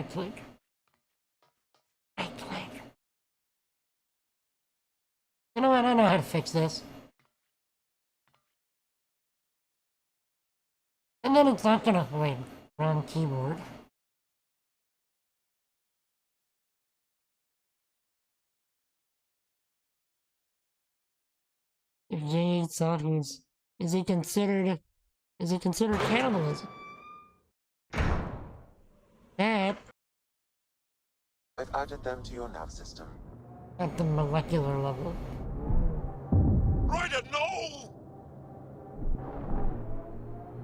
Right click. Right click. You know what? I know how to fix this. And then it's not gonna, wait, wrong keyboard. If Jay thought is he considered cannibalism? That, I've added them to your nav system. at the molecular level. Ryder, no!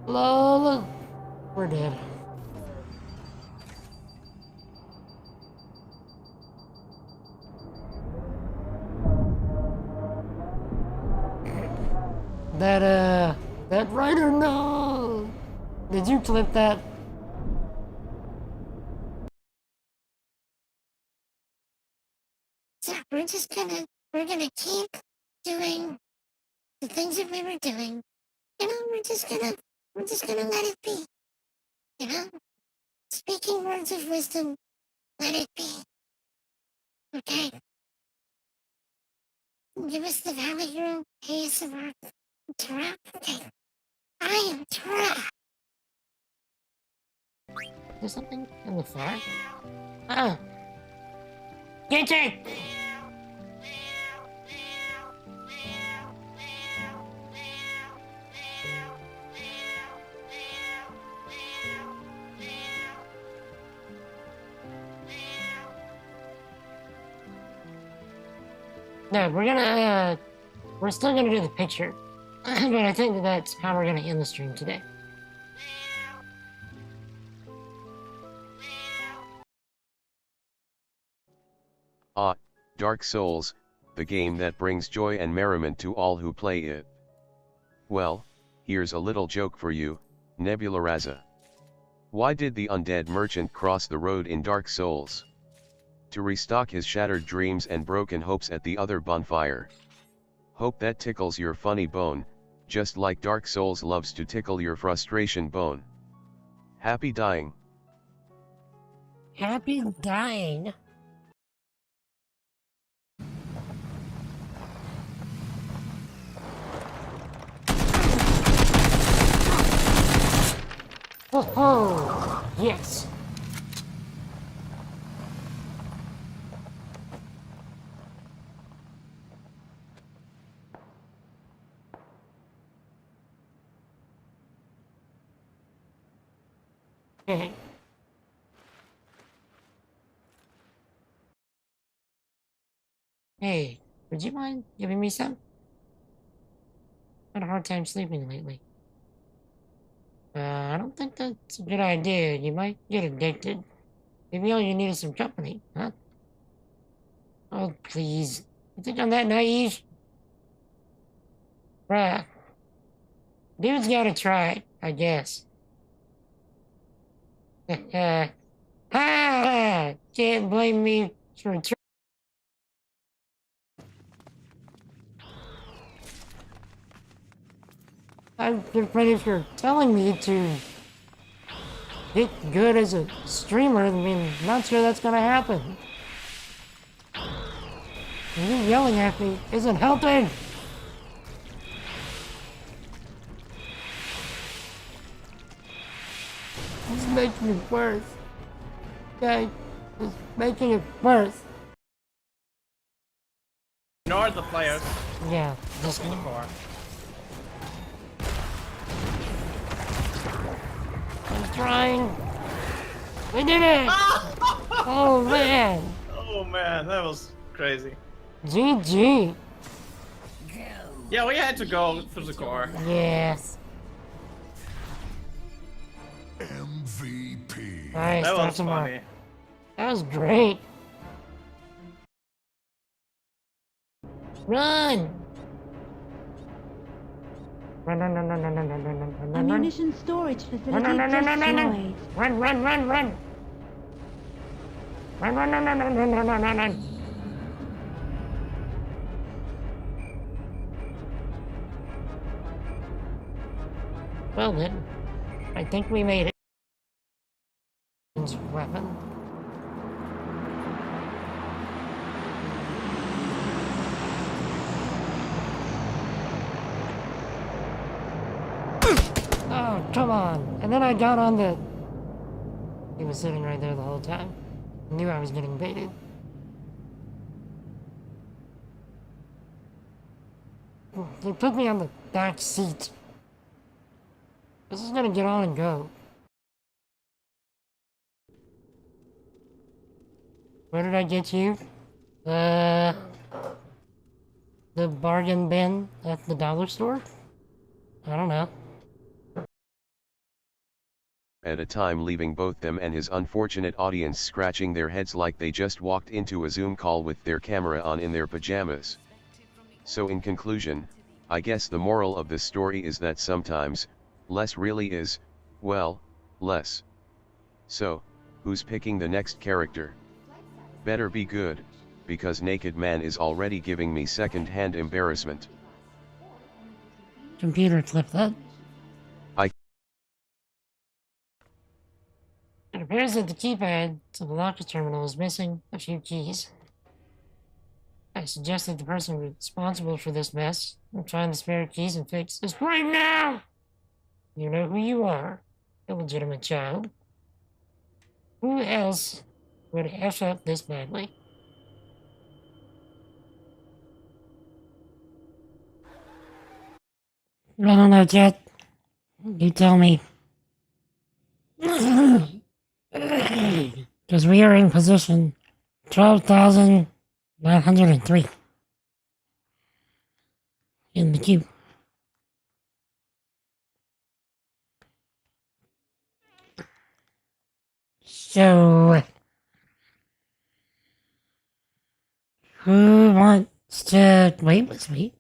Lol, we're dead. That Ryder, no! Did you clip that? So we're gonna keep doing the things that we were doing. You know, we're just gonna let it be. You know? Speaking words of wisdom, let it be. Okay? Give us the Valley Girl ASMR. Tara? Okay. I am Tara. There's something in the far? Ah! Get it! No, we're still gonna do the picture. But I think that's how we're gonna end the stream today. Dark Souls, the game that brings joy and merriment to all who play it. Well, here's a little joke for you, Nebula Raza. Why did the undead merchant cross the road in Dark Souls? To restock his shattered dreams and broken hopes at the other bonfire. Hope that tickles your funny bone, just like Dark Souls loves to tickle your frustration bone. Happy dying. Happy dying. Oh, yes. Hey, would you mind giving me some? I've had a hard time sleeping lately. I don't think that's a good idea. You might get addicted. Maybe all you need is some company, huh? Oh, please. You think I'm that naive? Bruh. Dude's gotta try, I guess. Can't blame me for trying. I'm afraid if you're telling me to get good as a streamer, I mean, not sure that's gonna happen. And you yelling at me isn't helping. It's making it worse. Okay? It's making it worse. Ignore the players. Yeah, just Before. I'm trying. We did it! Oh man! Oh man, that was crazy. GG! Yeah, we had to go through the core. Yes. MVP. Nice, That was that's more. funny. That was great. Run! Run, run, run, run, run, run, run, run, run, run, run. Ammunition storage facility Run, run, run, run, run, run, destroyed. run, run, run, run. Run, run, run, run, run, run, run, run, run, run. Well then, I think we made it. Weapon. Oh, come on. And then I got on the... He was sitting right there the whole time. I knew I was getting baited. They put me on the back seat. This is gonna get on and go. Where did I get you? The bargain bin at the dollar store? I don't know. At a time, leaving both them and his unfortunate audience scratching their heads like they just walked into a Zoom call with their camera on in their pajamas. So in conclusion, I guess the moral of this story is that sometimes, less really is, well, less. So, who's picking the next character? Better be good, because Naked Man is already giving me second-hand embarrassment. Computer, clip that. It appears that the keypad to the locker terminal is missing a few keys. I suggest that the person responsible for this mess will find the spare keys and fix this right now! You know who you are, illegitimate child. Who else would F up this badly? I don't know, Jet. You tell me. Because we are in position 12,903 in the queue. So, who wants to wait with me?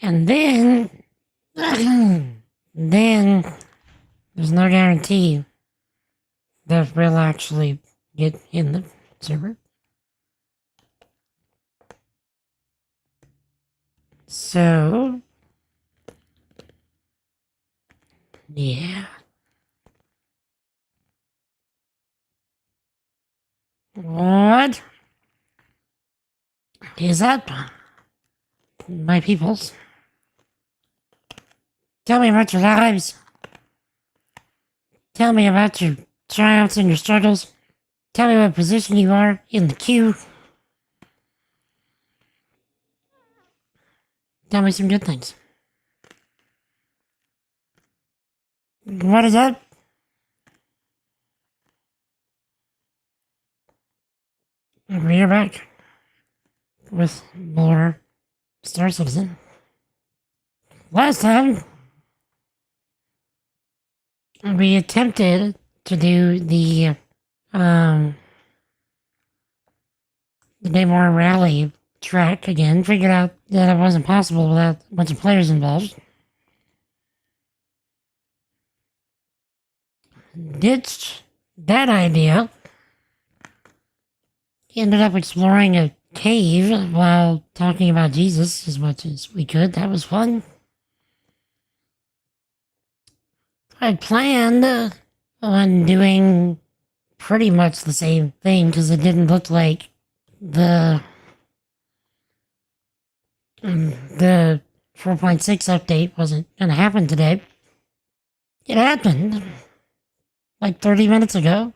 And then there's no guarantee that we'll actually get in the server. So, yeah. What is that, my peoples? Tell me about your lives. Tell me about your triumphs and your struggles. Tell me what position you are in the queue. Tell me some good things. What is that? We're back with more Star Citizen. Last time, we attempted to do the Daymore Rally track again, figured out that it wasn't possible without a bunch of players involved. Ditched that idea. Ended up exploring a cave while talking about Jesus as much as we could. That was fun. I planned on doing pretty much the same thing because it didn't look like the 4.6 update wasn't going to happen today. It happened like 30 minutes ago,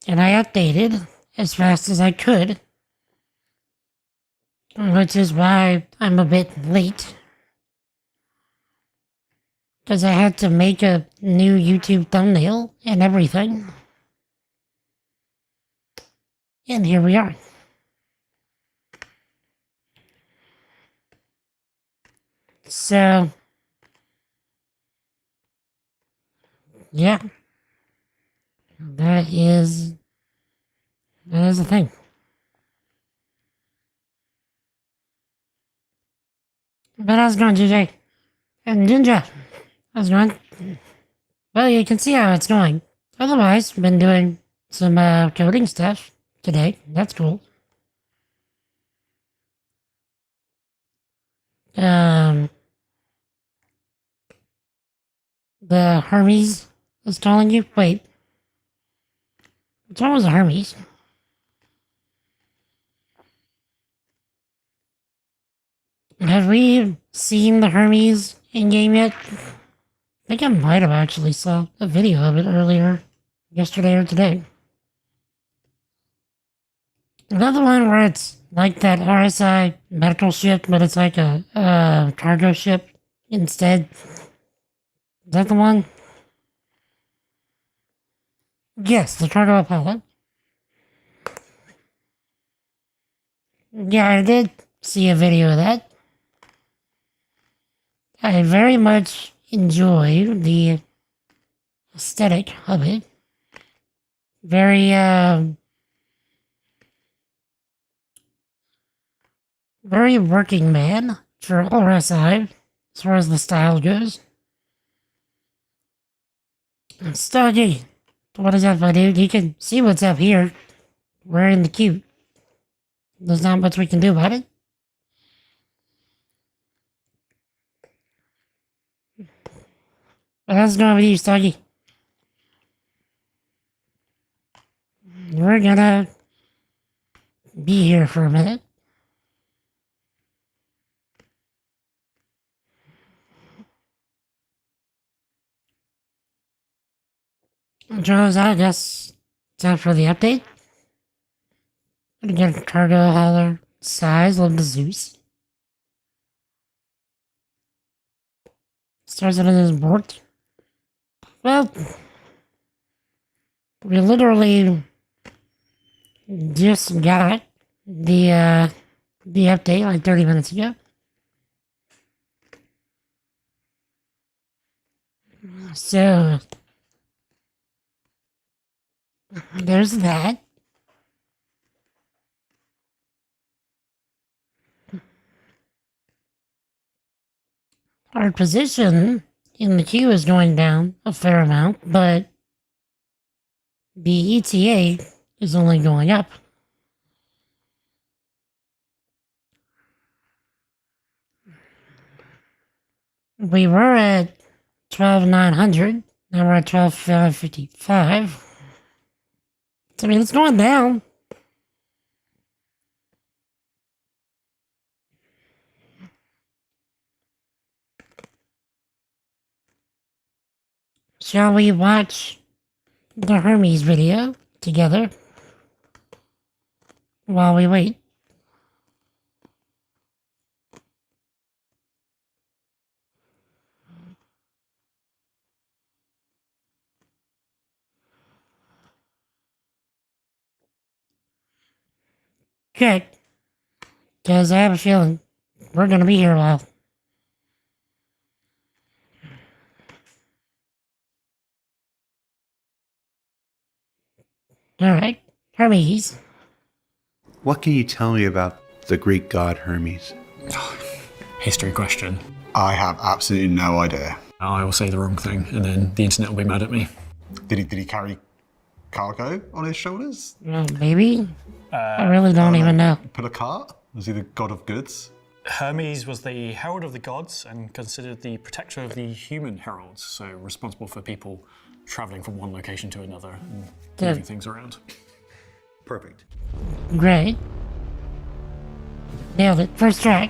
and I updated as fast as I could, which is why I'm a bit late. Because I had to make a new YouTube thumbnail and everything. And here we are. So, yeah. That is the thing. But how's it going, GJ? And Ginger, how's it going? Well, you can see how it's going. Otherwise, been doing some coding stuff today. That's cool. The Hermes is calling you? Wait. It's always a Hermes. Have we seen the Hermes in-game yet? I think I might have actually saw a video of it earlier, yesterday or today. Another one where it's like that RSI medical ship, but it's like a cargo ship instead. Is that the one? Yes, the cargo pilot. Yeah, I did see a video of that. I very much enjoy the aesthetic of it. Very, very working man for RSI, as far as the style goes. Stuggy, what is up, my dude? You can see what's up here. We're in the queue. There's not much we can do about it. But how's it going with you, Stuggy? We're gonna be here for a minute. Joe's, I guess, time for the update. Again, cargo hauler size of the Zeus. Starts it in his board. Well, we literally just got the update like 30 minutes ago. So there's that. Our position in the queue is going down a fair amount, but the ETA is only going up. We were at 12,900, now we're at 12,555. So, I mean, it's going down. Shall we watch the Hermes video together while we wait? Okay, because I have a feeling we're going to be here a while. Alright, Hermes. What can you tell me about the Greek god Hermes? History question. I have absolutely no idea. I will say the wrong thing, and then the internet will be mad at me. Did he carry cargo on his shoulders? Maybe? I really don't even know. Pull a cart? Was he the god of goods? Hermes was the herald of the gods and considered the protector of the human heralds, so responsible for people traveling from one location to another and moving things around. Perfect. Great. Nailed it. First try.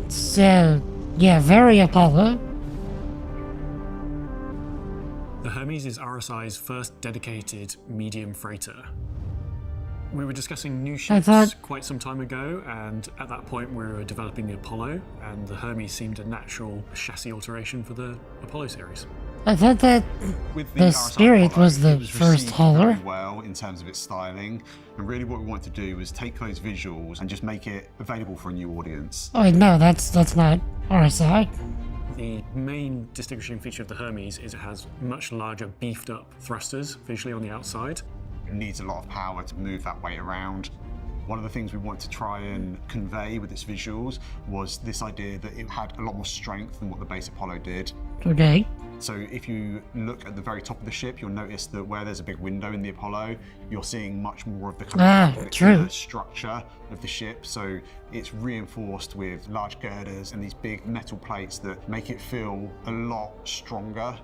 So, yeah, very Apollo. The Hermes is RSI's first dedicated medium freighter. We were discussing new ships quite some time ago, and at that point we were developing the Apollo, and the Hermes seemed a natural chassis alteration for the Apollo series. I thought that the Spirit was the first hauler. Very well in terms of its styling, and really what we wanted to do was take those visuals and just make it available for a new audience. Oh no, that's not RSI. The main distinguishing feature of the Hermes is it has much larger, beefed up thrusters visually on the outside. It needs a lot of power to move that weight around. One of the things we wanted to try and convey with its visuals was this idea that it had a lot more strength than what the base Apollo did. Okay. So if you look at the very top of the ship, you'll notice that where there's a big window in the Apollo, you're seeing much more of the kind of structure of the ship. So it's reinforced with large girders and these big metal plates that make it feel a lot stronger.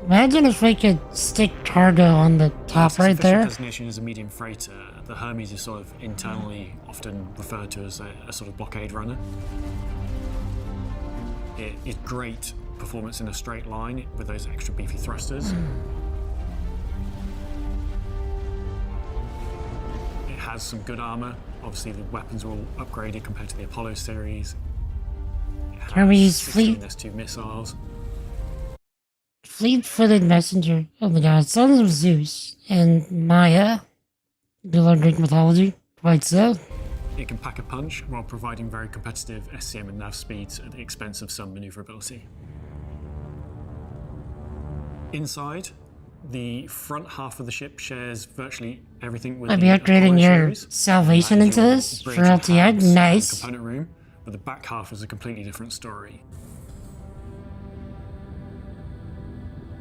Imagine if we could stick cargo on the top right Its official there. designation is a medium freighter. The Hermes is sort of internally often referred to as a sort of blockade runner. It is great performance in a straight line with those extra beefy thrusters. It has some good armor. Obviously, the weapons are all upgraded compared to the Apollo series. It has Hermes 16 fleet. S2 missiles. Fleet-footed messenger of the gods, sons of Zeus and Maya. Below Greek mythology, quite so. It can pack a punch while providing very competitive SCM and nav speeds at the expense of some maneuverability. Inside, the front half of the ship shares virtually everything with I'd the be upgrading Apollo your series. salvation That is into your this bridge for and LTI. halves and Nice. component room, but the back half is a completely different story.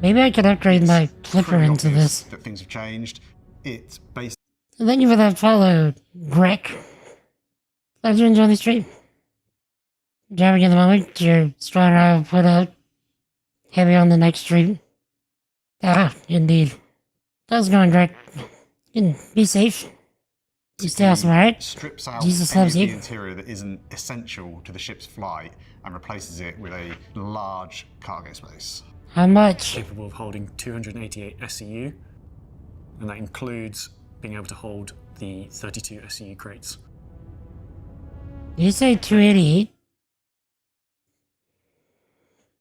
Maybe I could upgrade my clipper Pretty into obvious this. that things have changed. It's based Thank you for that follow, Greg. Glad you enjoy the stream. Driving at the moment, your strong eye will put out heavy on the next stream. Ah, indeed. How's it going, Greg? Be safe. You stay awesome, alright? strips out Jesus any loves of the you. interior that isn't essential to the ship's flight and replaces it with a large cargo space. How much? Capable of holding 288 SCU, and that includes being able to hold the 32 SCU crates. Did you say 288?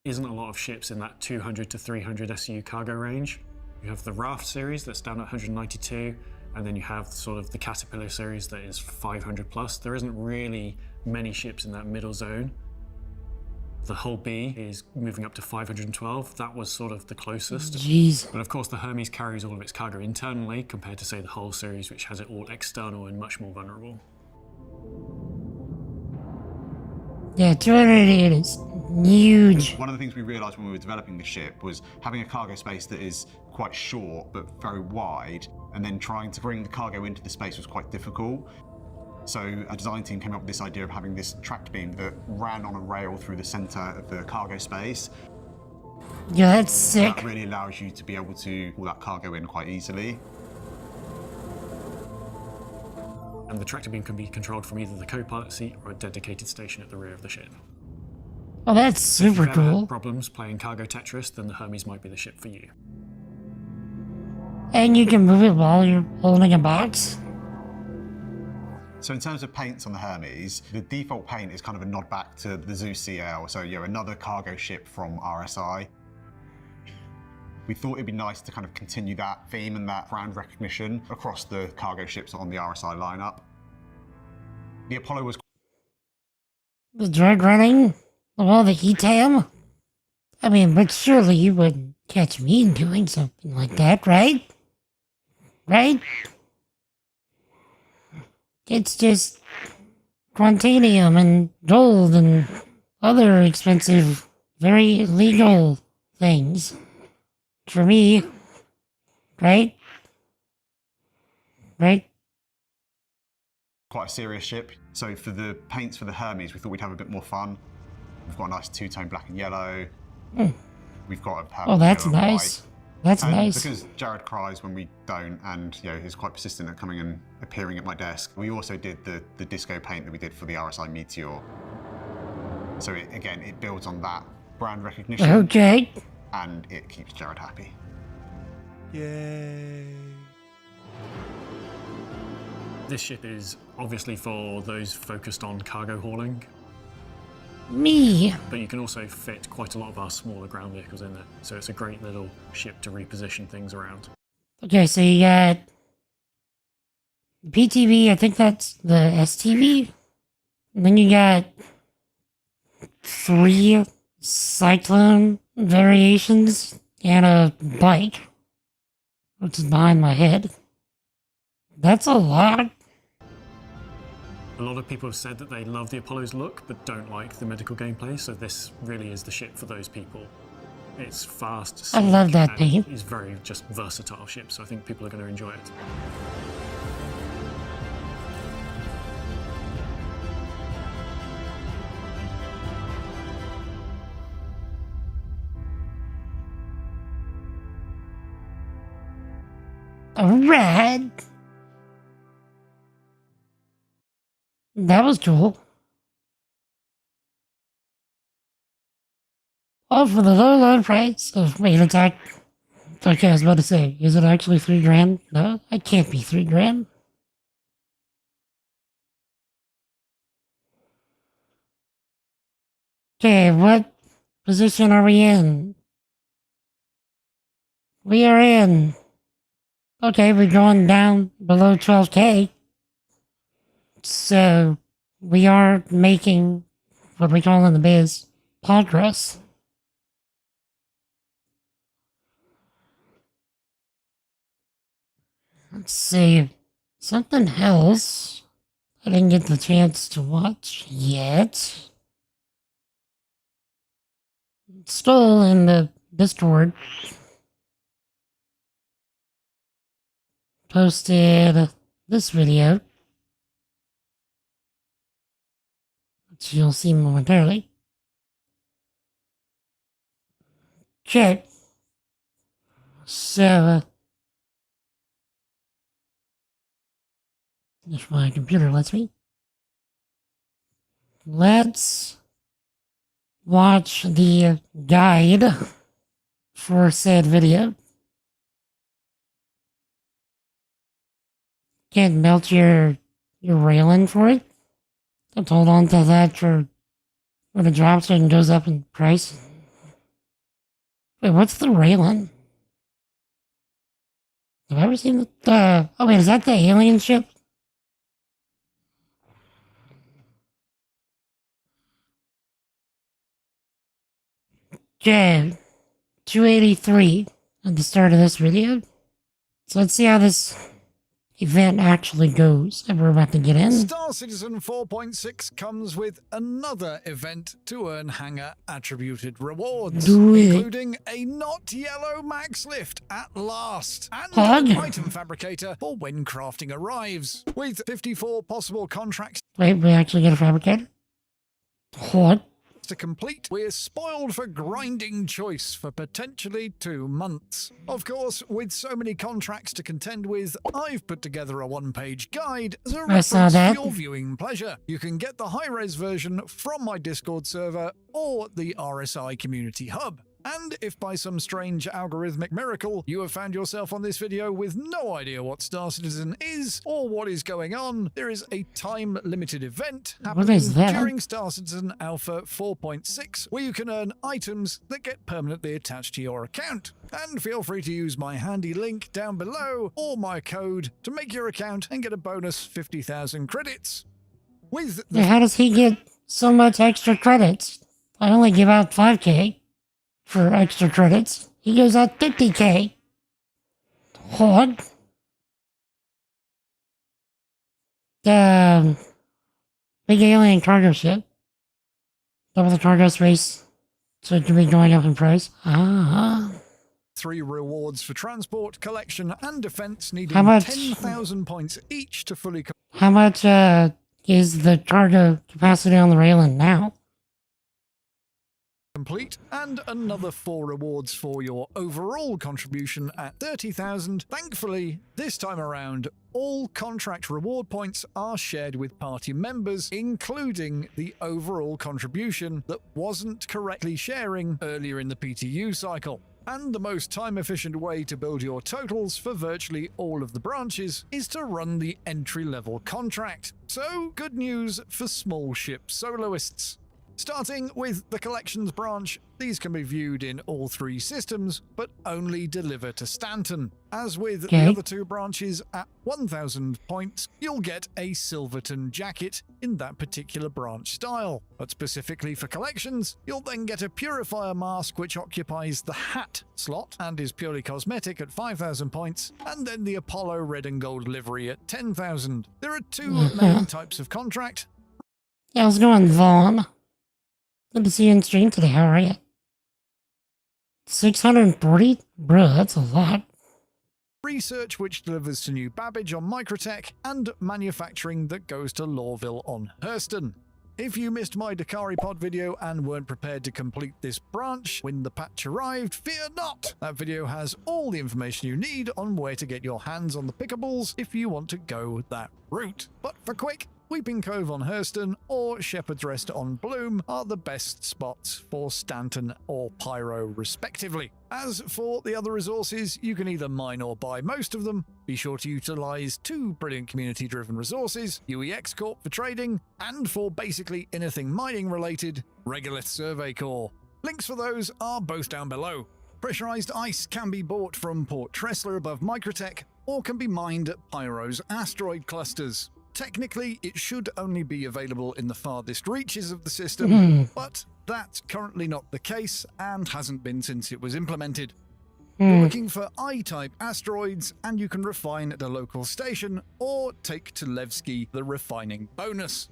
Isn't a lot of ships in that 200 to 300 SCU cargo range. You have the Raft series that's down at 192, and then you have sort of the Caterpillar series that is 500 plus. There isn't really many ships in that middle zone. The Hull B is moving up to 512. That was sort of the closest. Jeez. But of course, the Hermes carries all of its cargo internally compared to, say, the Hull series, which has it all external and much more vulnerable. Yeah, 288 is huge. One of the things we realised when we were developing the ship was having a cargo space that is quite short but very wide, and then trying to bring the cargo into the space was quite difficult. So a design team came up with this idea of having this tracked beam that ran on a rail through the centre of the cargo space. Yeah, that's sick. That really allows you to be able to pull that cargo in quite easily. And the tractor beam can be controlled from either the co-pilot seat or a dedicated station at the rear of the ship. Oh, that's If you've super ever had cool. problems playing cargo Tetris, then the Hermes might be the ship for you. And you can move it while you're holding a box. So in terms of paints on the Hermes, the default paint is kind of a nod back to the Zeus CL, so another cargo ship from RSI. We thought it'd be nice to kind of continue that theme and that brand recognition across the cargo ships on the RSI lineup. The Apollo was The drug running? All the ETAM? I mean, but surely you wouldn't catch me doing something like that, right? Right? It's just quantanium and gold and other expensive, very legal things. For me. Right? Right? quite a serious ship. So for the paints for the Hermes, we thought we'd have a bit more fun. We've got a nice two-tone black and yellow. We've got a purple, Oh, that's yellow, and nice. white. That's And nice. because Jared cries when we don't, and he's quite persistent at coming and appearing at my desk, we also did the disco paint that we did for the RSI Meteor. So again, it builds on that brand recognition, Okay. and it keeps Jared happy. Yay. This ship is obviously for those focused on cargo hauling, Me. but you can also fit quite a lot of our smaller ground vehicles in it. So it's a great little ship to reposition things around. Okay, so you got PTV, I think that's the STV. And then you got 3 Cyclone variations and a bike, which is behind my head. That's a lot. A lot of people have said that they love the Apollo's look, but don't like the medical gameplay, so this really is the ship for those people. It's fast, I love sleek, that and paint. It's very just versatile ship, so I think people are going to enjoy it. Alright. That was cool. All for the low price of wait attack. Okay, I was about to say, is it actually $3,000? No, it can't be $3,000. Okay, what position are we in? We are in. Okay, we're going down below 12K. So, we are making what we call in the biz progress. Let's see. Something else I didn't get the chance to watch yet. Still in the Discord. Posted this video, which you'll see momentarily. Okay. So, if my computer lets me. Let's watch the guide for said video. Can't melt your railing for it. Let's hold on to that for when it drops and goes up in price. Wait, what's the railing? Have I ever seen the... Oh wait, is that the alien ship? Okay, 283 at the start of this video. So let's see how this event actually goes that we're about to get in. Star Citizen 4.6 comes with another event to earn hangar attributed rewards, including a not yellow max lift at last, and an item fabricator for when crafting arrives, with 54 possible contracts. Wait, we actually get a fabricator? What? To complete, we're spoiled for grinding choice for potentially 2 months. Of course, with so many contracts to contend with, I've put together a one-page guide as a reference for your viewing pleasure. You can get the high-res version from my Discord server or the RSI Community Hub. And if by some strange algorithmic miracle you have found yourself on this video with no idea what Star Citizen is or what is going on, there is a time-limited event happening during Star Citizen Alpha 4.6 where you can earn items that get permanently attached to your account. And feel free to use my handy link down below or my code to make your account and get a bonus 50,000 credits. With the how does he get so much extra credits? I only give out 5K. For extra credits. He goes out 50K. What? Big alien cargo ship. Double the cargo space. So it can be going up in price. 3 rewards for transport, collection, and defense needing 10,000 points each to fully... How much is the cargo capacity on the railing now? Complete, and another 4 rewards for your overall contribution at 30,000. Thankfully, this time around, all contract reward points are shared with party members, including the overall contribution that wasn't correctly sharing earlier in the PTU cycle. And the most time-efficient way to build your totals for virtually all of the branches is to run the entry-level contract. So, good news for small ship soloists. Starting with the collections branch, these can be viewed in all 3 systems, but only deliver to Stanton. As with the other 2 branches, at 1,000 points, you'll get a Silverton jacket in that particular branch style. But specifically for collections, you'll then get a Purifier mask which occupies the hat slot and is purely cosmetic at 5,000 points, and then the Apollo red and gold livery at 10,000. There are 2 main types of contract. How's it going, Vaughn? Good to see you in stream today. How are you? 640? Bro, that's a lot. Research which delivers to New Babbage on Microtech, and manufacturing that goes to Lawville on Hurston. If you missed my Dakari Pod video and weren't prepared to complete this branch when the patch arrived, fear not! That video has all the information you need on where to get your hands on the pickables if you want to go that route. But for quick, Weeping Cove on Hurston or Shepherd's Rest on Bloom are the best spots for Stanton or Pyro respectively. As for the other resources, you can either mine or buy most of them. Be sure to utilize two brilliant community-driven resources, UEX Corp for trading, and for basically anything mining related, Regolith Survey Corps. Links for those are both down below. Pressurized ice can be bought from Port Tressler above Microtech, or can be mined at Pyro's asteroid clusters. Technically, it should only be available in the farthest reaches of the system, but that's currently not the case and hasn't been since it was implemented. You're looking for I-type asteroids, and you can refine at a local station or take to Levski the refining bonus.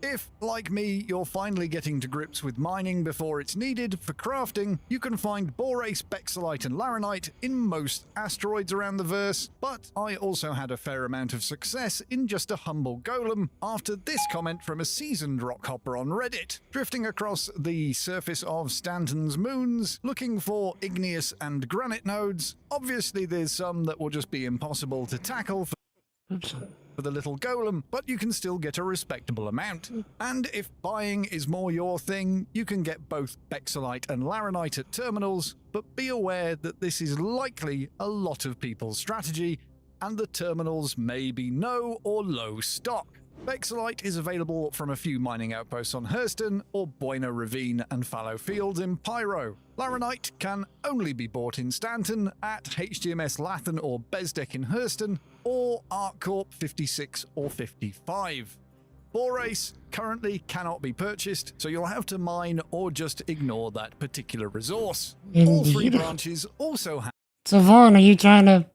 If, like me, you're finally getting to grips with mining before it's needed for crafting, you can find Borace, Bexelite and Laranite in most asteroids around the verse, but I also had a fair amount of success in just a humble golem after this comment from a seasoned rockhopper on Reddit. Drifting across the surface of Stanton's moons, looking for igneous and granite nodes, obviously there's some that will just be impossible to tackle for the little golem, but you can still get a respectable amount. And if buying is more your thing, you can get both Bexelite and Laranite at terminals, but be aware that this is likely a lot of people's strategy, and the terminals may be no or low stock. Bexelite is available from a few mining outposts on Hurston, or Buena Ravine and Fallow Fields in Pyro. Laranite can only be bought in Stanton, at HGMS Lathan or Bezdek in Hurston, or ArcCorp 56 or 55. Borace currently cannot be purchased, so you'll have to mine or just ignore that particular resource. All three branches also have... So Vaughn, are you trying to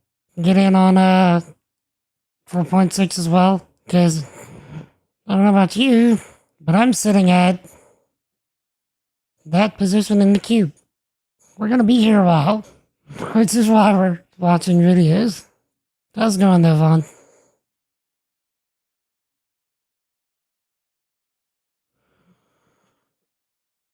get in on 4.6 as well? Because I don't know about you, but I'm sitting at that position in the queue. We're gonna be here a while, which is why we're watching videos. How's it going there, Vaughn?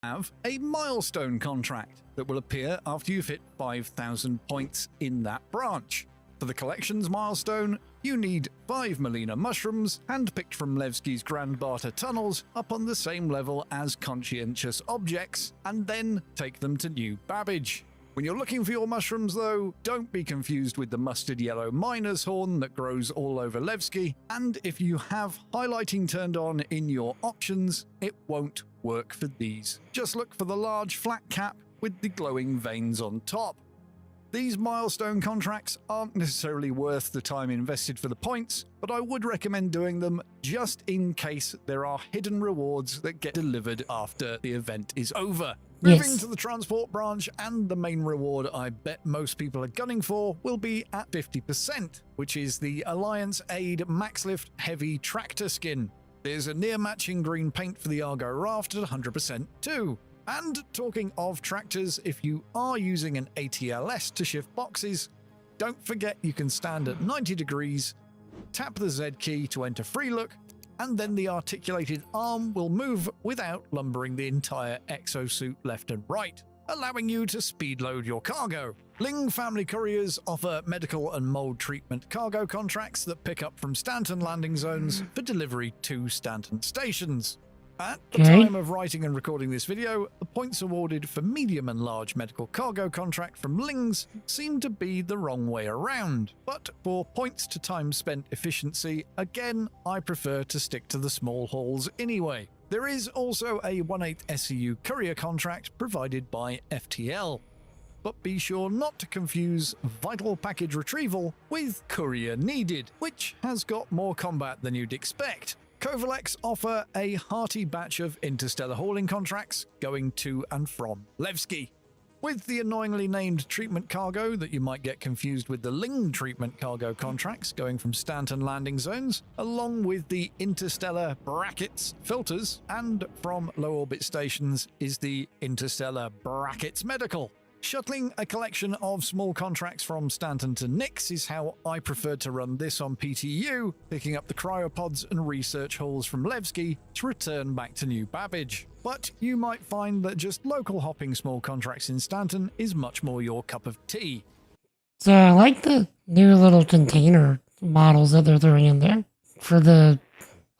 Have a milestone contract that will appear after you've hit 5,000 points in that branch. For the collections milestone, you need 5 Melina mushrooms, handpicked from Levski's Grand Barter tunnels, up on the same level as conscientious objects, and then take them to New Babbage. When you're looking for your mushrooms though, don't be confused with the mustard yellow miner's horn that grows all over Levski, and if you have highlighting turned on in your options, it won't work for these. Just look for the large flat cap with the glowing veins on top. These milestone contracts aren't necessarily worth the time invested for the points, but I would recommend doing them just in case there are hidden rewards that get delivered after the event is over. Moving to the transport branch, and the main reward I bet most people are gunning for will be at 50%, which is the Alliance Aid Maxlift Heavy Tractor Skin. There's a near matching green paint for the Argo Raft at 100% too. And talking of tractors, if you are using an ATLS to shift boxes, don't forget you can stand at 90 degrees, tap the Z key to enter free look, and then the articulated arm will move without lumbering the entire exosuit left and right, allowing you to speed load your cargo. Ling family couriers offer medical and mold treatment cargo contracts that pick up from Stanton landing zones for delivery to Stanton stations. At the time of writing and recording this video, the points awarded for medium and large medical cargo contract from Lings seem to be the wrong way around. But for points to time spent efficiency, again, I prefer to stick to the small hauls anyway. There is also a 1/8 SCU courier contract provided by FTL. But be sure not to confuse Vital Package Retrieval with Courier Needed, which has got more combat than you'd expect. Kovalex offer a hearty batch of interstellar hauling contracts going to and from Levski. With the annoyingly named treatment cargo that you might get confused with the Ling treatment cargo contracts going from Stanton landing zones, along with the interstellar brackets filters, and from low orbit stations is the interstellar brackets medical. Shuttling a collection of small contracts from Stanton to Nyx is how I preferred to run this on PTU, picking up the cryopods and research halls from Levski to return back to New Babbage. But you might find that just local hopping small contracts in Stanton is much more your cup of tea. So I like the new little container models that they're throwing in there for the,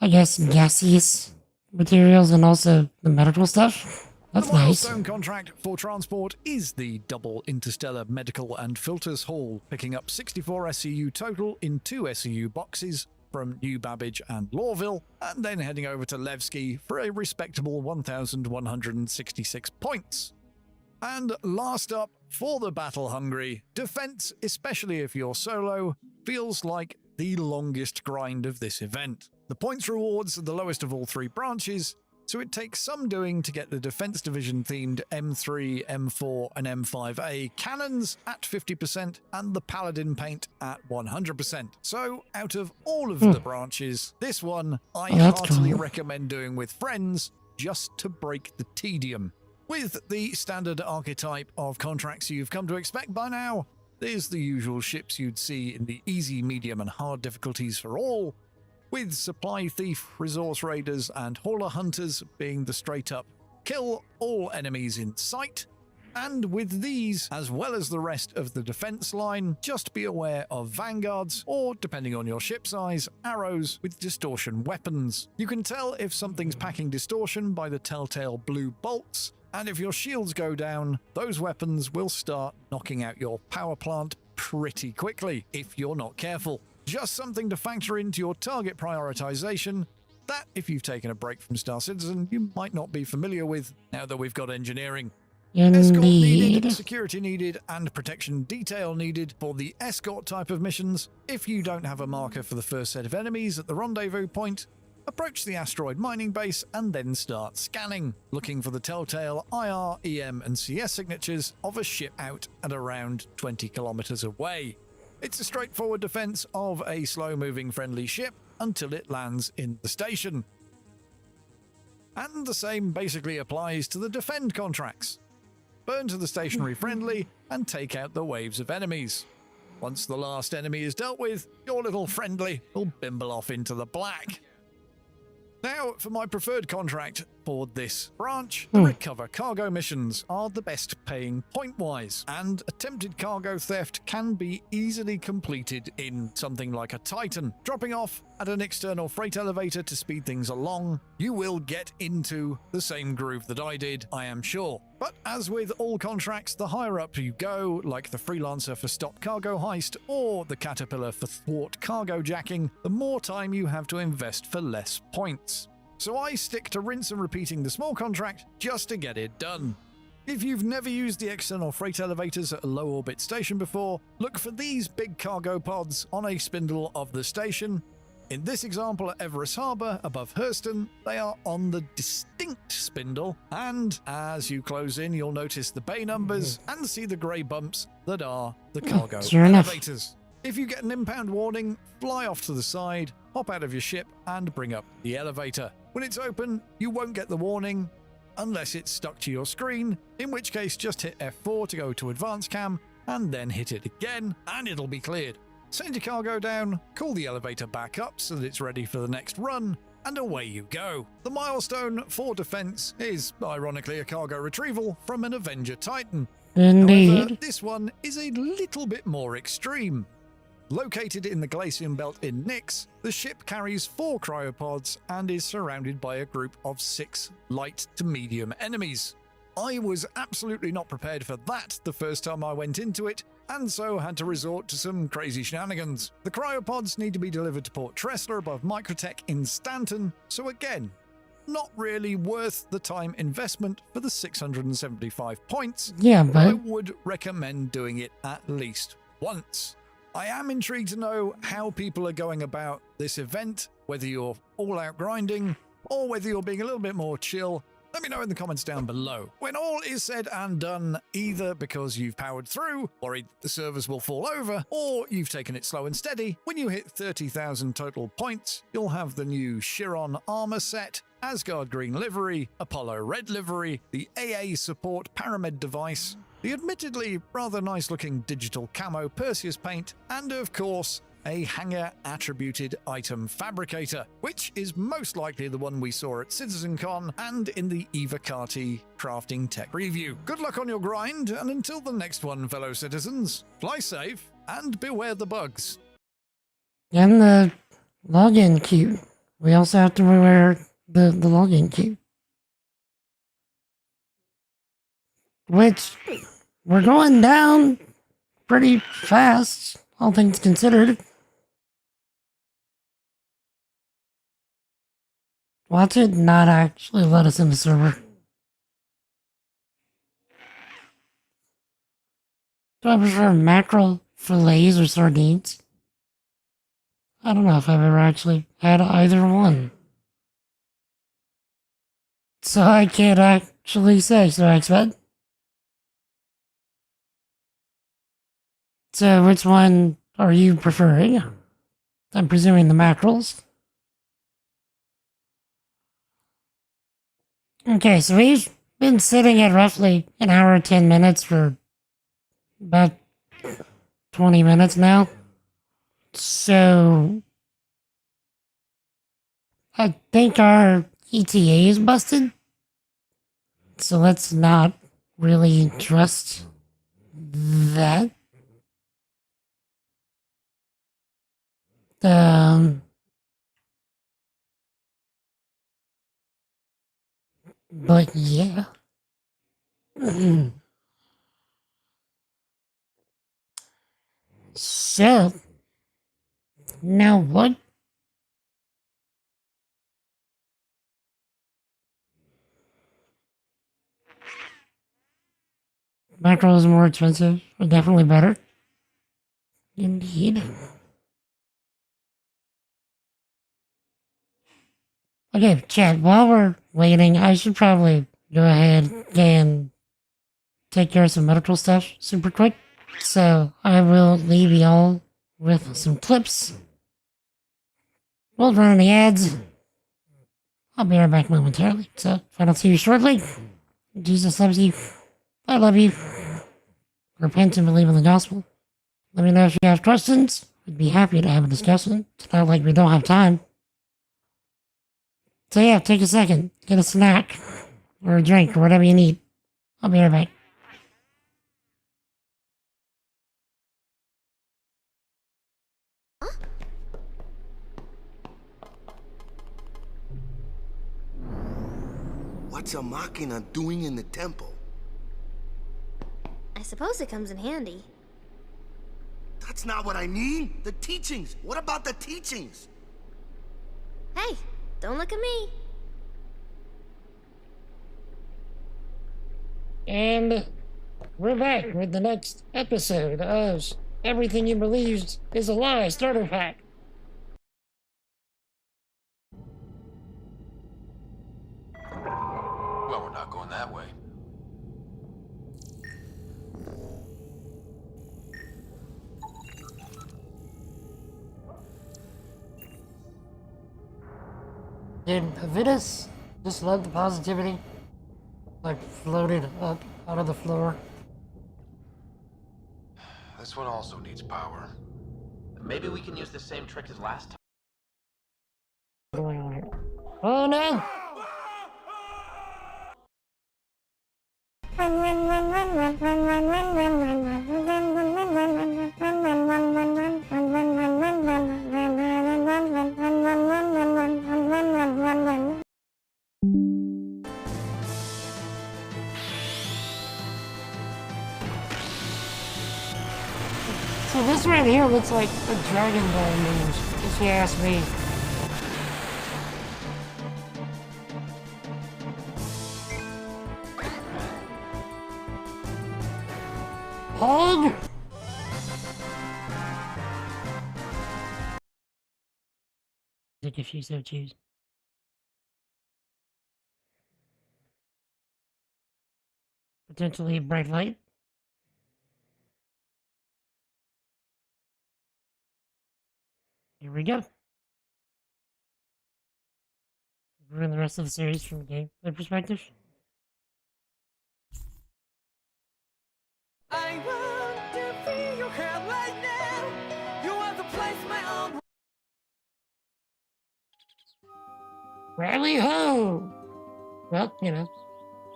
I guess, gaseous materials and also the medical stuff. That's the nice. milestone contract for transport is the double interstellar medical and filters haul, picking up 64 SCU total in 2 SCU boxes from New Babbage and Lawville, and then heading over to Levski for a respectable 1,166 points. And last up, for the battle hungry, defense, especially if you're solo, feels like the longest grind of this event. The points rewards are the lowest of all 3 branches, so it takes some doing to get the Defense Division themed M3, M4 and M5A cannons at 50% and the Paladin paint at 100%. So out of all of the branches, this one I heartily recommend doing with friends just to break the tedium. With the standard archetype of contracts you've come to expect by now, there's the usual ships you'd see in the easy, medium and hard difficulties for all, with Supply Thief, Resource Raiders and Hauler Hunters being the straight-up kill all enemies in sight. And with these, as well as the rest of the defense line, just be aware of vanguards, or depending on your ship size, arrows with distortion weapons. You can tell if something's packing distortion by the telltale blue bolts, and if your shields go down, those weapons will start knocking out your power plant pretty quickly if you're not careful. Just something to factor into your target prioritization that, if you've taken a break from Star Citizen, you might not be familiar with now that we've got engineering. Escort needed, security needed, and protection detail needed for the escort type of missions. If you don't have a marker for the first set of enemies at the rendezvous point, approach the asteroid mining base and then start scanning, looking for the telltale IR, EM, and CS signatures of a ship out at around 20 kilometers away. It's a straightforward defense of a slow-moving friendly ship until it lands in the station. And the same basically applies to the defend contracts. Burn to the stationary friendly and take out the waves of enemies. Once the last enemy is dealt with, your little friendly will bimble off into the black. Now, for my preferred contract for this branch, the recover cargo missions are the best paying point-wise, and attempted cargo theft can be easily completed in something like a Titan. Dropping off at an external freight elevator to speed things along, you will get into the same groove that I did, I am sure. But as with all contracts, the higher up you go, like the Freelancer for stop cargo heist or the Caterpillar for thwart cargo jacking, the more time you have to invest for less points. So I stick to rinse and repeating the small contract just to get it done. If you've never used the external freight elevators at a low orbit station before, look for these big cargo pods on a spindle of the station. In this example at Everest Harbour above Hurston, they are on the distinct spindle, and as you close in you'll notice the bay numbers and see the grey bumps that are the cargo elevators. If you get an impound warning, fly off to the side, hop out of your ship and bring up the elevator. When it's open, you won't get the warning unless it's stuck to your screen, in which case just hit F4 to go to advanced cam and then hit it again and it'll be cleared. Send your cargo down, call the elevator back up so that it's ready for the next run, and away you go. The milestone for defense is ironically a cargo retrieval from an Avenger Titan. However, this one is a little bit more extreme. Located in the Glacium Belt in Nyx, the ship carries 4 cryopods and is surrounded by a group of 6 light to medium enemies. I was absolutely not prepared for that the first time I went into it, and so had to resort to some crazy shenanigans. The cryopods need to be delivered to Port Tressler above Microtech in Stanton, so again, not really worth the time investment for the 675 points, but I would recommend doing it at least once. I am intrigued to know how people are going about this event, whether you're all out grinding or whether you're being a little bit more chill. Let me know in the comments down below. When all is said and done, either because you've powered through, worried the servers will fall over, or you've taken it slow and steady, when you hit 30,000 total points, you'll have the new Chiron armor set, Asgard green livery, Apollo red livery, the AA support Paramed device, the admittedly rather nice looking digital camo Perseus paint, and of course, a hanger attributed item fabricator, which is most likely the one we saw at CitizenCon and in the Eva Carty crafting tech preview. Good luck on your grind, and until the next one, fellow citizens, fly safe and beware the bugs. And the login queue. We also have to wear the login queue. Which, we're going down pretty fast, all things considered. Watch it not actually let us in the server. Do I prefer mackerel, fillets, or sardines? I don't know if I've ever actually had either one. So I can't actually say, so I expect. So which one are you preferring? I'm presuming the mackerels. Okay, so we've been sitting at roughly an hour and 10 minutes for about 20 minutes now. So I think our ETA is busted. So let's not really trust that. But yeah. So, now what? Mackerel is more expensive, but definitely better. Indeed. Okay, chat, while we're waiting, I should probably go ahead and take care of some medical stuff super quick. So, I will leave y'all with some clips. We'll run any ads. I'll be right back momentarily. So, if I don't see you shortly, Jesus loves you. I love you. Repent and believe in the gospel. Let me know if you have questions. We'd be happy to have a discussion. It's not like we don't have time. So yeah, take a second. Get a snack. Or a drink, or whatever you need. I'll be right back. What's a machina doing in the temple? I suppose it comes in handy. That's not what I mean. The teachings. What about the teachings? Hey, don't look at me. And we're back with the next episode of Everything You Believed is a Lie Starter Pack. Well, we're not going that way. Did Avidus just let the positivity, like, floated up out of the floor? This one also needs power. Maybe we can use the same trick as last time. What's going on here? Oh no! So this right here looks like a Dragon Ball move, if you ask me. Hold! If you so choose. Potentially a bright light. Here we go. We're in the rest of the series from a gameplay perspective. I want to feel your hand right now. You want to place my own. Rally ho! Well, you know,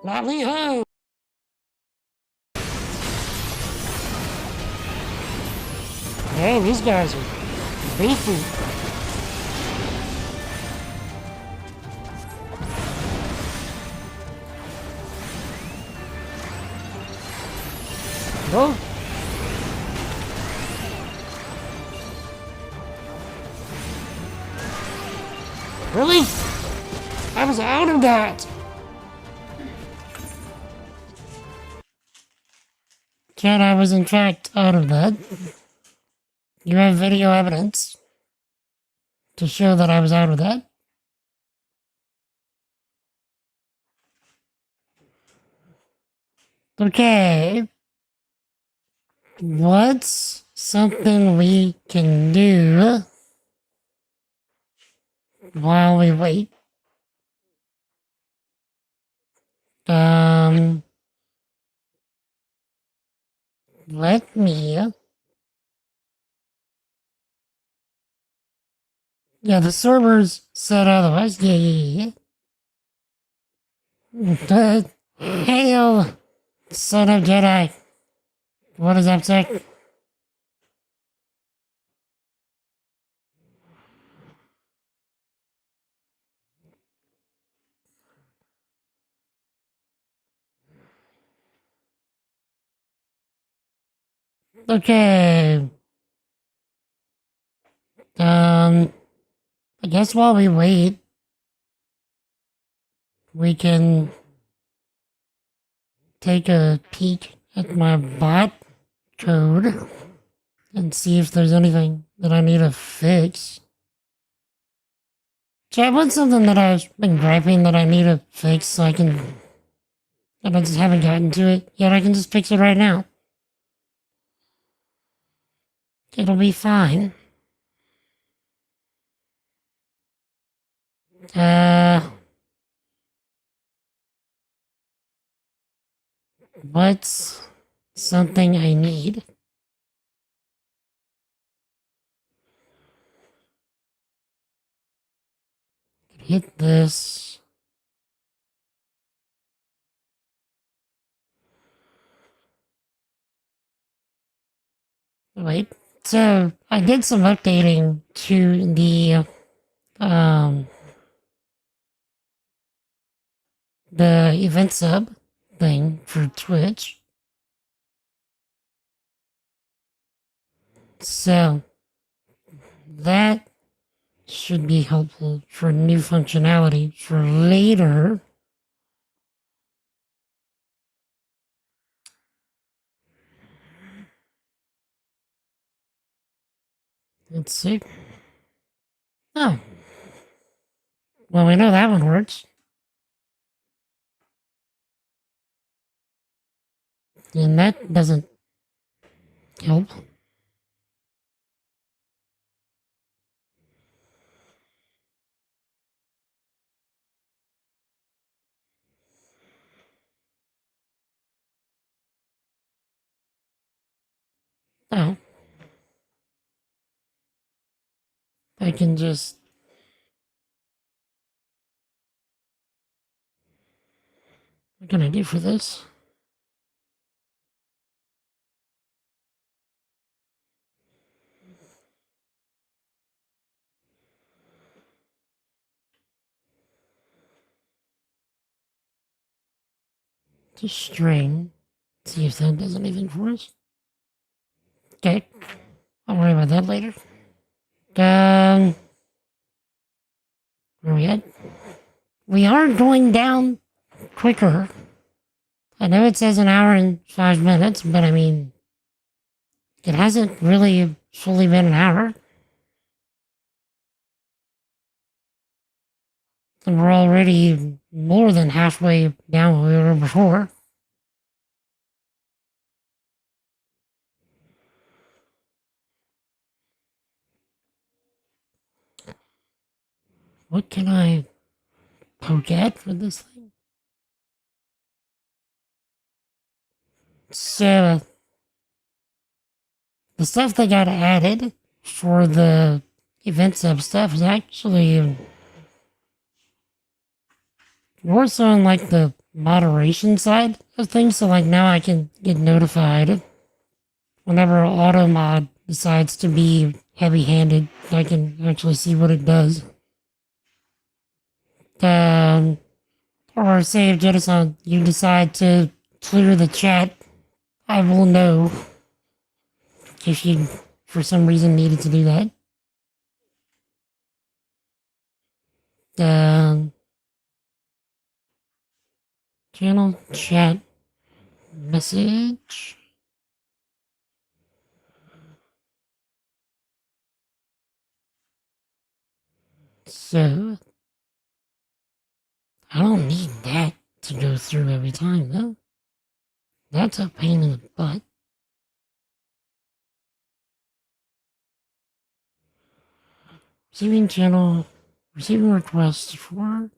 rally ho! Hey, these guys are beefy. Oh. Really? I was out of that! Cat, I was in fact out of that. You have video evidence to show that I was out of that. Okay. What's something we can do while we wait? Let me... Yeah, the servers said otherwise. Yeah. Hail, son of Jedi. What does that say? Okay. I guess while we wait, we can take a peek at my bot code and see if there's anything that I need to fix. Chat, what's something that I've been griping that I need to fix so I can... and I just haven't gotten to it yet? I can just fix it right now. It'll be fine. What's something I need? Hit this. Wait. So, I did some updating to the event sub thing for Twitch. So, that should be helpful for new functionality for later. Let's see. Oh. Well, we know that one works. And that doesn't help. Oh. I can just... What can I do for this? Just string. See if that does anything for us. Okay. I'll worry about that later. Where we at? We are going down quicker. I know it says an hour and 5 minutes, but I mean, it hasn't really fully been an hour. And we're already more than halfway down where we were before. What can I poke at for this thing? So, the stuff that got added for the event sub stuff is actually more so on like the moderation side of things. So like now I can get notified whenever AutoMod decides to be heavy-handed. I can actually see what it does. Or say if Jettison, you decide to clear the chat, I will know if you, for some reason, needed to do that. Channel chat message. So, I don't need that to go through every time, though. That's a pain in the butt. Receiving requests for.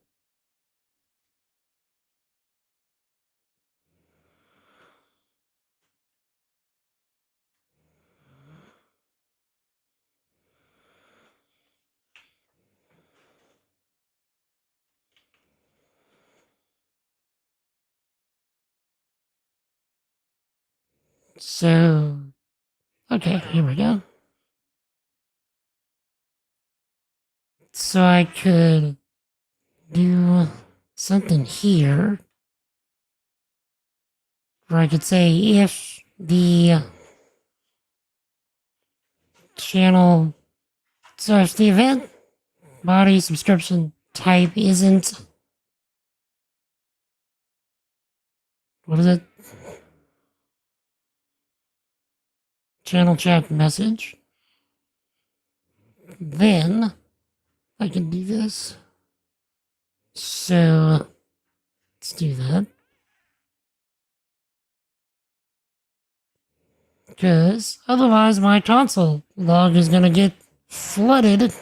So, okay, here we go. So I could do something here where I could say if the channel, so if the event body subscription type isn't, what is it? Channel chat message, then I can do this. So let's do that. Because otherwise my console log is gonna get flooded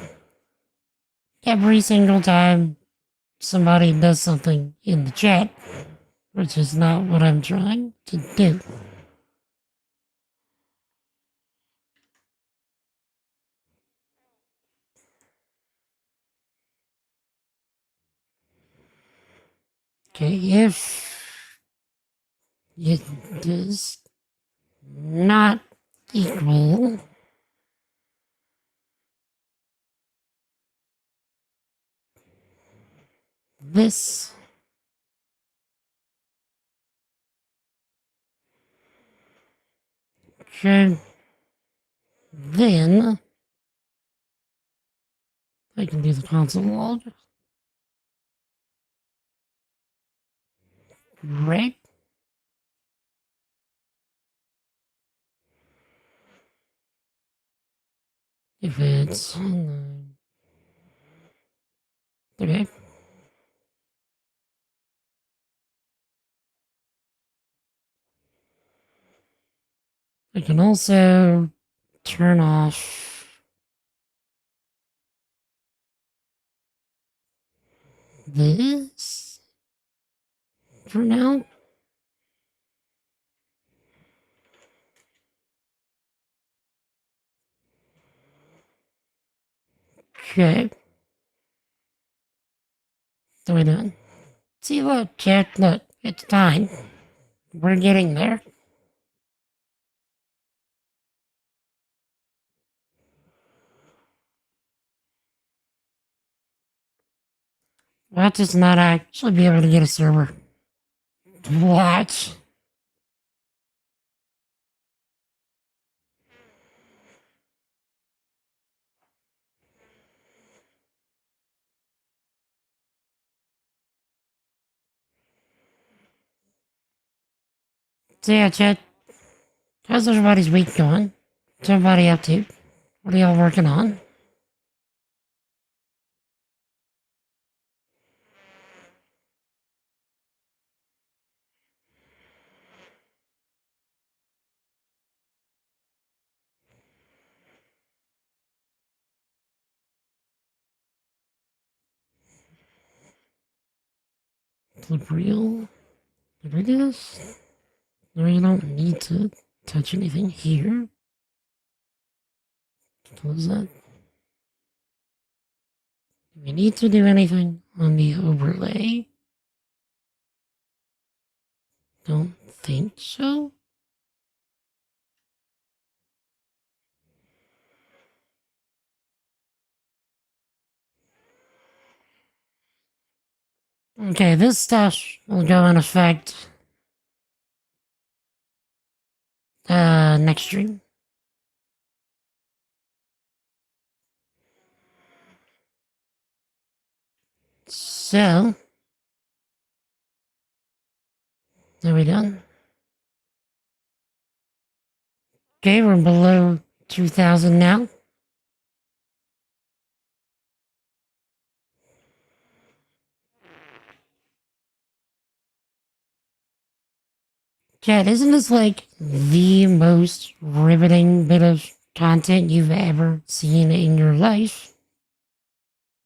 every single time somebody does something in the chat, which is not what I'm trying to do. Okay, if it does not equal this, okay, then I can do the console log. Right? If it's online. Okay. I can also turn off this for now. Okay. So we're done. See, look, chat, look, it's fine. We're getting there. We'll just not actually be able to get a server. What? So yeah, chat, how's everybody's week going? What's everybody up to? What are y'all working on? Flip real? Did we do this? No, you don't need to touch anything here. Close that. Do we need to do anything on the overlay? Don't think so. Okay, this stuff will go in effect next stream. So, are we done? Okay, we're below 2,000 now. Chad, isn't this like the most riveting bit of content you've ever seen in your life?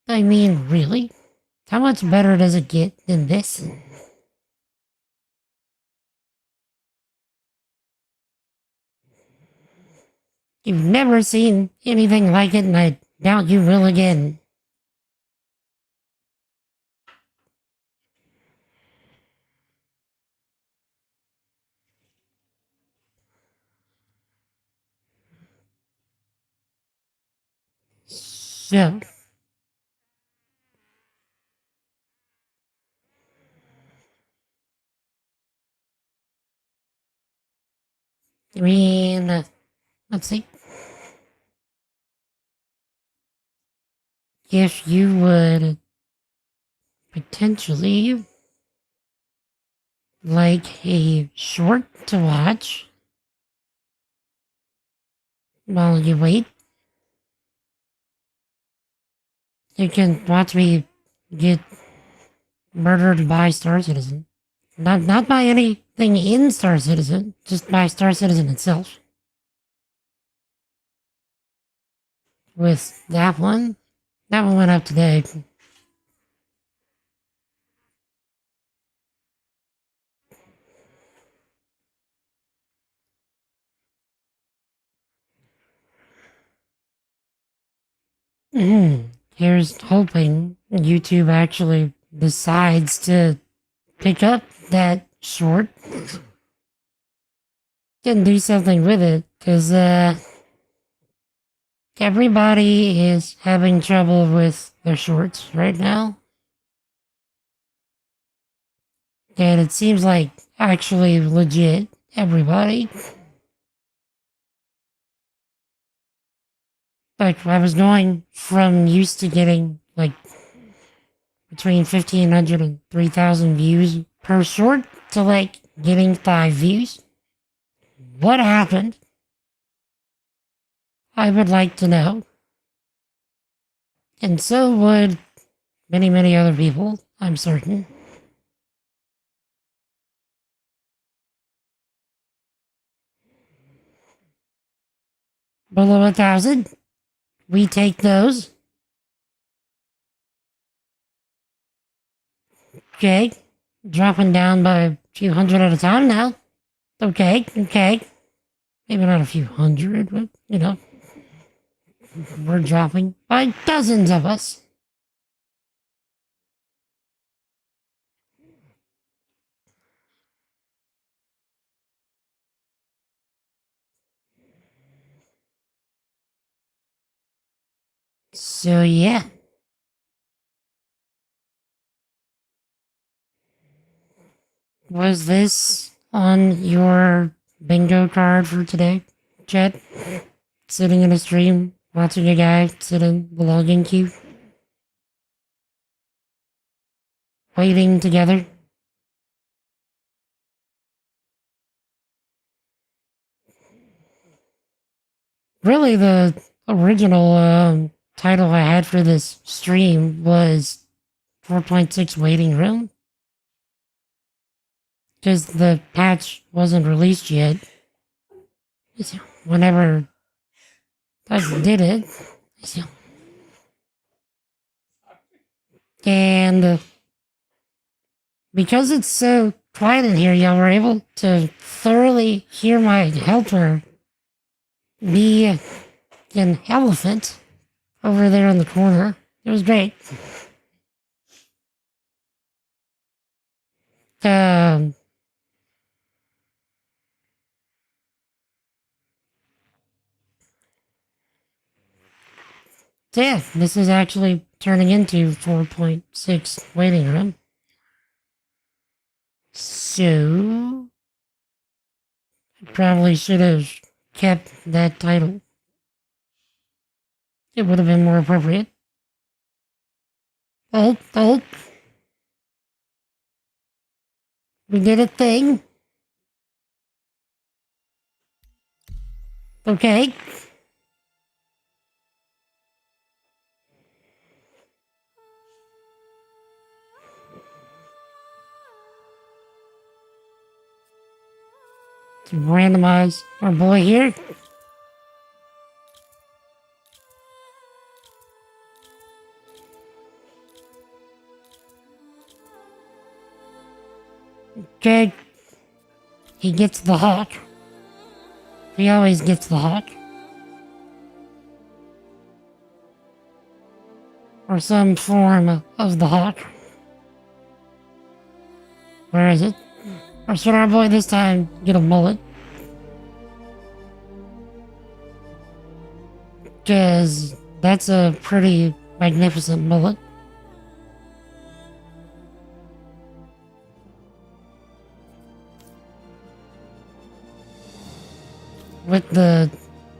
I mean, really? How much better does it get than this? You've never seen anything like it, and I doubt you will again. So, I mean, let's see. If you would potentially like a short to watch while you wait, you can watch me get murdered by Star Citizen. Not by anything in Star Citizen, just by Star Citizen itself. With that one went up today. Here's hoping YouTube actually decides to pick up that short and do something with it, because everybody is having trouble with their shorts right now. And it seems like actually legit everybody. Like, I was going from used to getting like between 1,500 and 3,000 views per short to like getting 5 views. What happened? I would like to know. And so would many, many other people, I'm certain. Below 1,000, we take those. Okay, dropping down by a few hundred at a time now. Okay. Maybe not a few hundred, but, you know, we're dropping by dozens of us. So, yeah. Was this on your bingo card for today, Chet? Sitting in a stream, watching a guy sit in the login queue? Waiting together? Really, the original title I had for this stream was 4.6 Waiting Room. Because the patch wasn't released yet. Whenever I did it. And because it's so quiet in here, y'all were able to thoroughly hear my helper be an elephant over there in the corner. It was great. Um, yeah, this is actually turning into 4.6 waiting room. So, I probably should have kept that title. It would have been more appropriate. Oh. We did a thing. Okay. To randomize our boy here. Okay. He gets the hawk. He always gets the hawk. Or some form of the hawk. Where is it? Or should our boy this time get a mullet? Because that's a pretty magnificent mullet. With the...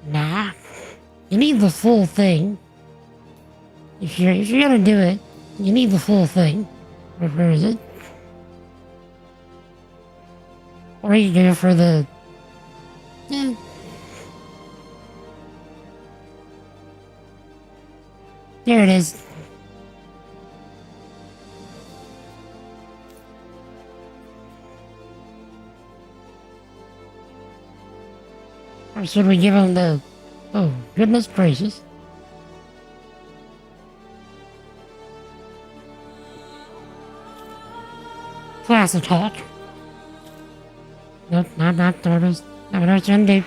Nah. You need the full thing. If you're gonna do it, you need the full thing. Where is it? Or you go for the... Eh. There it is. Or should we give him the... Oh, goodness gracious. Classic hawk. Nope, not tortoise. No, shouldn't do.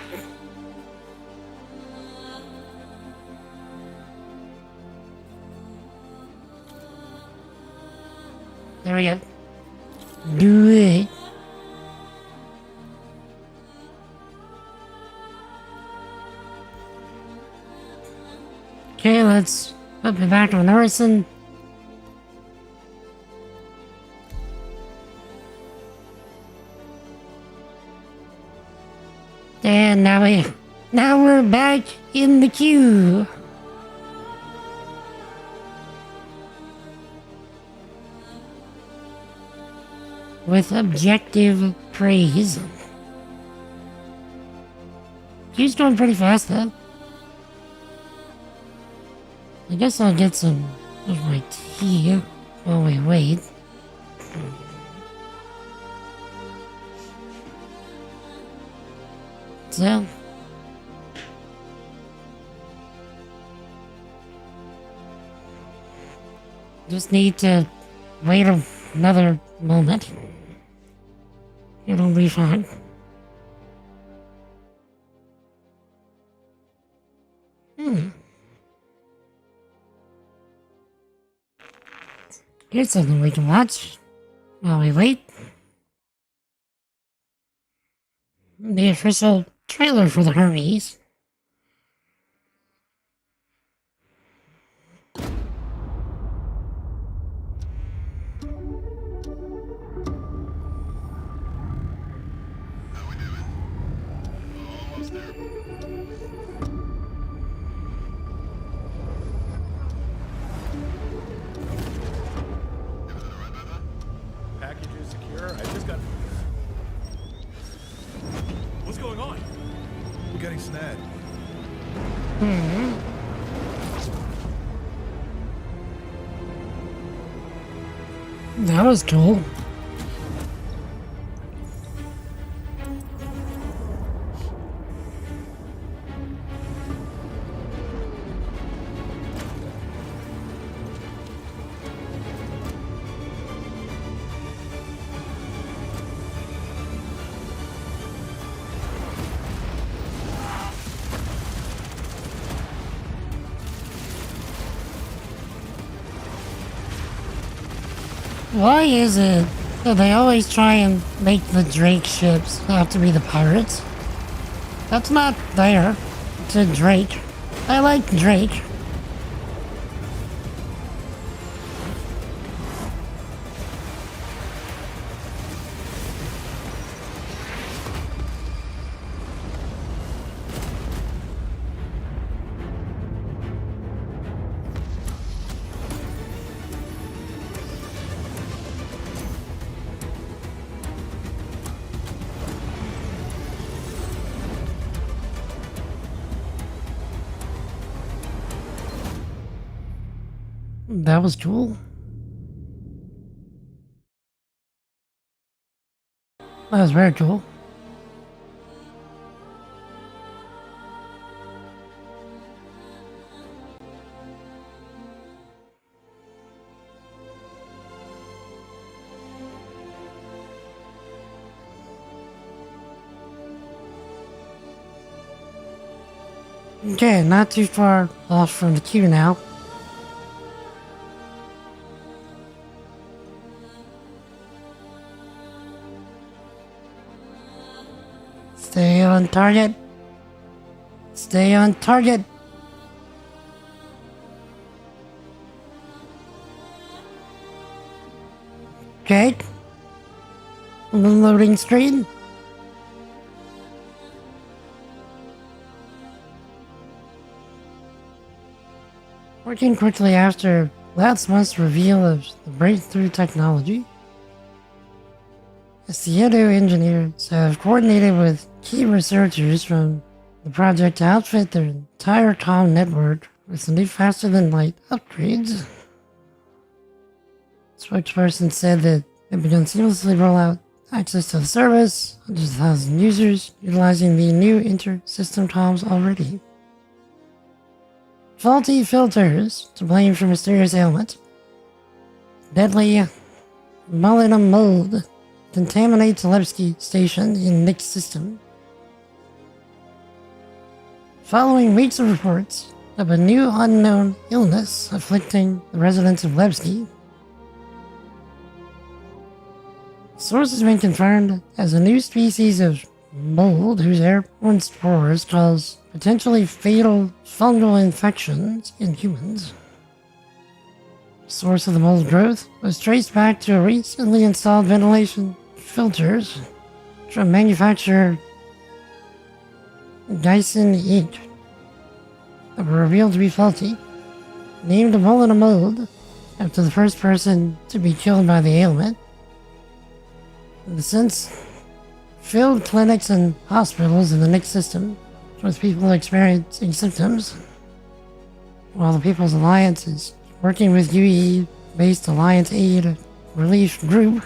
There we go. Do it. Okay, let's put it back on Orson. And now we're back in the queue. With objective praise. Queue's going pretty fast though. I guess I'll get some of my tea while we wait. So, just need to wait another moment. It'll be fine. Here's something we can watch while we wait. The official trailer for the Hermes. Package is secure. I just got... What's going on? We're getting snagged. That was cool. Why is it that they always try and make the Drake ships have to be the pirates? That's not there. It's a Drake. I like Drake. That was cool. That was very cool. Okay, not too far off from the queue now. Stay on target. Stay on target. Okay. On the loading screen. Working quickly after last month's reveal of the breakthrough technology, the Seattle engineers have coordinated with key researchers from the project to outfit their entire comm network with some new faster-than-light upgrades. The spokesperson said that they've begun seamlessly roll out access to the service, hundreds of thousands of users utilizing the new inter-system comms already. Faulty filters to blame for mysterious ailment. Deadly molybdenum mold contaminates Levski station in Nick's system. Following weeks of reports of a new unknown illness afflicting the residents of Levski, the source has been confirmed as a new species of mold whose airborne spores cause potentially fatal fungal infections in humans. The source of the mold growth was traced back to recently installed ventilation filters from manufacturer Dyson Inc. that were revealed to be faulty, named Molina mold after the first person to be killed by the ailment. And since filled clinics and hospitals in the Nick system with people experiencing symptoms, while the People's Alliance is working with UE-based Alliance Aid Relief Group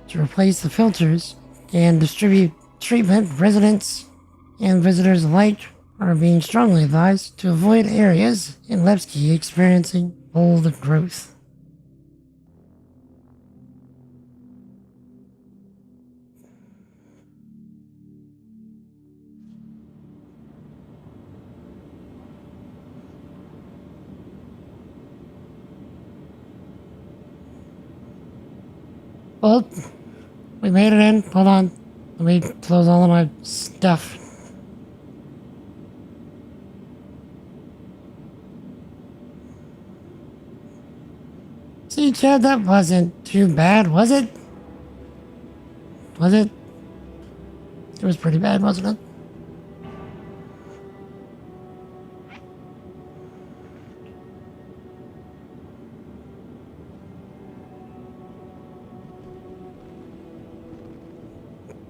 to replace the filters and distribute treatment, residents and visitors alike are being strongly advised to avoid areas in Levski experiencing mold growth. Well, we made it in. Hold on. Let me close all of my stuff. See, Chad, that wasn't too bad, was it? Was it? It was pretty bad, wasn't it?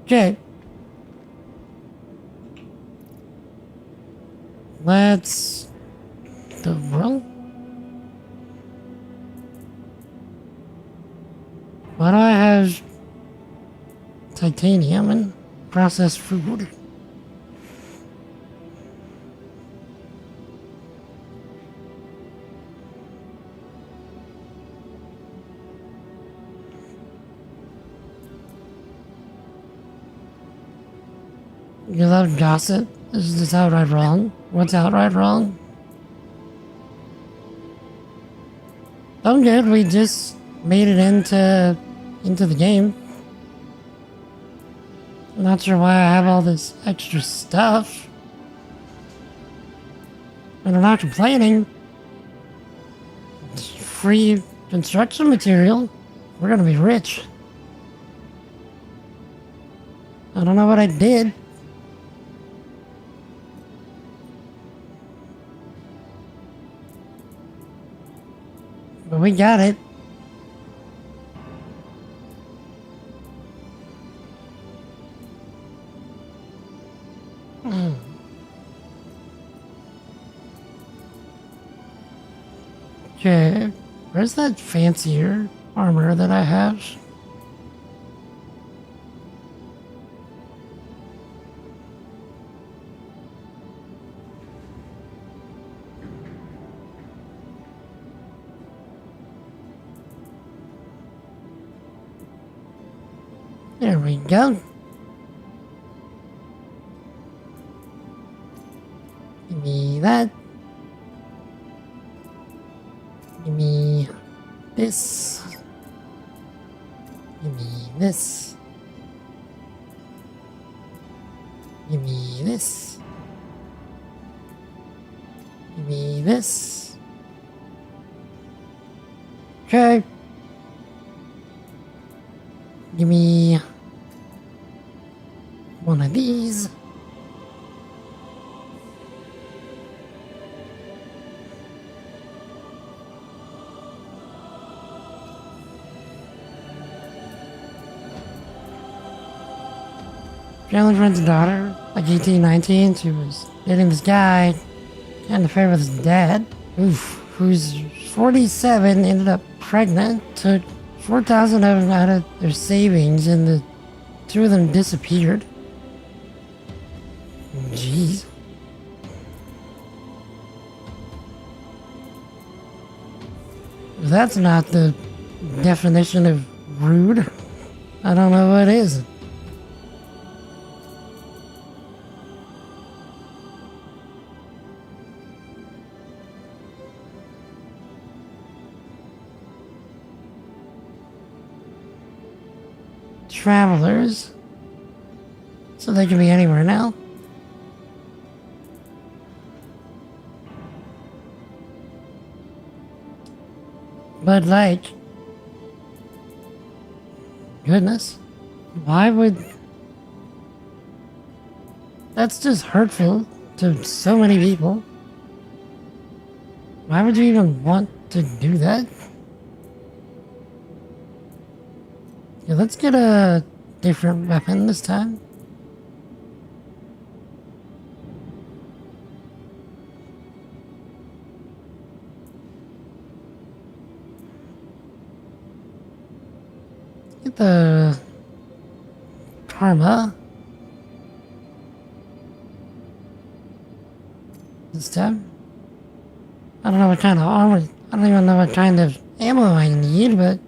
Okay. Let's the roll. Why do I have titanium and processed food? You love gossip? Is this outright wrong? What's outright wrong? I'm good, we just made it into the game. I'm not sure why I have all this extra stuff. And I'm not complaining. It's free construction material. We're gonna be rich. I don't know what I did. But we got it. Okay, where's that fancier armor that I have? There we go. Give me that. Give me this. Give me this. Give me this. Give me this. Okay. Give me one of these. Family friend's daughter, like 18, 19, she was dating this guy, had an affair with his dad, who's 47, ended up pregnant, took $4,000 out of their savings, and the two of them disappeared. Jeez. That's not the definition of rude. I don't know what is. Travelers, so they can be anywhere now. But like, goodness, why would, that's just hurtful to so many people. Why would you even want to do that? Yeah, let's get a different weapon this time. Get the Karma this time. I don't know what kind of armor, I don't even know what kind of ammo I need, but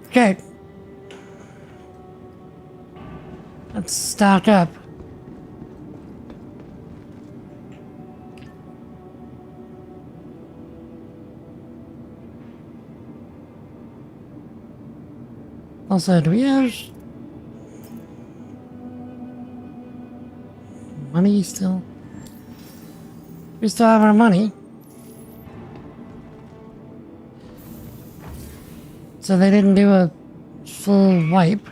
okay. Let's stock up. Also, do we have money still? We still have our money. So they didn't do a full wipe.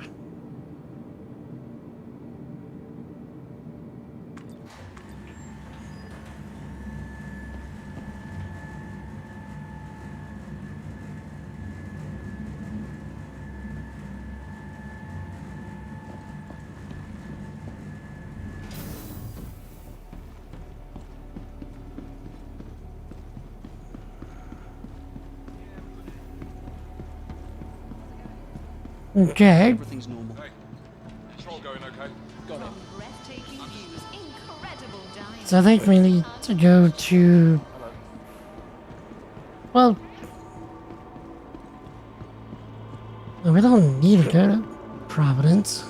Okay. Everything's normal. Hey, it's all going okay. Got it. So I think we need to go to, well, we don't need to go to Providence.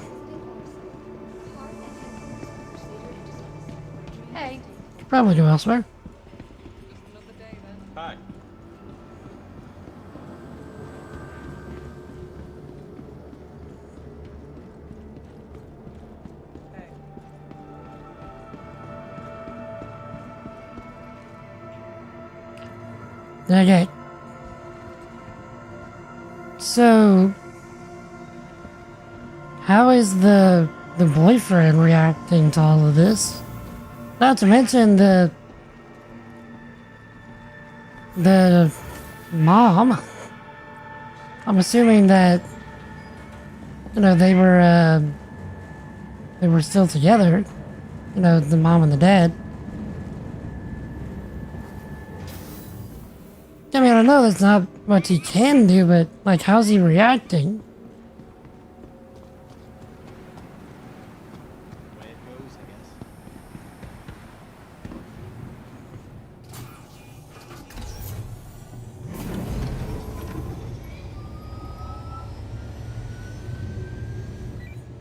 Hey. Could probably go elsewhere. Hi. Okay. So, how is the boyfriend reacting to all of this? Not to mention the mom. I'm assuming that, you know, they were still together. You know, the mom and the dad. I mean, I know that's not what he can do, but, like, how's he reacting?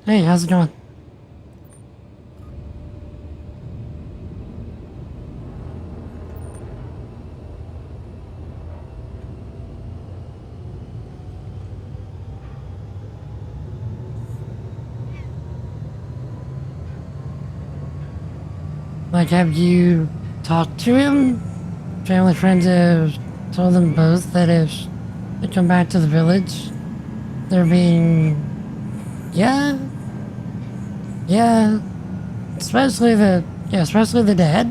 Hey, how's it going? Like, have you talked to him? Family friends have told them both that if they come back to the village, they're being... Yeah, especially the dad.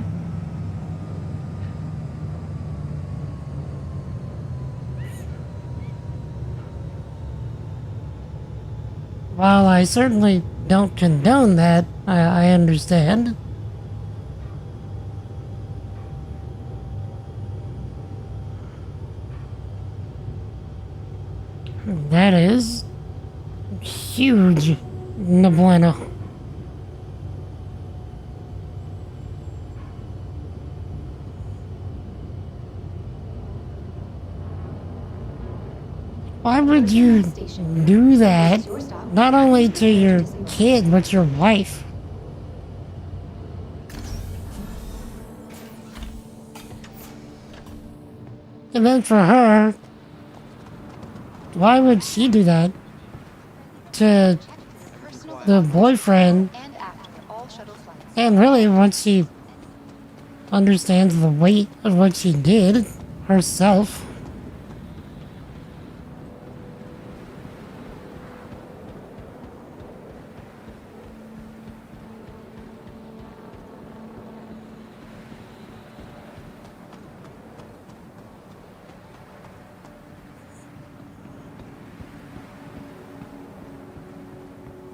While I certainly don't condone that, I understand. That is huge, no bueno. Why would you do that, not only to your kid, but your wife? And then for her, why would she do that to the boyfriend? And really, once she understands the weight of what she did herself.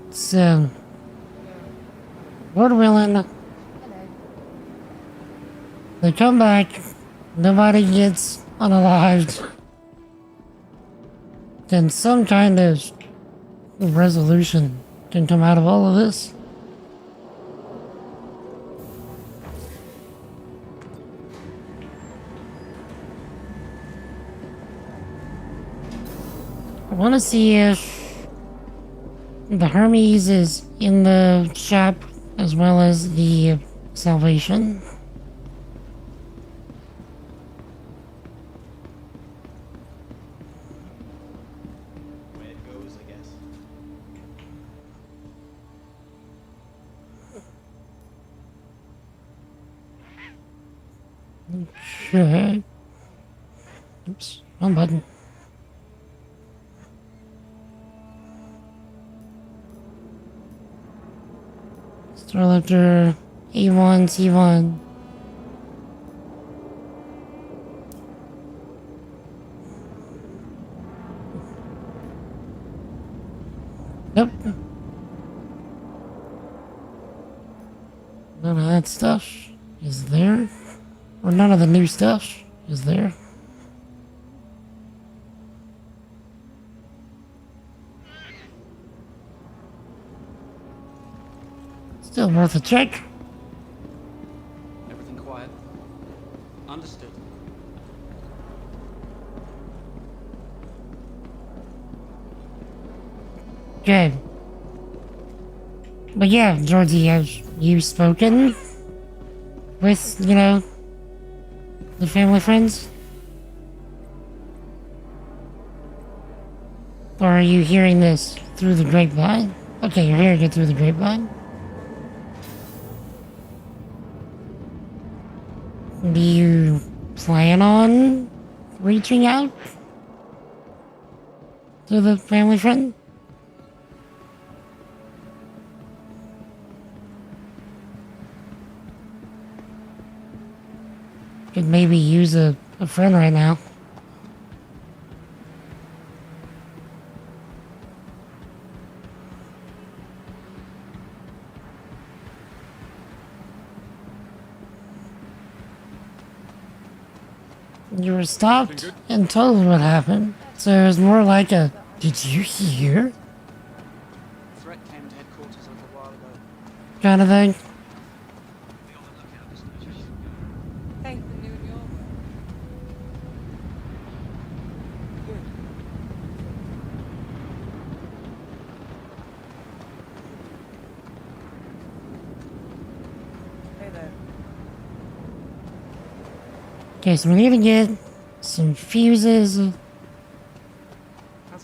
So, Lord willing, they come back, nobody gets unalived, then some kind of resolution can come out of all of this. I want to see if the Hermes is in the shop as well as the Salvation. Way it goes, I guess. Okay. Oops, wrong button. Starlifter E1, C1. Nope. None of that stuff is there. Or none of the new stuff is there. Still worth a check. Everything quiet? Understood. Okay. But yeah, Georgie, have you spoken with, you know, the family friends? Or are you hearing this through the grapevine? Okay, you're hearing it through the grapevine. Do you plan on reaching out to the family friend? Could maybe use a friend right now. You were stopped and told what happened. So it was more like a, did you hear? Threat came to headquarters a little while ago. Kind of thing. Hey, the new in your Good. Hey there. Okay, so we need to get some fuses,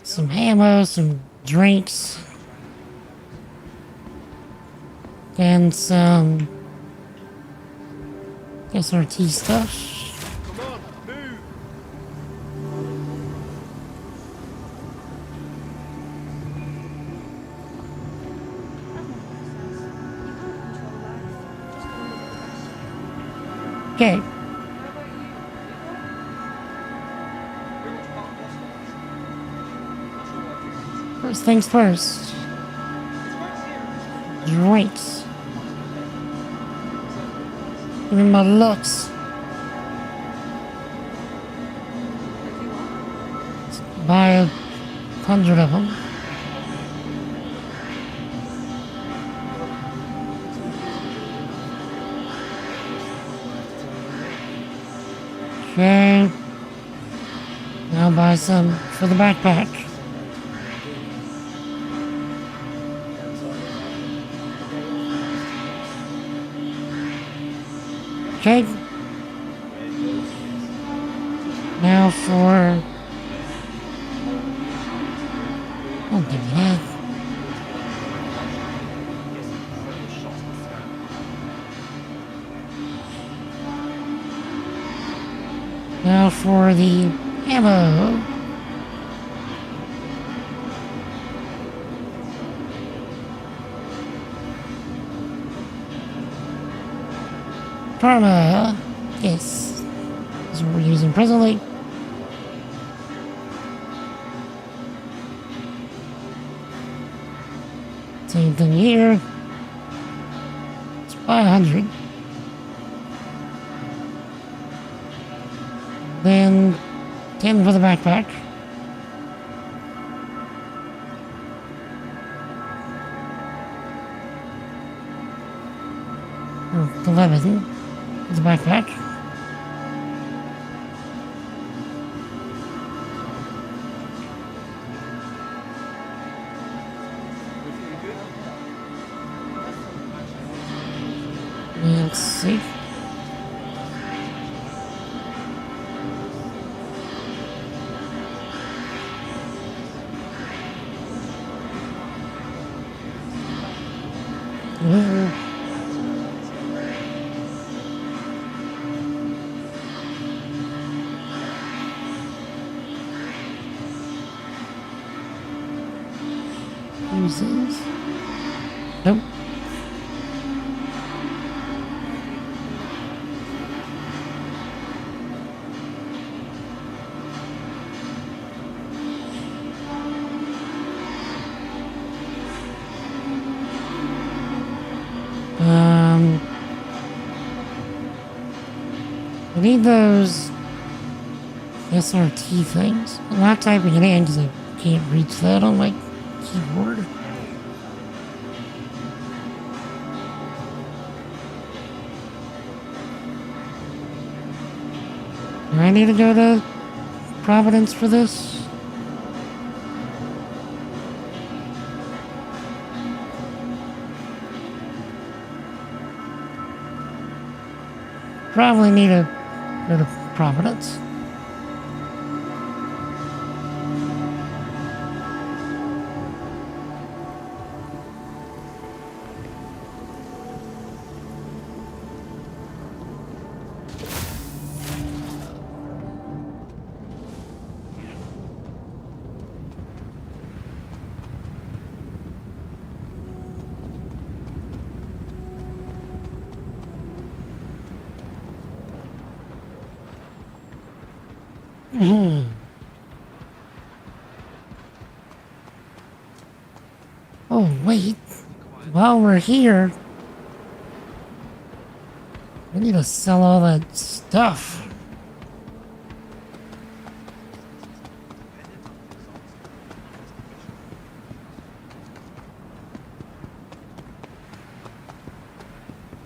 some ammo, some drinks, and some SRT stuff. Come on, move! Okay. First things first. Drinks. Give me my looks. Let's buy 100 of them. Okay. Now buy some for the backpack. Okay. Now for... Oh, give me that. Now for the ammo. Karma. Yes. That's what we're using presently. Same thing here. Let's buy 100. Then 10 for the backpack. Or 11 for the backpack. Let's see. Uses. Nope. I need those SRT things. I'm not typing it in because I can't reach that on my keyboard. Do I need to go to Providence for this? Probably need to go to Providence. Oh, wait. While we're here, we need to sell all that stuff.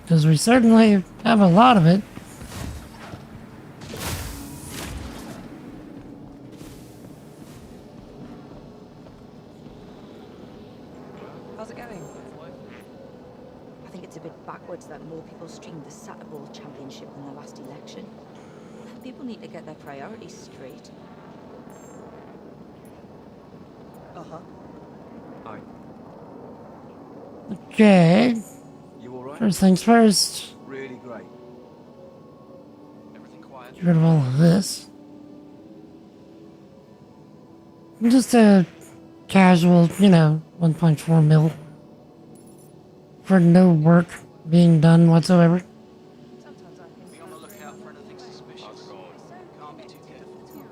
Because we certainly have a lot of it. How's it going? I think it's a bit backwards that more people streamed the Satterball Championship than the last election. People need to get their priorities straight. Uh-huh. Hi. Okay. You alright? First things first. Really great. Everything quiet? Get rid of all of this. Just a casual, 1.4 mil. For no work being done whatsoever. Be on the lookout for anything suspicious. Can't be too careful.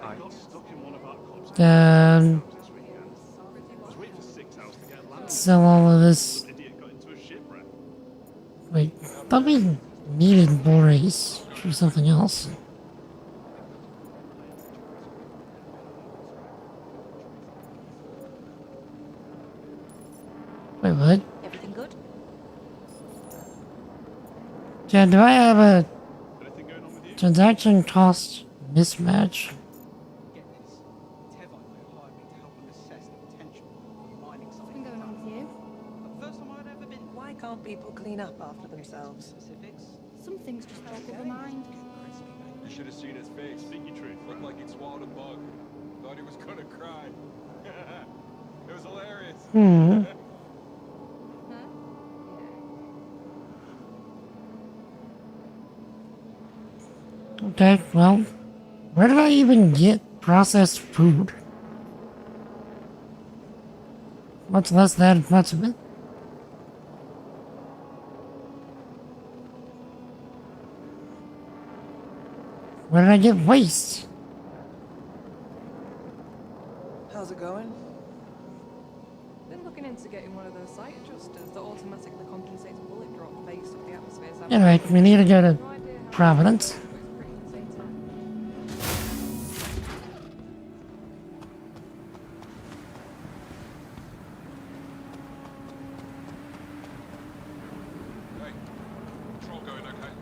I got stuck in one of our clubs. Sell all of this. Wait, I thought we needed Boris for something else. Wait, what? Everything good? Chad, do I have a transaction cost mismatch? Something going on with you? First time I'd ever been. Why can't people clean up after themselves? Specifics? Some things just go over mind. You should have seen his face. Speaking truth. Looked like he'd swallowed a bug. Thought he was gonna cry. It was hilarious. Okay, well, where did I even get processed food? Much less that much of it. Where did I get waste? How's it going? Been looking into getting one of those sight adjusters that automatically compensates bullet drop based off the atmosphere's Anyway, we need to go to Providence. Hey, control going okay?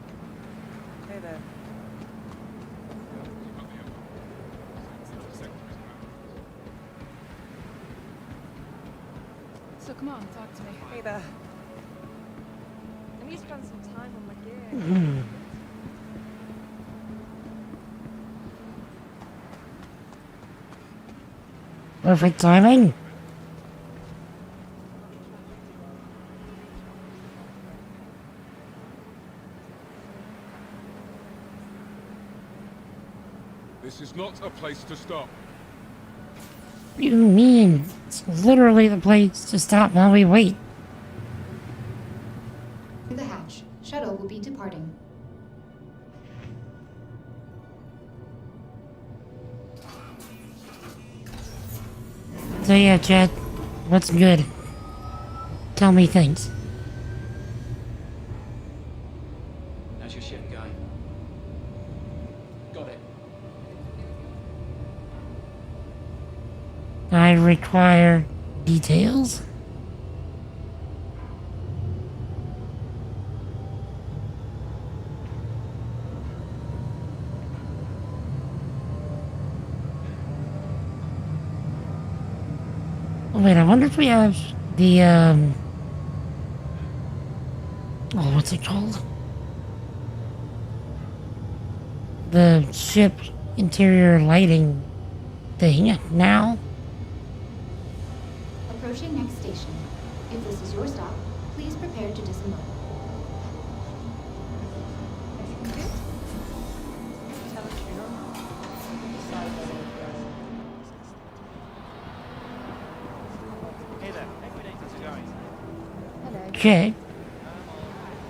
Hey there. So come on, talk to me. Hey there. I need to spend some time on my gear. Perfect timing. This is not a place to stop. What do you mean? It's literally the place to stop while we wait. The hatch. Shuttle will be departing. So yeah, Chad, what's good? Tell me things. How's your ship going? Got it. I require details. Wait, I wonder if we have the, oh, what's it called? The ship interior lighting thing now? Approaching next station. If this is your stop, please prepare to disembark. Hey there. How's it going? Hello. Okay.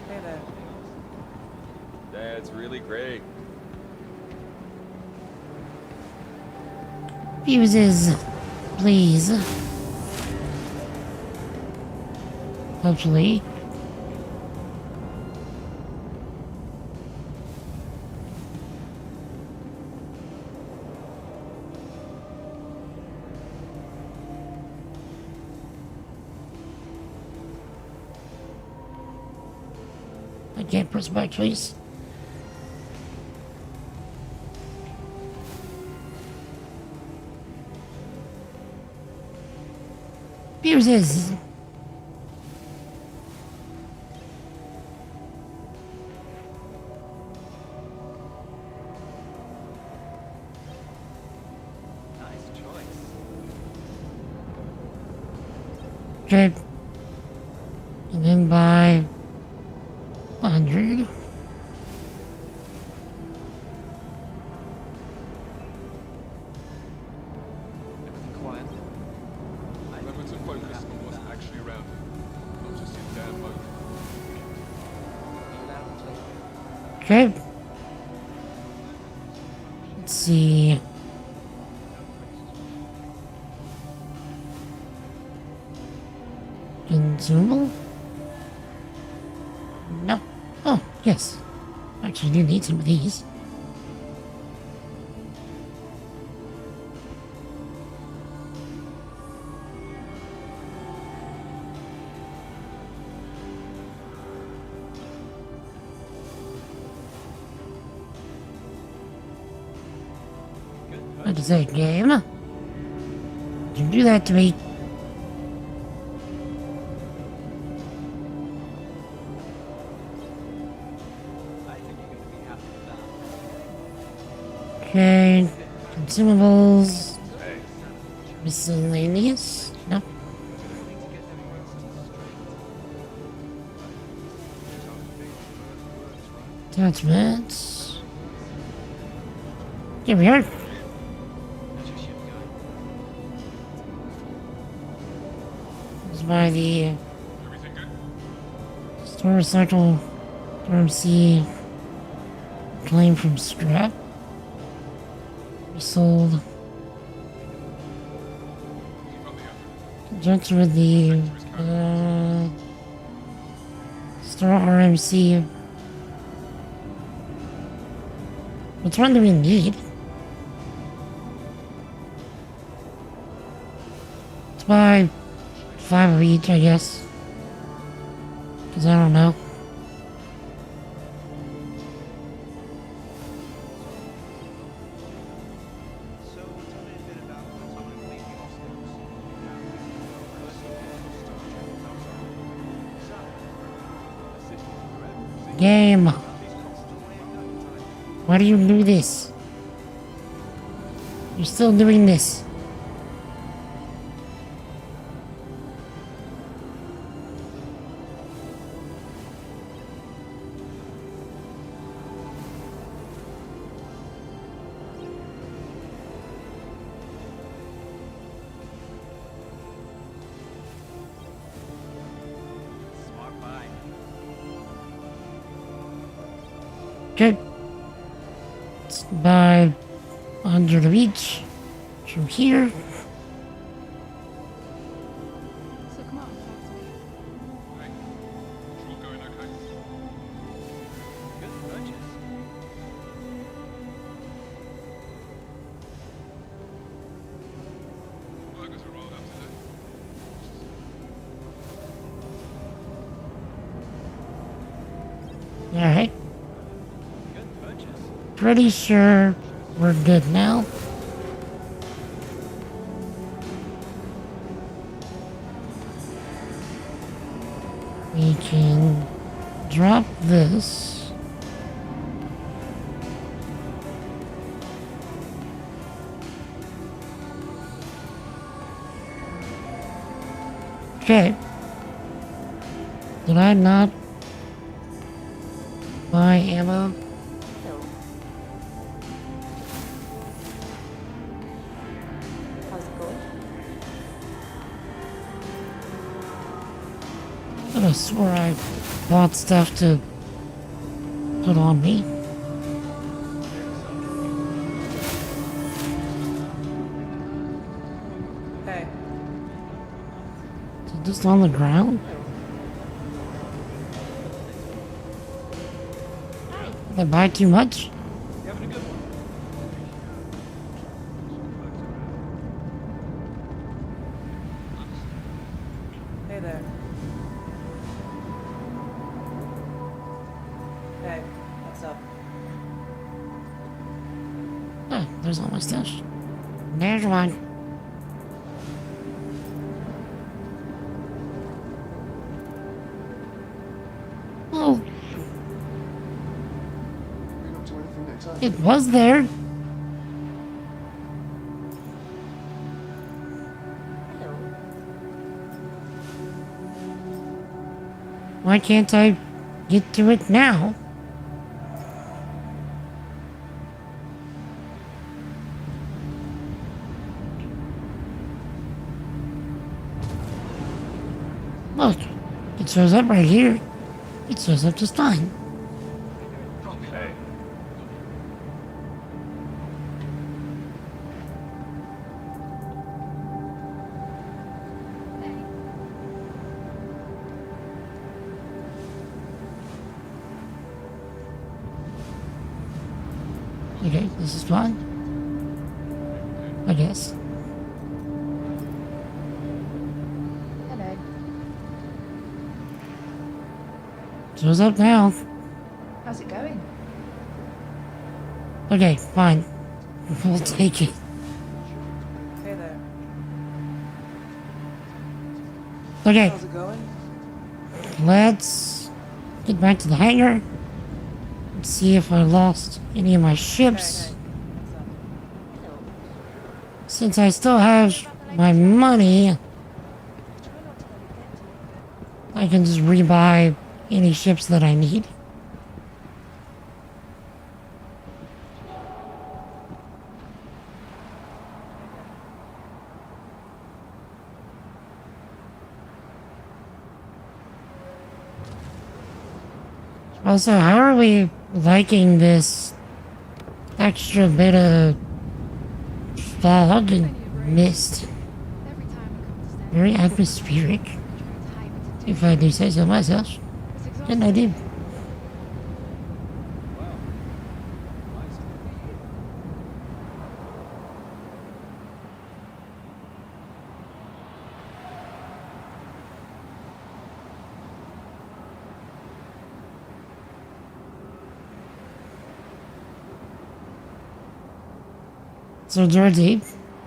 Hey there. That's really great. Fuses, please. Hopefully. I can't press back, please. Fuses! Nice choice. Okay. And then by 100. Everything quiet. Remember to focus on what's actually around you, not just your damn motor. Loud and clear. Okay. Let's see. Consumable? No. Oh, yes. Actually, do need some of these. What is that, game? You do that to me. I think you're going to be happy with that. Okay. Consumables. Miscellaneous? No. Attachments. Here we are. How's your ship going? This is by the Everything good? Store Cycle RMC claim from scrap. We sold. Keep up the effort. Conjunction with the Store RMC. Which one do we need? Let's buy 5 of each, I guess. Because I don't know. So, tell me a bit about the time leaving Oscars. Game. Why do you do this? You're still doing this. Smart buy. Okay. Let's buy 100 of each from here. So come on, talk to me. Hey, is all going okay? Good purchase. Burgers are rolled up today. Alright. Good purchase. Pretty sure we're good now. We can drop this. Okay. Did I not buy ammo? No. How's it going? I could have swore I bought stuff to put on me. Is it just on the ground? Did I buy too much? Hey there. Hey, what's up? Oh, there's all my stuff. There's one. Oh. It was there. Why can't I get to it now? Look, it shows up right here. It shows up just fine. Okay, this is fine. I guess. Hello. Shows up now. How's it going? Okay, fine. We'll take it. Hey there. Okay, How's it going? let's get back to the hangar. Let's see if I lost any of my ships. Since I still have my money, I can just rebuy any ships that I need. Also, how are we liking this extra bit of fog and mist? Very atmospheric, if I do say so myself. And I do. So, Georgie,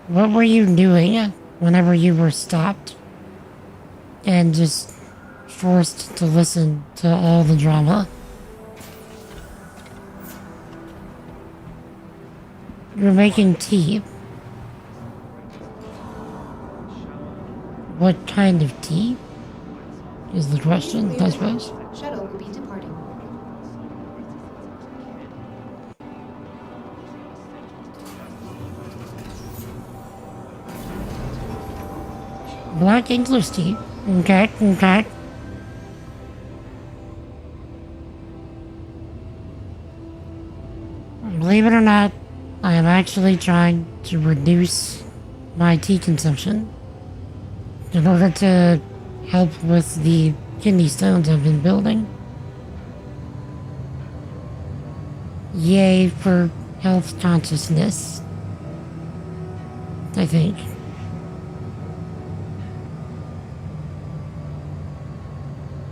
what were you doing whenever you were stopped and just forced to listen to all the drama? You're making tea. What kind of tea? Is the question, I suppose. Shuttle will be departing. Black English tea. Okay, okay. Believe it or not, I am actually trying to reduce my tea consumption in order to help with the kidney stones I've been building. Yay for health consciousness, I think.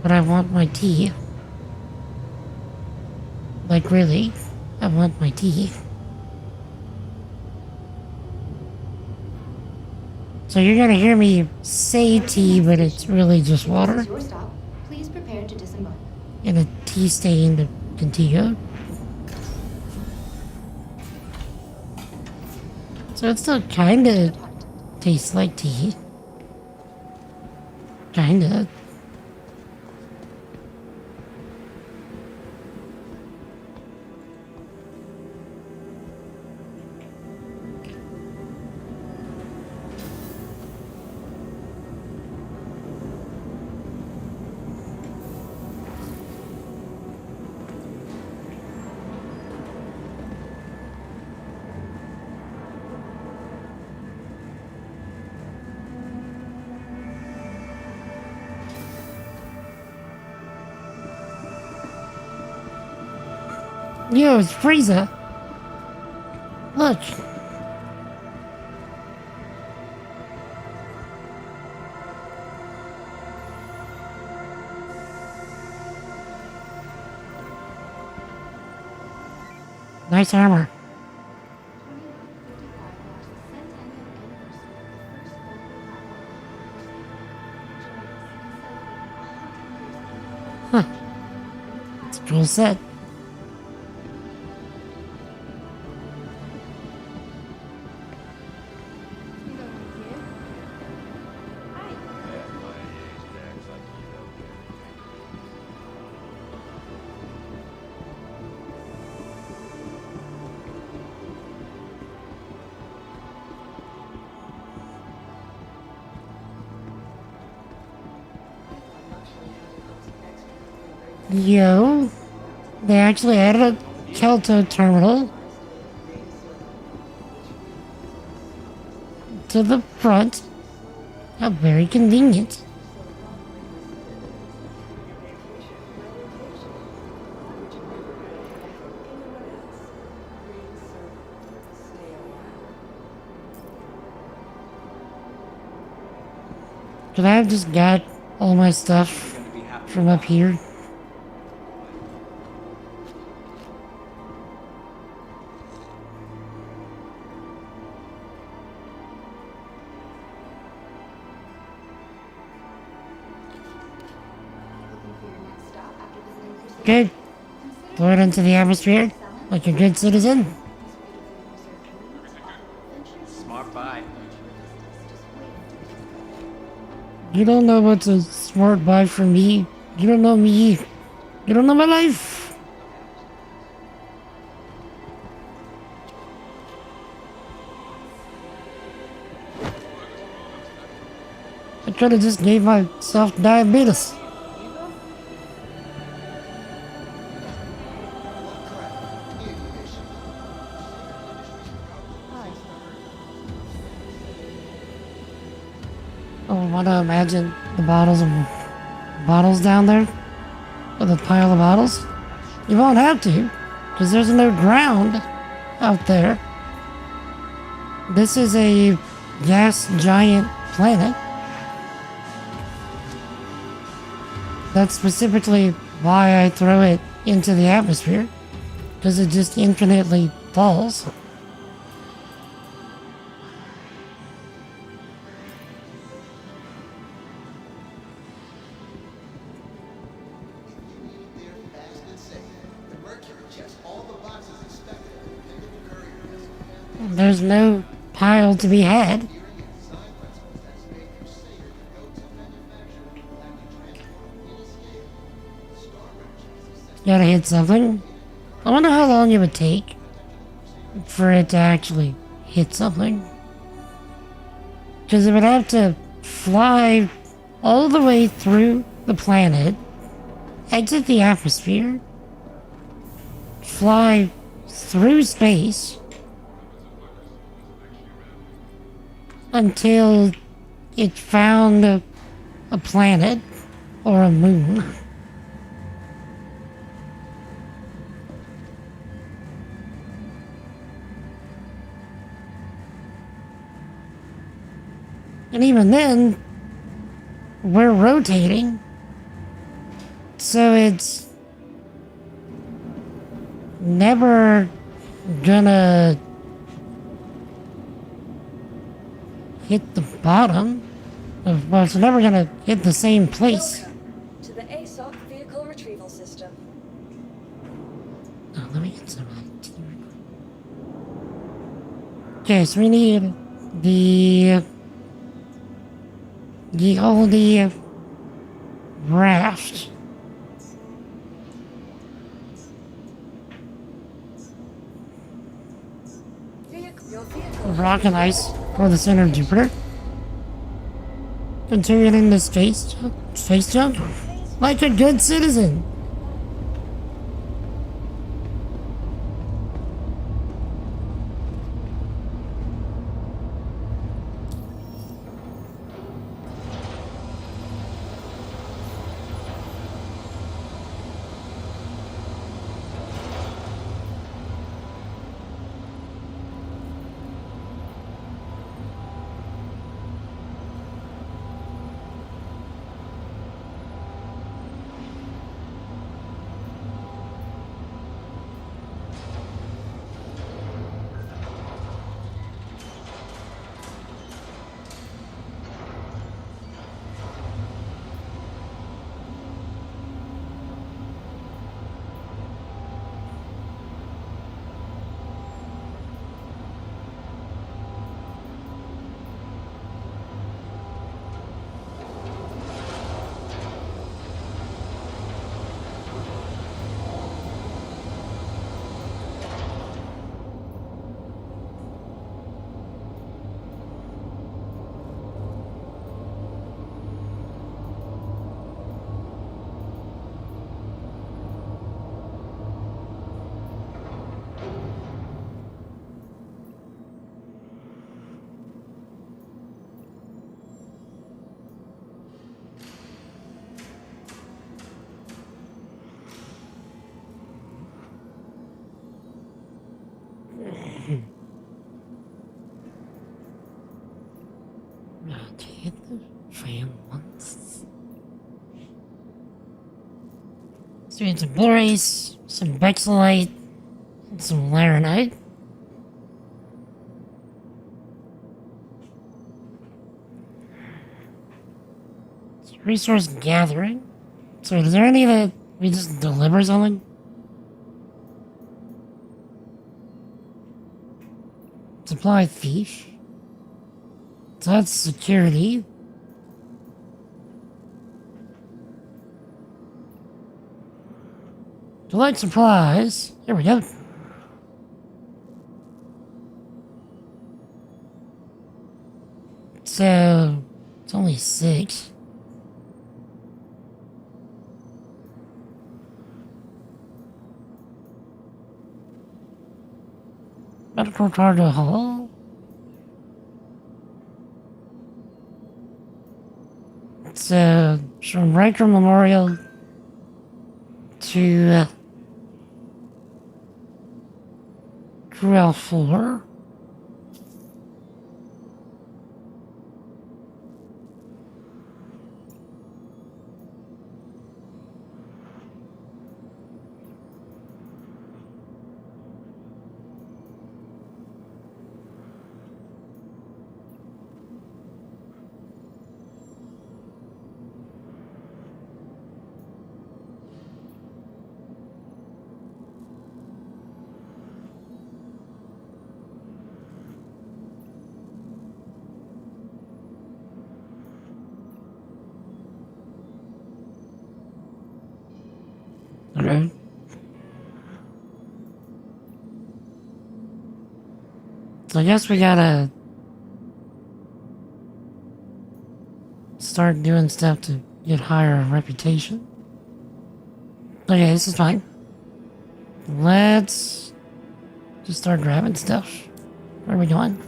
But I want my tea. Like, really, I want my tea. So you're gonna hear me say tea, but it's really just water. This is your stop. Please prepare to disembark. And a tea-stained Contigo. So it still kinda tastes like tea. Kinda. Yo, it's Frieza. Look. Nice armor. Huh. It's a cool set. Yo, they actually added a Kelto terminal to the front. How very convenient. Could I have just got all my stuff from up here? Good. Throw it into the atmosphere like a good citizen. Smart buy. You don't know what's a smart buy for me. You don't know me. You don't know my life. I could have just gave myself diabetes. Oh, I want to imagine the bottles down there with a pile of bottles. You won't have to, because there's no ground out there. This is a gas giant planet. That's specifically why I throw it into the atmosphere, because it just infinitely falls. There's no pile to be had. Gotta hit something. I wonder how long it would take for it to actually hit something. Because it would have to fly all the way through the planet, exit the atmosphere, fly through space, until it found a planet or a moon. And even then, we're rotating, so it's never gonna hit the bottom. Well, it's never gonna hit the same place. To the ASOC vehicle retrieval system. Oh, let me get some IT. Okay, so we need the oldie raft. Rock and ice for the center of Jupiter. Continuing the space jump like a good citizen. So we had some borace, some bexolite, and some laranite. Resource gathering. So is there any that we just deliver something? Supply thief. So that's security. Collect supplies. Here we go. So it's only 6. Medical cargo hall. It's from Riker Memorial to Corral 4. Okay. So I guess we gotta start doing stuff to get higher reputation. Okay, this is fine. Let's just start grabbing stuff. Where are we going?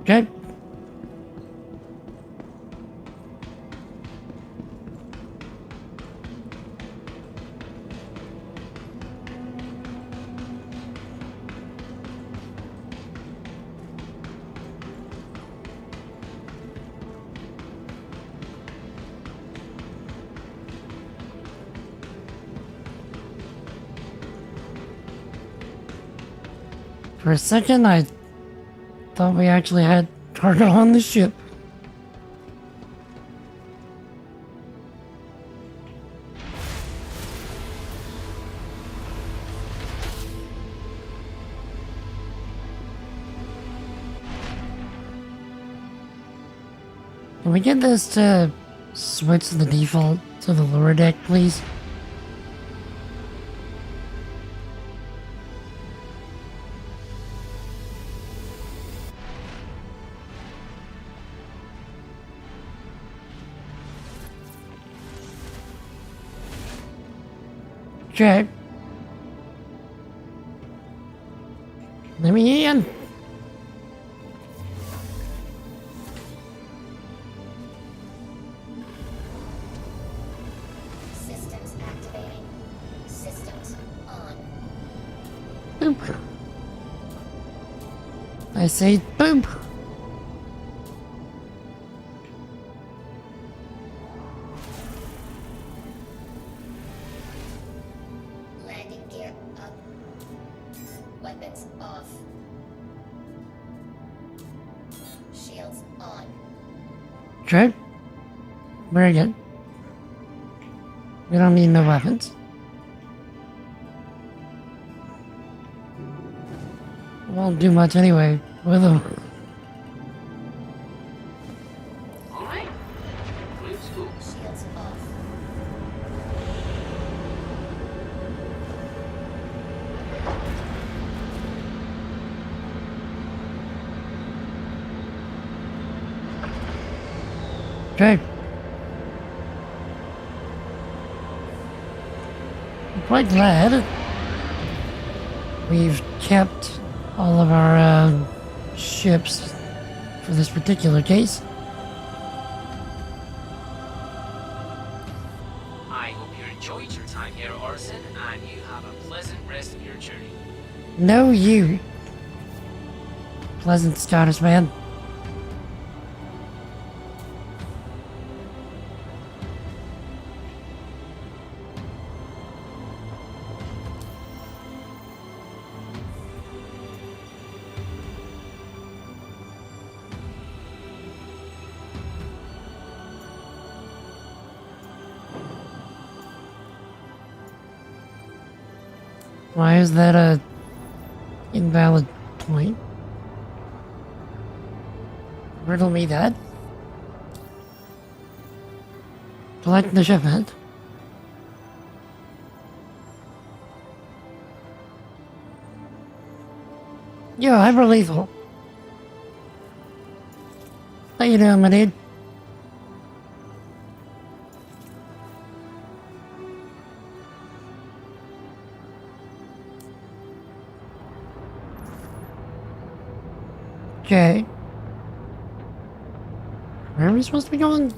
Okay. For a second, I thought we actually had cargo on the ship. Can we get this to switch the default to the lower deck, please? Okay. Let me in. Systems activating. Systems on. Boop. I say boop. Landing gear up. Weapons off. Shields on. Okay. Very good. We don't need no weapons. Won't do much anyway with them. Alright. Shields off. Okay. I'm quite glad we've kept all of our ships for this particular case. I hope you enjoyed your time here, Orson, and you have a pleasant rest of your journey. No, you. pleasant Scottish man. Why is that a invalid point? Riddle me that. Collect the shipment. Yo, hyper lethal. How you doing, my dude? Okay. Where are we supposed to be going?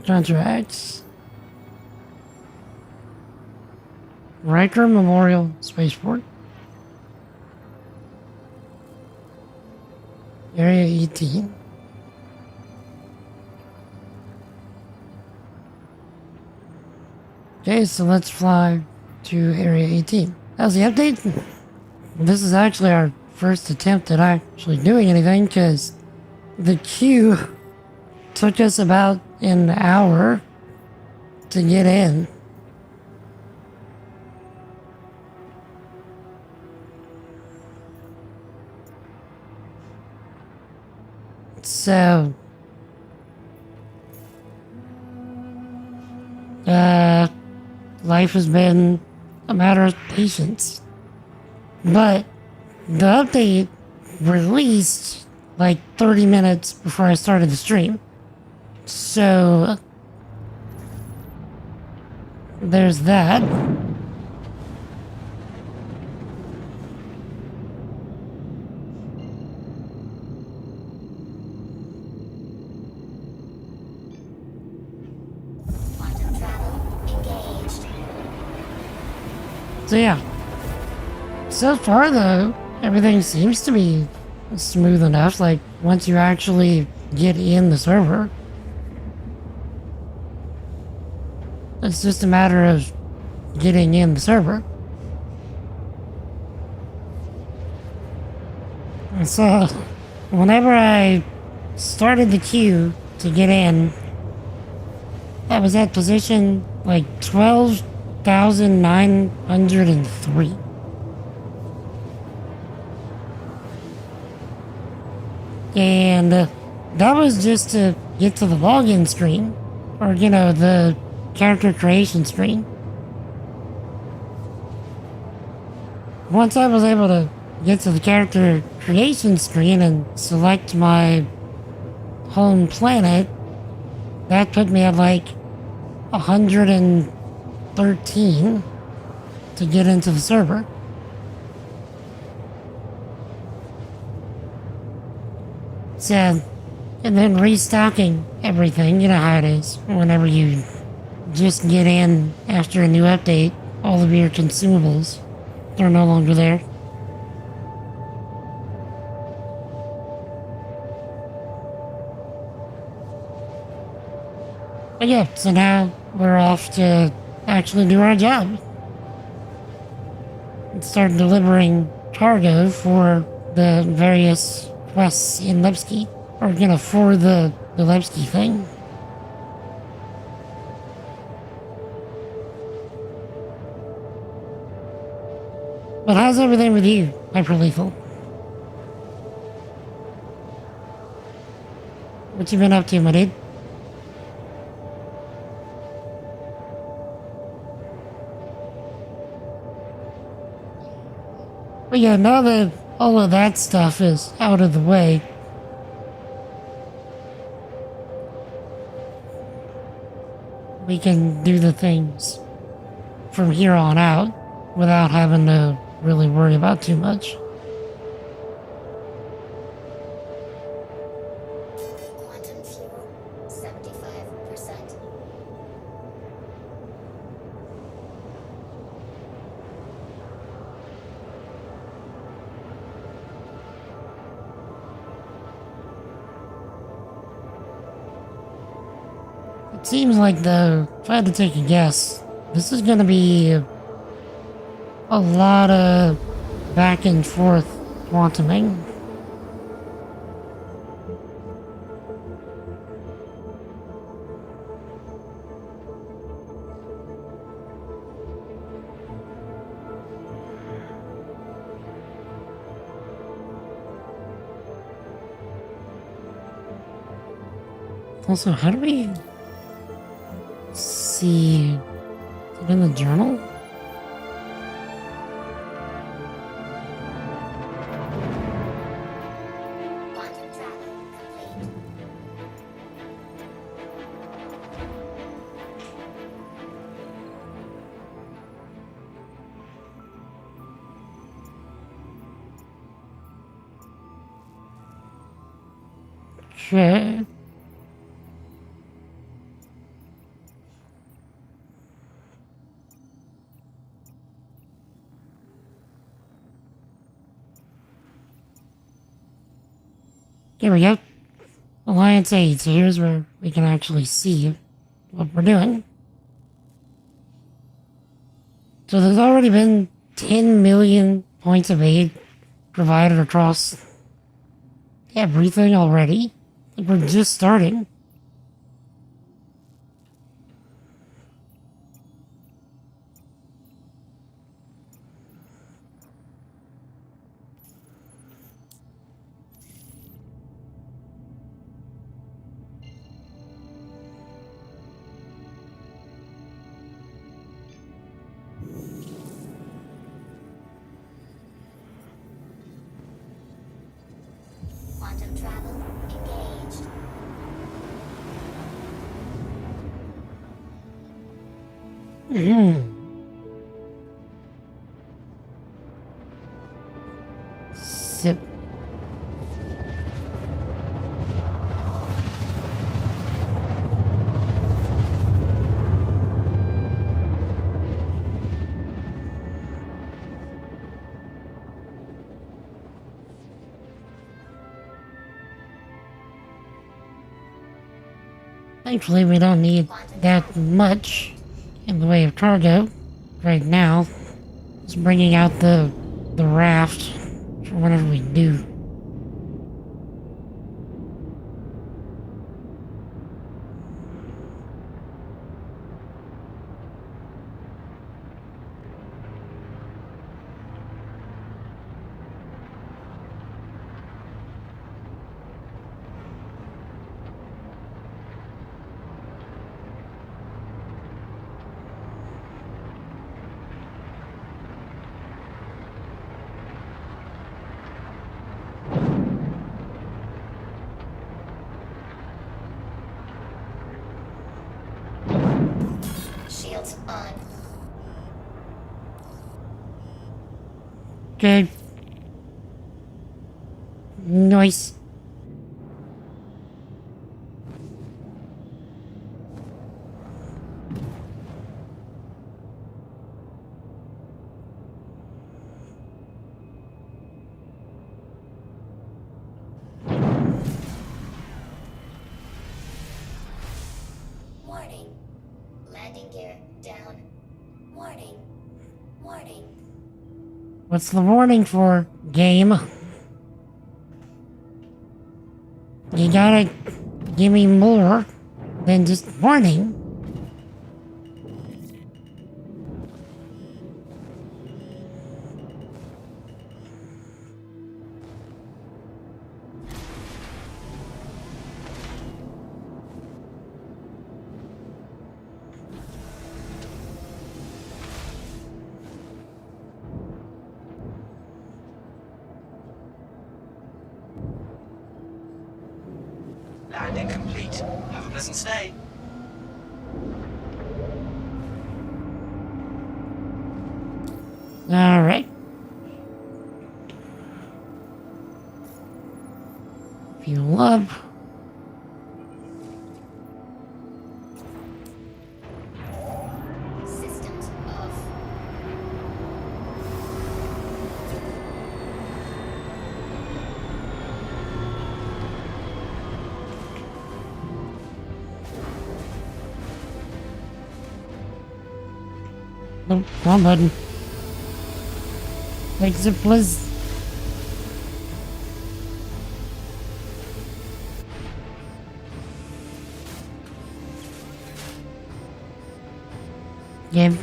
Contracts. Riker Memorial Spaceport. Area 18. Okay, so let's fly to Area 18. How's the update? This is actually our first attempt at actually doing anything, because the queue took us about an hour to get in. So, life has been a matter of patience. But the update released like 30 minutes before I started the stream. So, there's that. So yeah. So far though, everything seems to be smooth enough, like once you actually get in the server. It's just a matter of getting in the server. And so, whenever I started the queue to get in, I was at position like 12,903. And that was just to get to the login screen, or you know, the character creation screen. Once I was able to get to the character creation screen and select my home planet, that put me at like 113 to get into the server. So, and then restocking everything, you know how it is. Whenever you just get in after a new update, all of your consumables are no longer there. But yeah, so now we're off to actually do our job. And start delivering cargo for the various quests in Levski. Or, you know, for the Levski thing. But how's everything with you, Hyper Lethal? What you been up to, my dude? But yeah, now that all of that stuff is out of the way, we can do the things from here on out without having to really worry about too much. Quantum fuel, 75%. Seems like, though, if I had to take a guess, this is gonna be a lot of back and forth quantuming. Also, how do we see it in the journal? Okay. Here we go. Alliance 8, so here's where we can actually see what we're doing. So there's already been 10 million points of aid provided across everything already. Like, we're just starting. Quantum travel engaged. Sip. Thankfully, we don't need that much in the way of cargo right now. Just bringing out the raft for whatever we do. Shields on. Okay. Nice. Warning. Landing gear down. Warning. Warning. What's the warning for, game? You gotta give me more than just warning. Landing complete. Have a pleasant stay. All right. Fuel up. Systems off. Nope, wrong button. Exit, please. Game.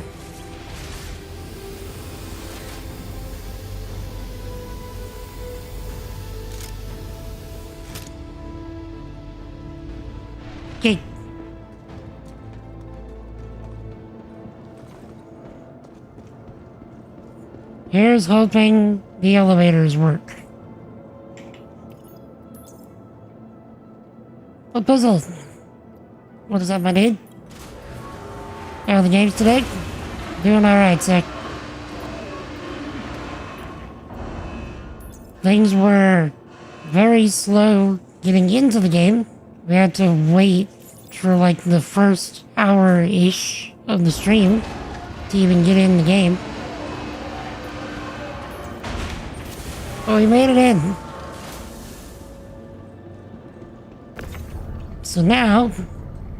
Okay. Here's hoping the elevators work. A puzzle. What is that, my dude? How are the games today? Doing alright, sir. Things were very slow getting into the game. We had to wait for like the first hour-ish of the stream to even get in the game. But we made it in. So now,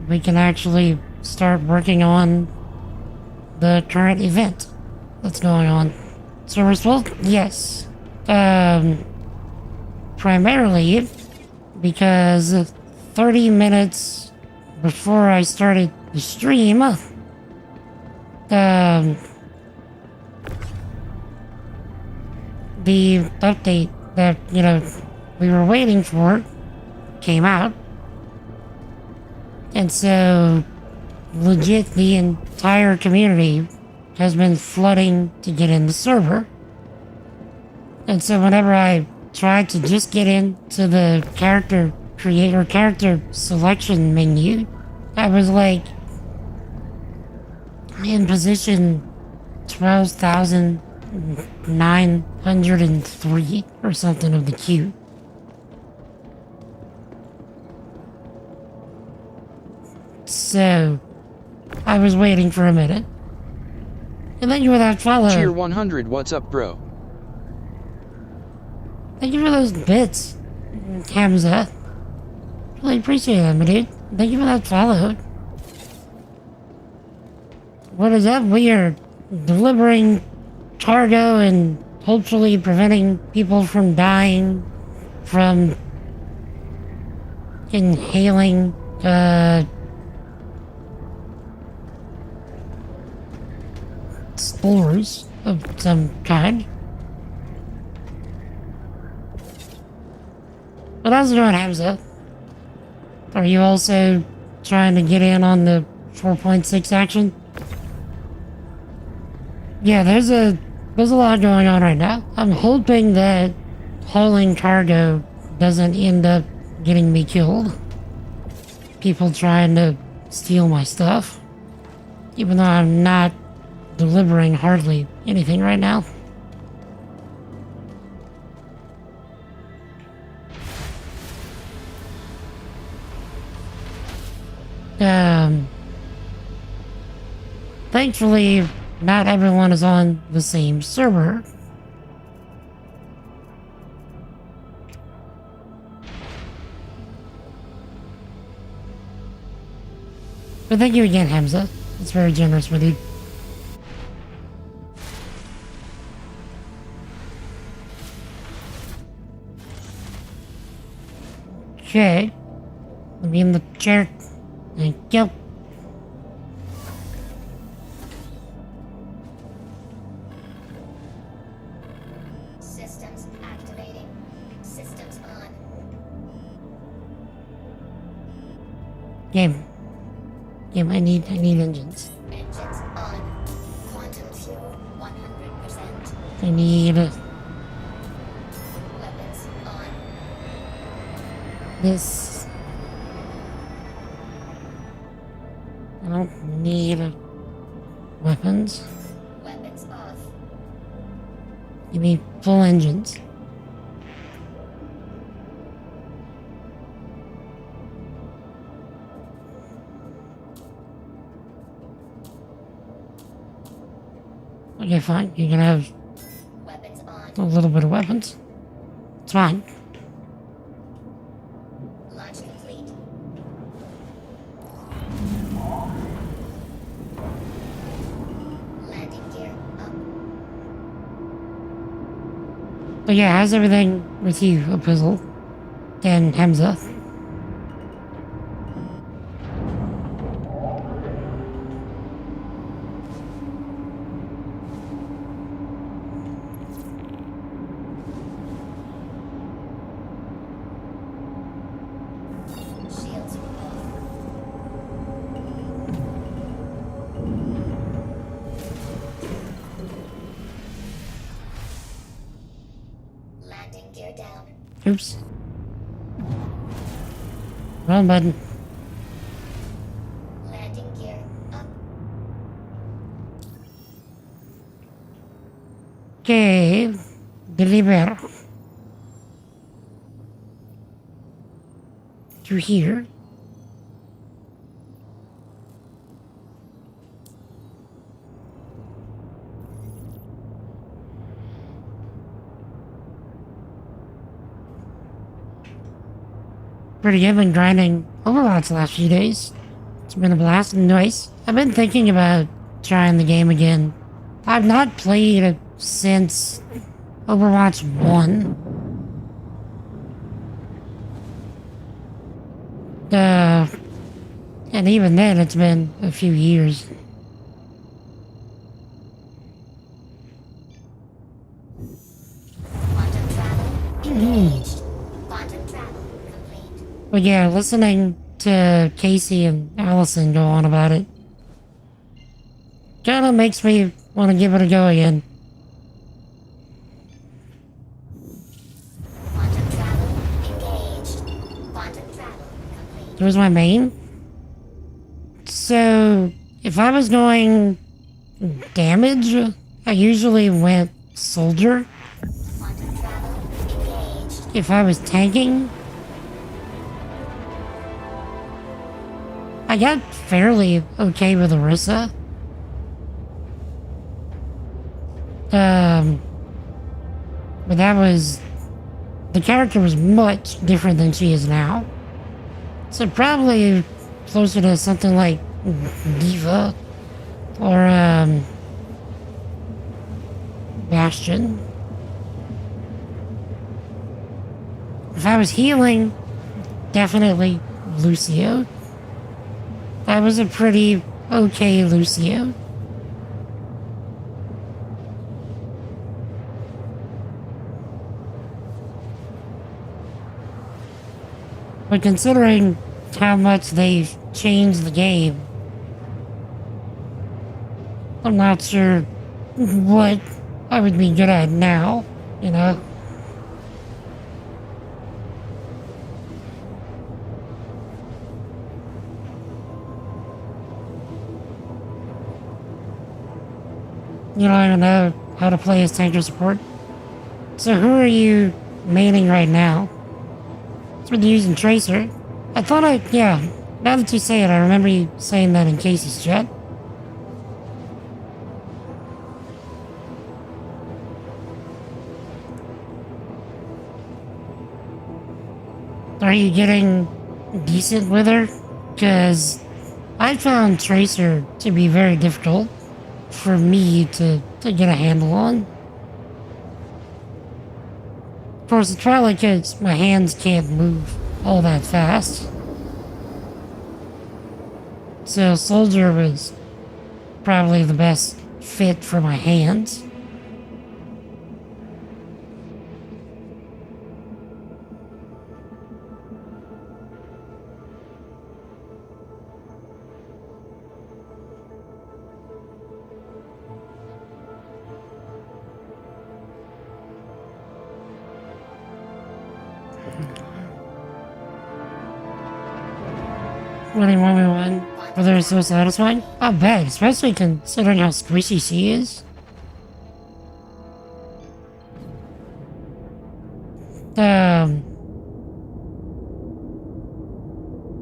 we can actually start working on the current event that's going on. Servers full? Yes. Primarily because 30 minutes before I started the stream, the update that, you know, we were waiting for came out. And so, legit, the entire community has been flooding to get in the server. And so whenever I tried to just get into the character selection menu, I was like in position 12,903 or something of the queue. So, I was waiting for a minute. And then you were that follow. Cheer 100, what's up, bro? Thank you for those bits, Hamza. Really appreciate that, my dude. Thank you for that follow. What is up? We are delivering cargo and hopefully preventing people from dying from inhaling, spores of some kind. What else are you doing, Hamza? Are you also trying to get in on the 4.6 action? Yeah, there's a lot going on right now. I'm hoping that hauling cargo doesn't end up getting me killed. People trying to steal my stuff. Even though I'm not delivering hardly anything right now. Thankfully, not everyone is on the same server. But thank you again, Hamza. It's very generous with you. Okay. Let me in the chair. Thank you. Systems activating. Systems on. Game, I need engines. Engines on. Quantum fuel 100%. I need Weapons on. this. I don't need weapons. Weapons off. Give me full engines. Okay, fine. You can have Weapons on. a little bit of weapons. It's fine. Launch complete. Landing But yeah, how's everything with you, Apizzle? And Hamza? Landing gear down. Oops. Wrong button. Landing gear up. Okay. Deliver. Through here. Pretty good. Been grinding Overwatch the last few days. It's been a blast and nice. I've been thinking about trying the game again. I've not played it since Overwatch 1. And even then, it's been a few years. Quantum travel engaged. Quantum travel complete. But yeah, listening to Casey and Allison go on about it kinda makes me want to give it a go again. Quantum travel engaged. Quantum travel complete. Here's my main. So, if I was going damage, I usually went soldier. Quantum travel engaged. If I was tanking, I got fairly okay with Orisa. But that was... The character was much different than she is now. So probably closer to something like Diva or Bastion. If I was healing, definitely Lucio. That was a pretty okay Lucio. But considering how much they've changed the game, I'm not sure what I would be good at now, you know? You don't even know how to play as tank or support. So who are you maining right now? It's been using Tracer. I thought yeah, now that you say it, I remember you saying that in Casey's chat. Are you getting decent with her? Because I found Tracer to be very difficult for me to get a handle on. Of course, it's probably because my hands can't move all that fast. So Soldier was probably the best fit for my hands. Really want me one, whether it's so satisfying? Not bad, especially considering how squishy she is.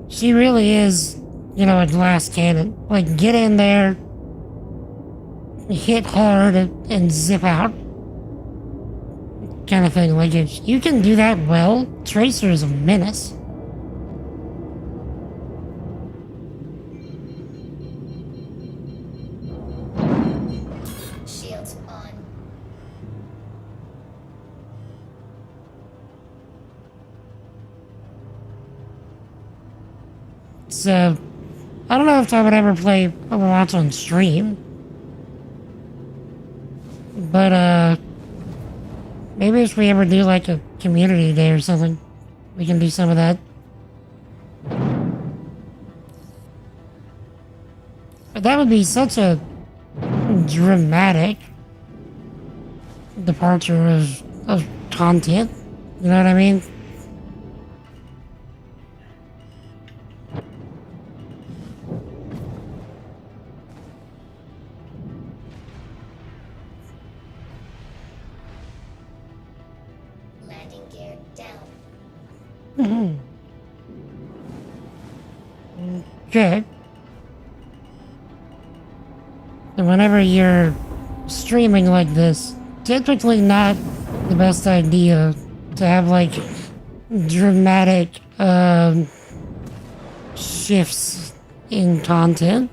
She really is, you know, a glass cannon. Like, get in there, hit hard, and zip out. Kind of thing. Like, if you can do that well, Tracer is a menace. Shields on. So, I don't know if I would ever play Overwatch on stream. But, maybe if we ever do like a community day or something, we can do some of that. But that would be such a dramatic departure of content. You know what I mean? Landing gear down. Okay. And whenever you're streaming like this, typically not the best idea to have like dramatic shifts in content.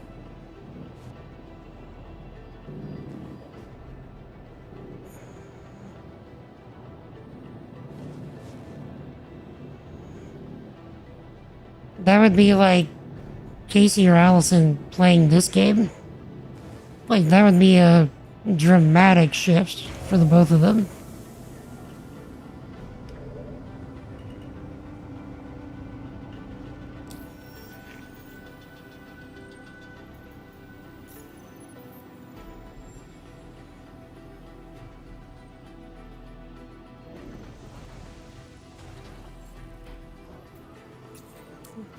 That would be like Casey or Allison playing this game. Like, that would be a dramatic shift for the both of them.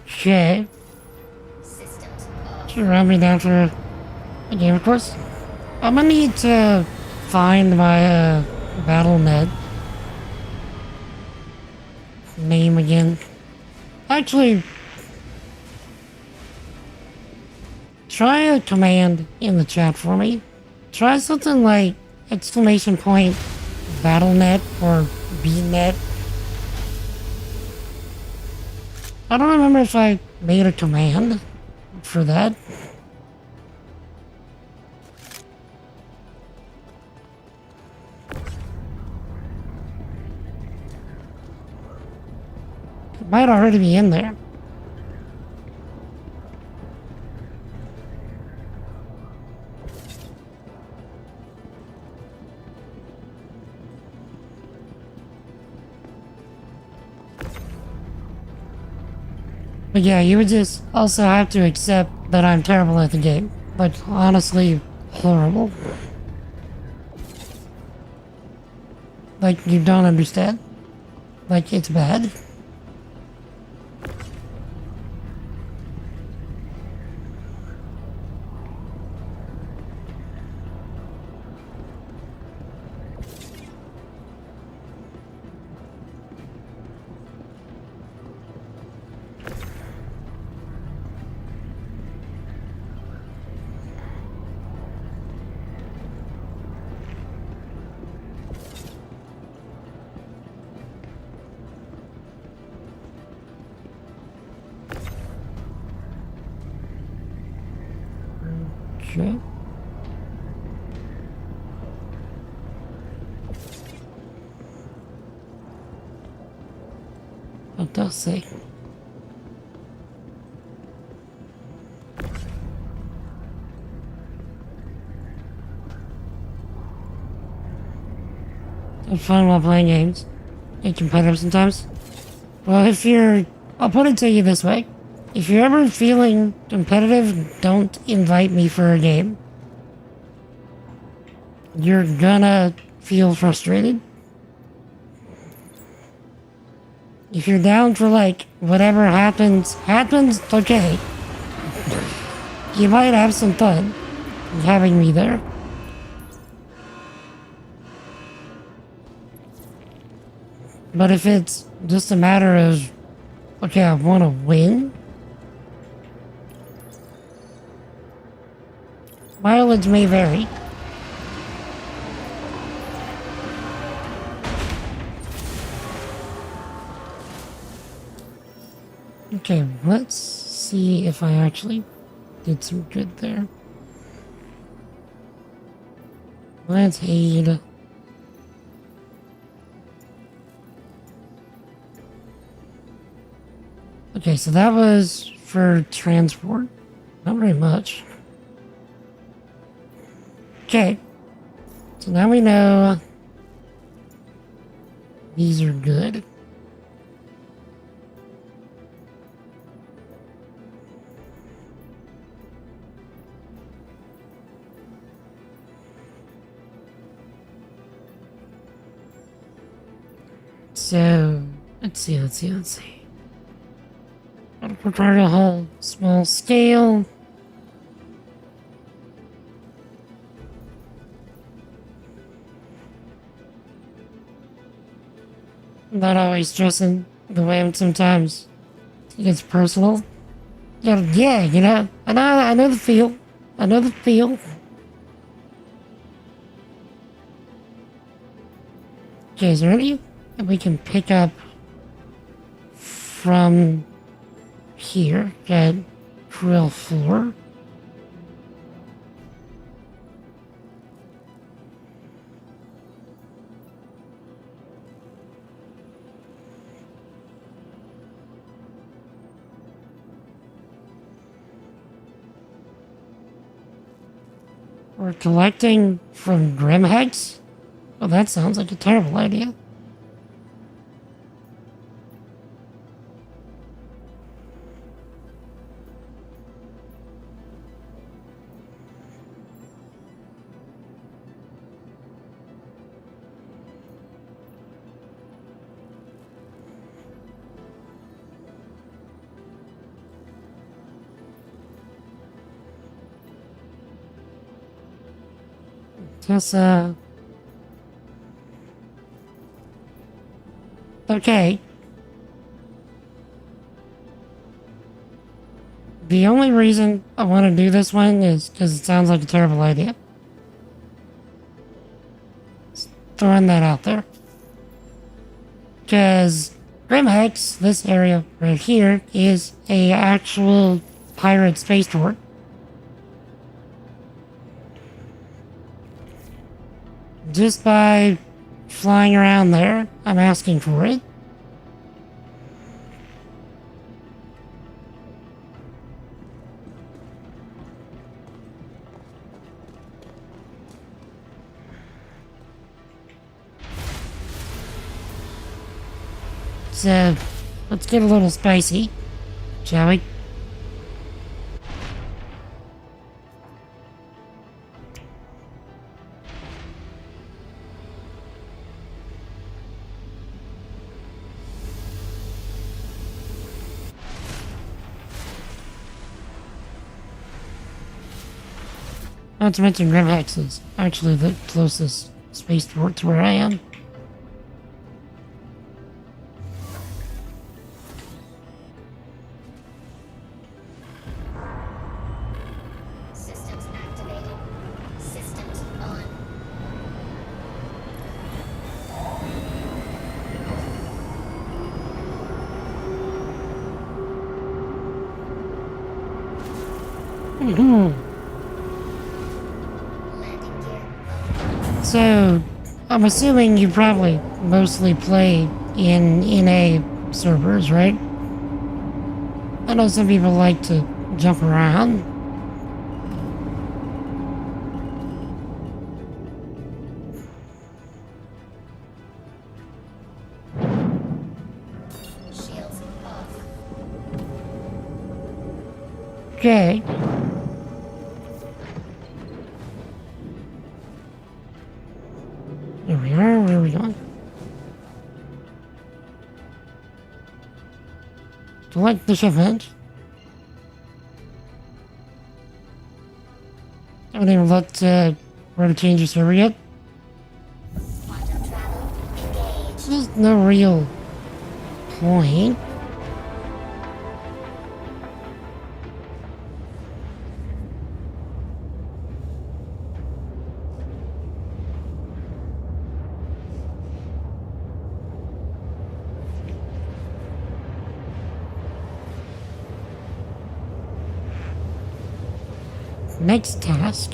Okay. Should round me down for a game, of course. I'm gonna need to find my BattleNet name again. Actually, try a command in the chat for me. Try something like exclamation point BattleNet or BNet. I don't remember if I made a command for that. It might already be in there. But yeah, you would just also have to accept that I'm terrible at the game. Like, honestly, horrible. Like, you don't understand. Like, it's bad. Okay. It does say. It's fun while playing games. Get competitive sometimes. Well, I'll put it to you this way. If you're ever feeling competitive, don't invite me for a game. You're gonna feel frustrated. If you're down for like, whatever happens, okay. You might have some fun having me there. But if it's just a matter of, okay, I want to win, mileage may vary. Okay, let's see if I actually did some good there. Let's aid. Okay, so that was for transport? Not very much. Okay. So now we know these are good. So, let's see. Gotta prepare a whole small scale. Not always dressing the way sometimes it gets personal. Yeah, you know, I know the feel. I know the feel. Okay, is there any that we can pick up from here at drill floor? We're collecting from Grimhex? Well, that sounds like a terrible idea. Just, okay. The only reason I want to do this one is because it sounds like a terrible idea. Just throwing that out there. Because Grimhex, this area right here, is a actual pirate spaceport. Just by flying around there, I'm asking for it. So, let's get a little spicy, shall we? Not to mention Grimhex is actually the closest spaceport to where I am. Systems activated. Systems on. So, I'm assuming you probably mostly play in NA servers, right? I know some people like to jump around. Shields off. Okay. Here we are, where are we going? Select the shipment. Haven't even looked where to change the server yet. There's no real point. Next task.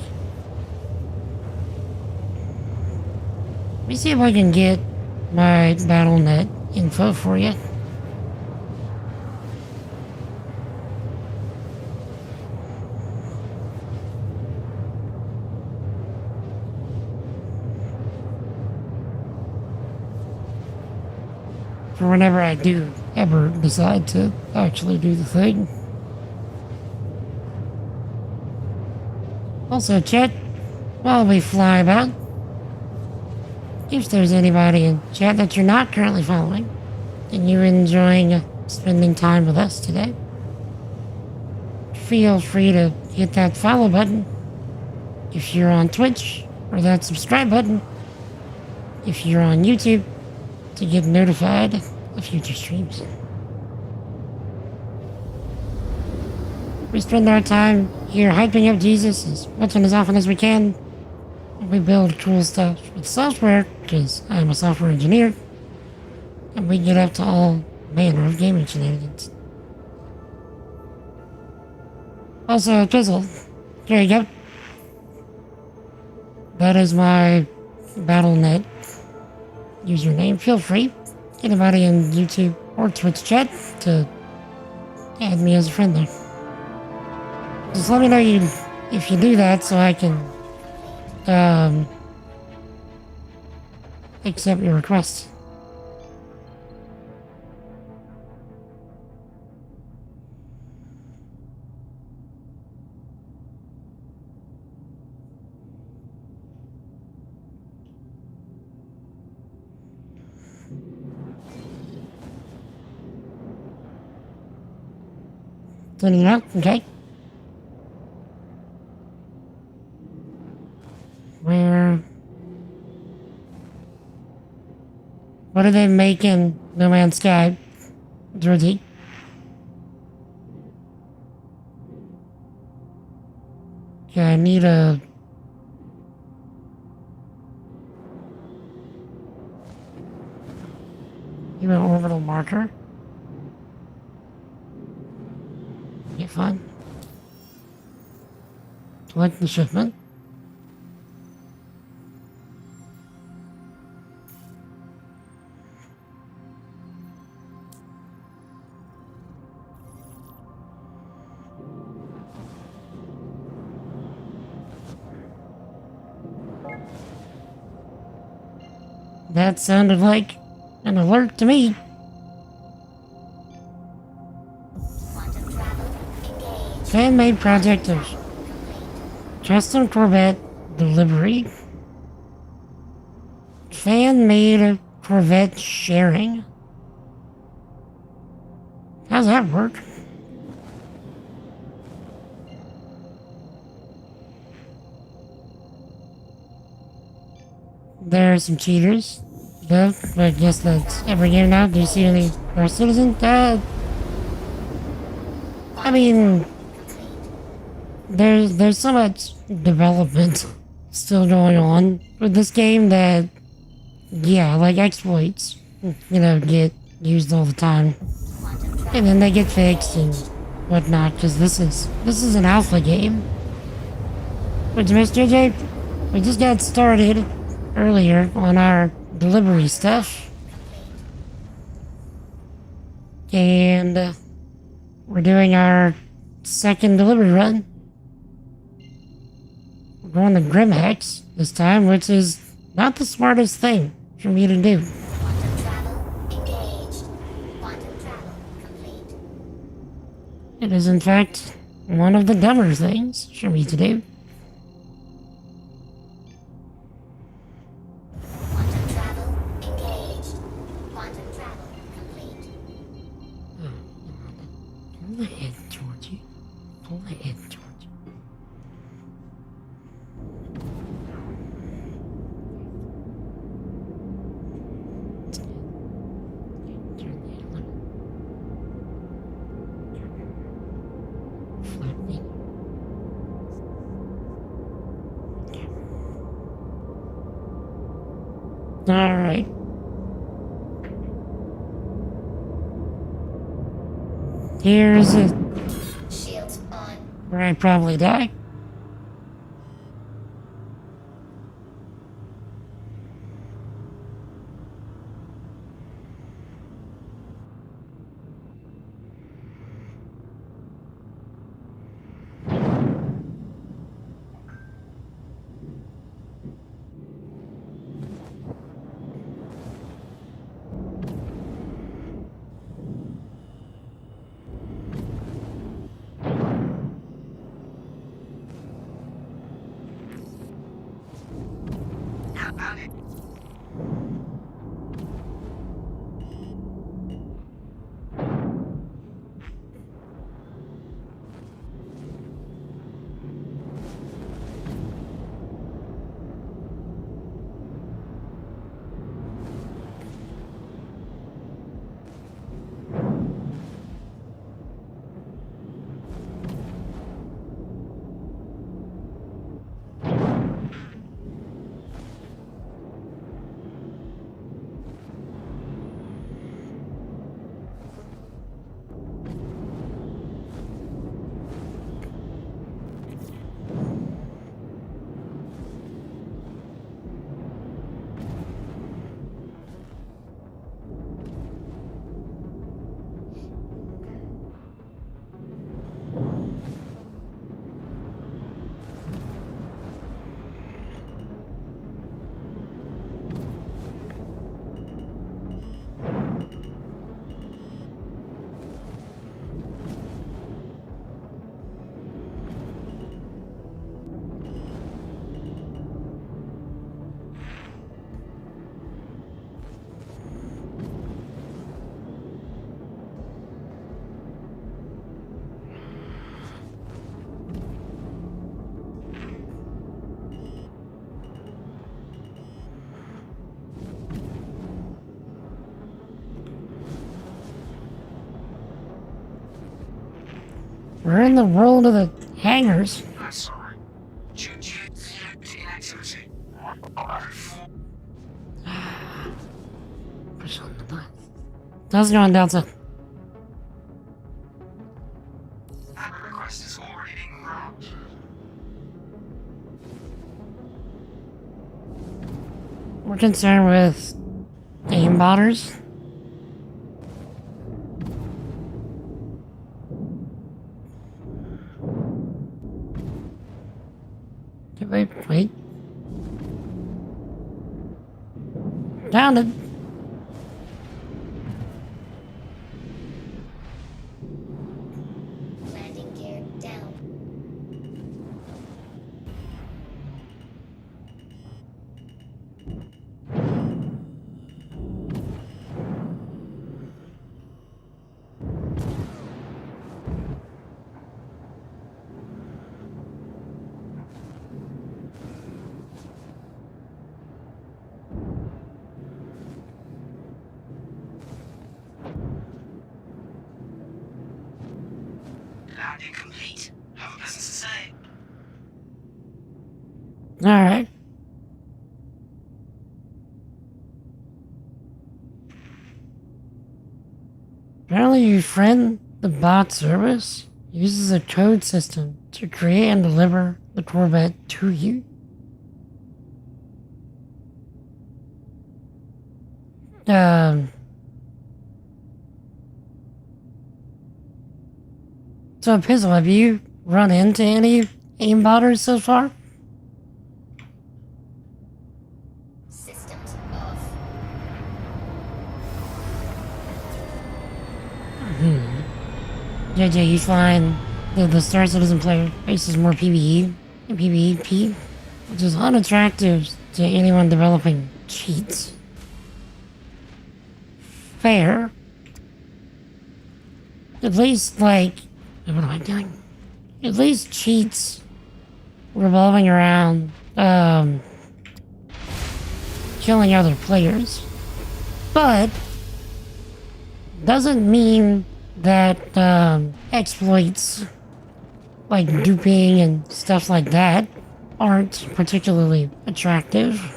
Let me see if I can get my BattleNet info for you. for whenever I do ever decide to actually do the thing. Also, chat, while we fly about, if there's anybody in chat that you're not currently following, and you're enjoying spending time with us today, feel free to hit that follow button if you're on Twitch, or that subscribe button if you're on YouTube, to get notified of future streams. We spend our time here hyping up Jesus as much and as often as we can. We build cool stuff with software, because I'm a software engineer, and we get up to all manner of gaming shenanigans. Also, Drizzle, there you go. That is my Battle.net username. Feel free, anybody in YouTube or Twitch chat, to add me as a friend there. Just let me know if you do that so I can accept your request. Turning it up, okay. What are they making No Man's Sky, Georgie? Okay, I need a... Give me an orbital marker. Okay, fine. Select the shipment. That sounded like an alert to me. Fan-made project of custom Corvette delivery. Fan-made Corvette sharing. How's that work? There are some cheaters, but I guess that's every game now. Do you see any more citizens? I mean, there's so much development still going on with this game that, yeah, like exploits, get used all the time, and then they get fixed and whatnot. Because this is an alpha game. Which, Mr. JJ, we just got started earlier on our delivery stuff, and we're doing our second delivery run. We're going to Grimhex this time, which is not the smartest thing for me to do. It is in fact one of the dumber things for me to do. Pull ahead, Georgie. Pull ahead, Georgie. Alright. Here's it. Shields on. Where I probably die. We're in the world of the hangars. Push on the button. How's it going, Delta? We're concerned with aimbotters. Wait. Down it. Landing gear down. Landing complete. Have a business to say. Alright. Apparently your friend, the bot service, uses a code system to create and deliver the Corvette to you. So, Pizzle, have you run into any aimbotters so far? Systems off. JJ, you find the Star Citizen player faces more PvE and PvEP, which is unattractive to anyone developing cheats. Fair. At least, like, what am I doing? At least cheats revolving around, killing other players. But, doesn't mean that, exploits, like duping and stuff like that, aren't particularly attractive.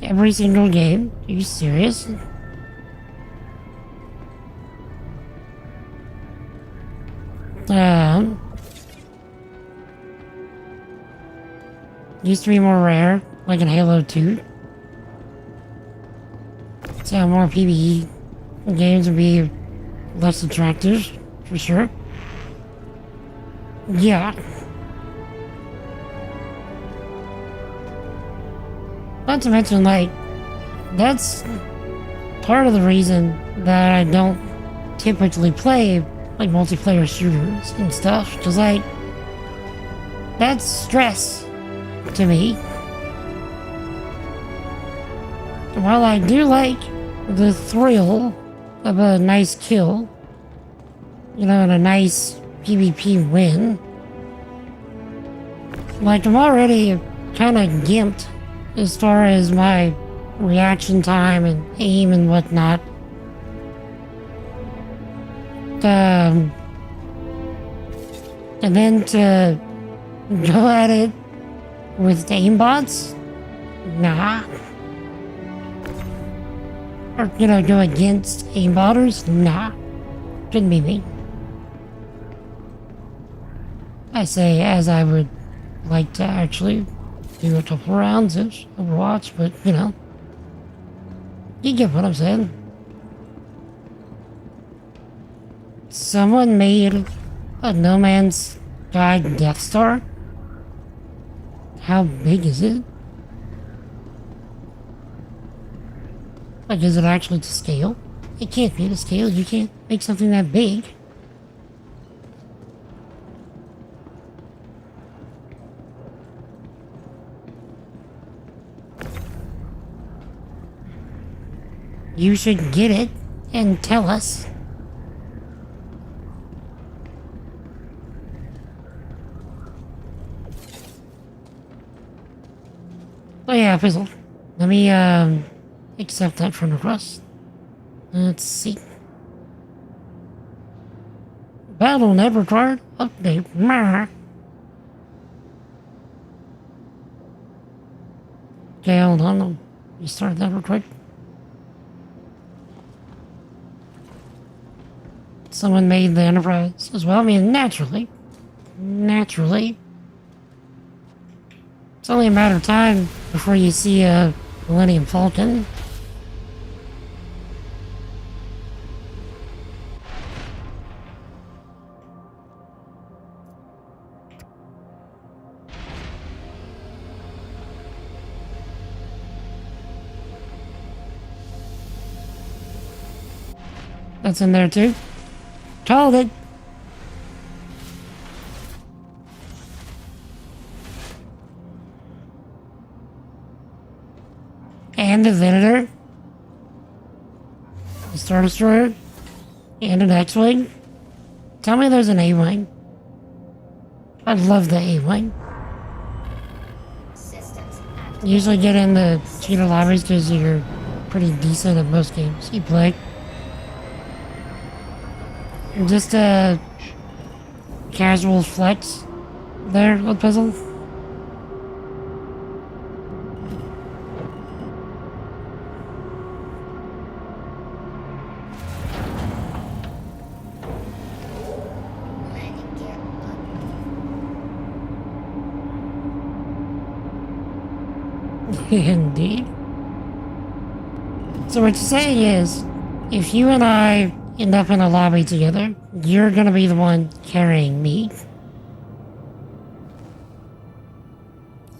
Every single game? Are you serious? Used to be more rare, like in Halo 2. So more PvE games would be less attractive, for sure. Yeah. Not to mention, like, that's part of the reason that I don't typically play, like, multiplayer shooters and stuff. Because, like, that's stress to me. While I do like the thrill of a nice kill, you know, and a nice PvP win, like, I'm already kind of gimped as far as my reaction time and aim and whatnot. And then to go at it with aimbots? Nah. Or, you know, go against aimbotters? Nah. Couldn't be me. I say as I would like to actually do a couple rounds of Overwatch, but, you know, you get what I'm saying. Someone made a No Man's Sky Death Star? How big is it? Like, is it actually to scale? It can't be to scale. You can't make something that big. You should get it and tell us. Oh yeah, Fizzle. Let me, accept that friend request. Let's see. Battle never card update. Meh. Okay, hold on. Let me start that real quick. Someone made the Enterprise as well. I mean, naturally. Naturally. It's only a matter of time before you see a Millennium Falcon. That's in there too. Called it. And a Venator. A Star Destroyer. And an X-Wing. Tell me there's an A-Wing. I love the A-Wing. Usually get in the cheater lobbies because you're pretty decent at most games you play. Just a casual flex there with Puzzle. Indeed. So what you're saying is, if you and I end up in a lobby together, you're gonna be the one carrying me.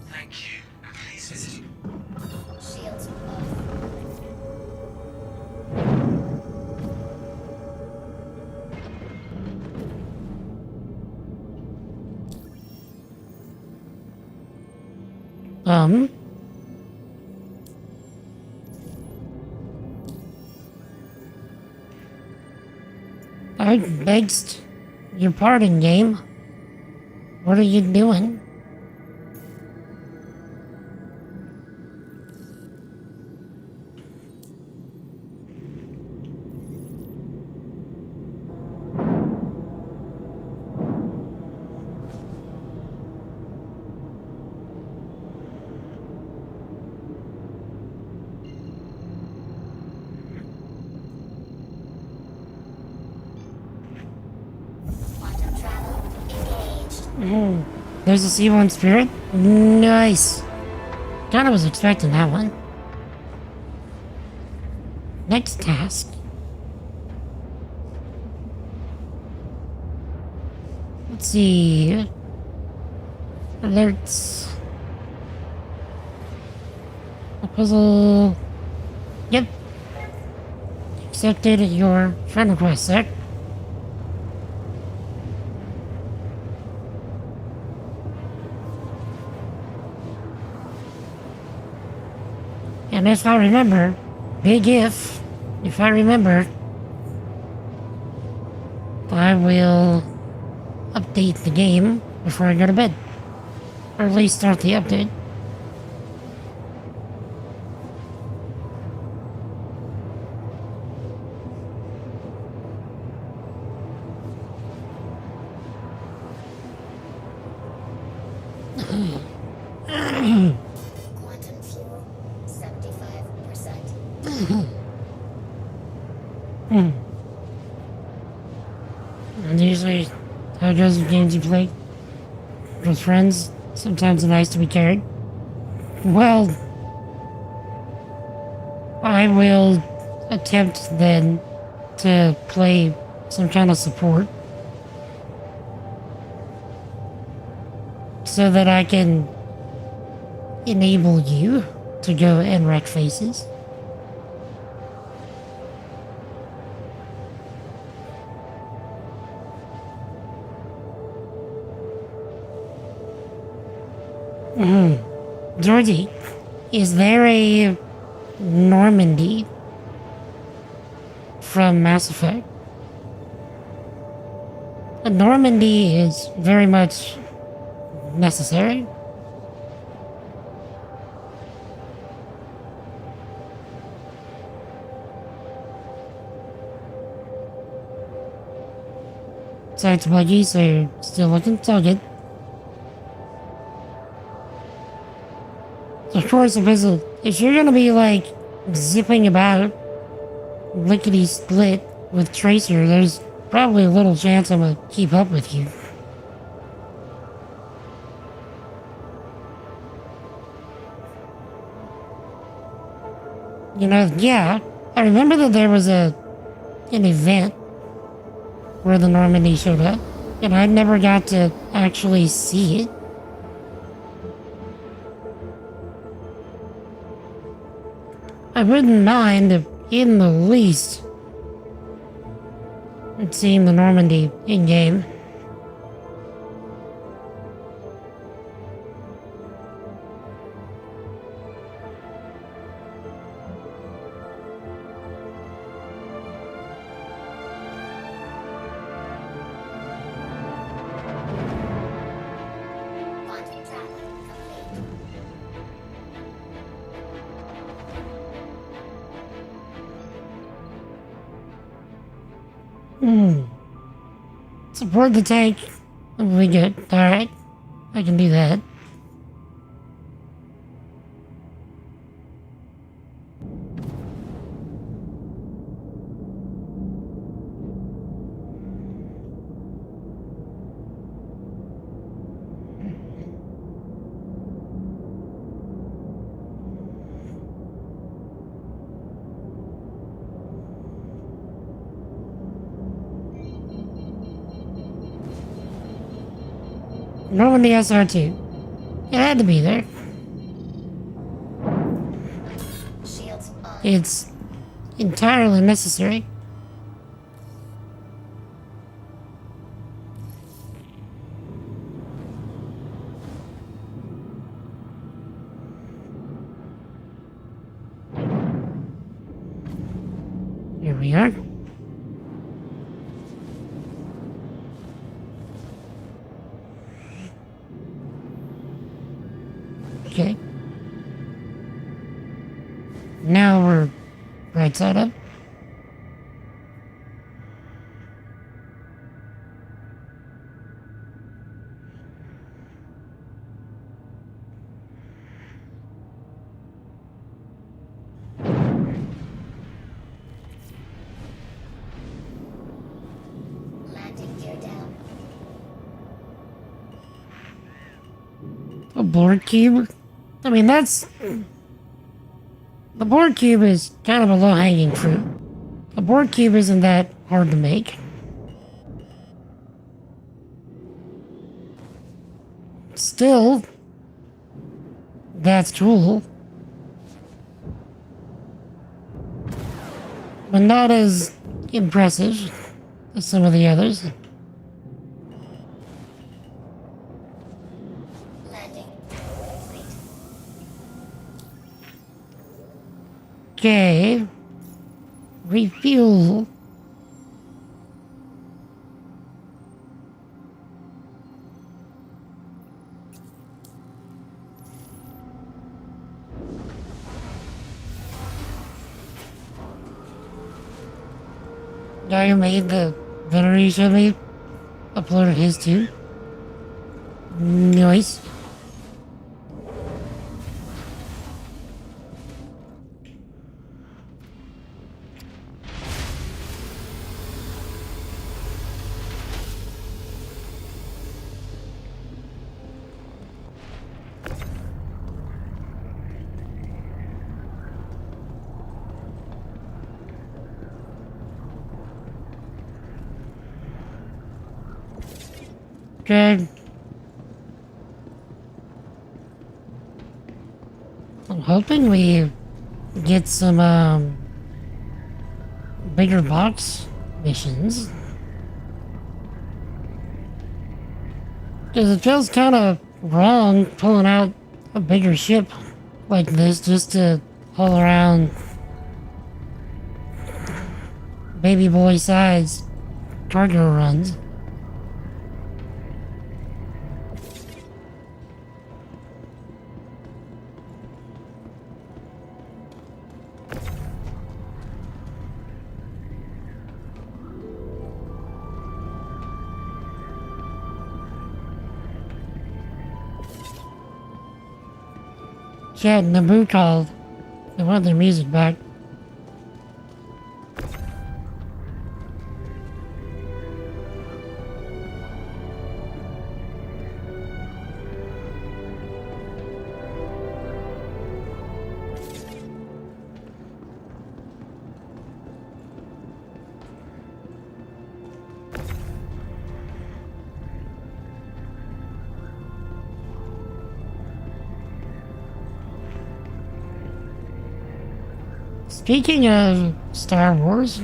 Thank you. Please. Shields I begged your pardon, game. What are you doing? quantum travel. There's a C1 spirit? Nice. Kinda was expecting that one. Next task. Let's see. Alerts. A puzzle. Yep. Accepted your friend request, sir. And if I remember, big if I remember, I will update the game before I go to bed. Or at least start the update. Quantum fuel, 75%. And usually, how it goes with games you play with friends. Sometimes it's nice to be carried. Well, I will attempt then to play some kind of support so that I can enable you to go and wreck faces. Georgie, is there a Normandy from Mass Effect? A Normandy is very much necessary. So it's buggy, so you're still looking target. Of course, if you're gonna be like zipping about lickety split with Tracer, there's probably a little chance I'm gonna keep up with you. You know, yeah, I remember that there was an event where the Normandy showed up, and I never got to actually see it. I wouldn't mind if, in the least, seeing the Normandy in-game. Support the tank. We good. Alright. I can do that. Normandy SR2. It had to be there. It's entirely necessary. Here we are. Okay. Now we're right side up. Landing gear down. A board cube? I mean, that's... The board cube is kind of a low-hanging fruit. A board cube isn't that hard to make. Still, that's cool. But not as impressive as some of the others. Okay. Refuel. Guy who made the veterinary show me uploaded his too. Nice. Okay. I'm hoping we get some bigger box missions. Because it feels kind of wrong pulling out a bigger ship like this just to haul around baby boy size cargo runs. Chad and Naboo called. They want their music back. Speaking of Star Wars,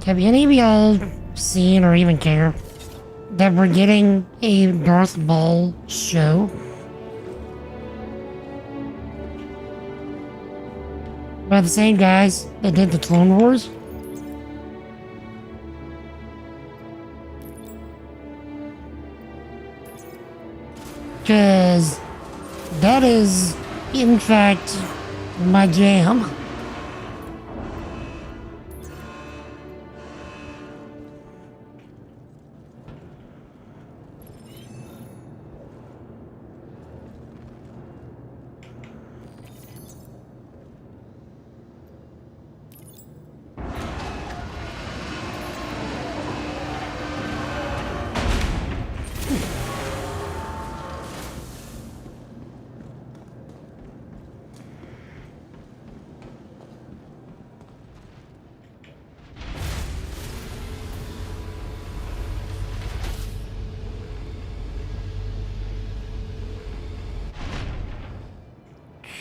have any of y'all seen or even care that we're getting a Darth Maul show? By the same guys that did the Clone Wars? Because that is, in fact, my jam.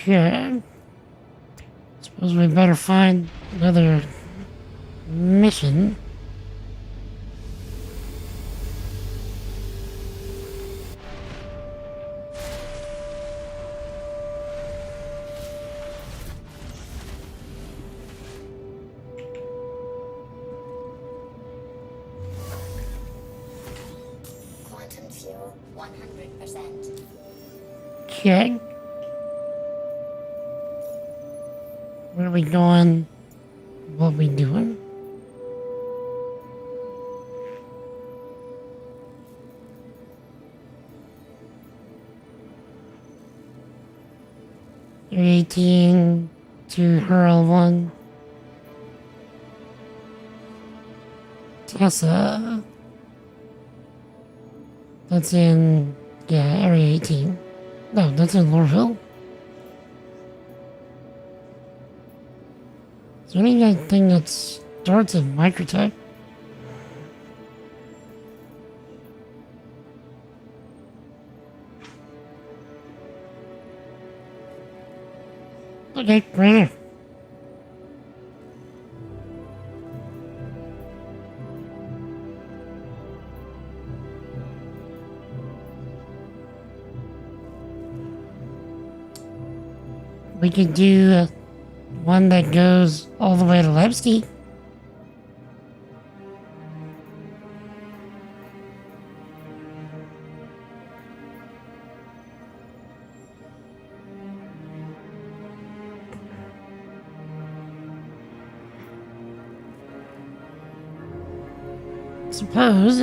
Okay. Suppose we better find another mission. Quantum fuel, 100%. Okay. Where are we going? What are we doing? Area 18 to Hurl 1. Tessa. That's in, yeah, Area 18. No, that's in Lorville. Is there anything that starts in Microtech? Okay, right here. We could do one that goes all the way to Levski. Suppose.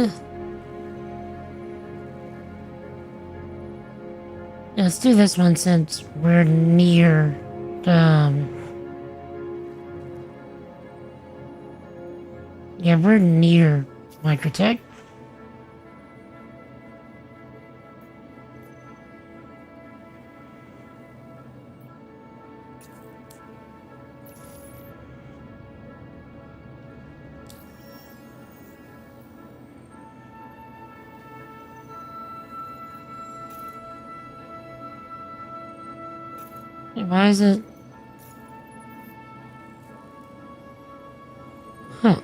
Yeah, let's do this one since we're near, yeah, we're near Microtech. Why is it? Huh.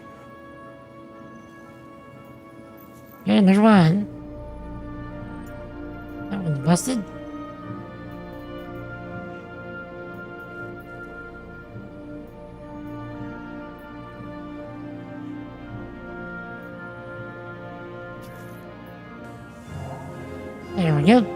Okay, there's one. That one's busted. There we go.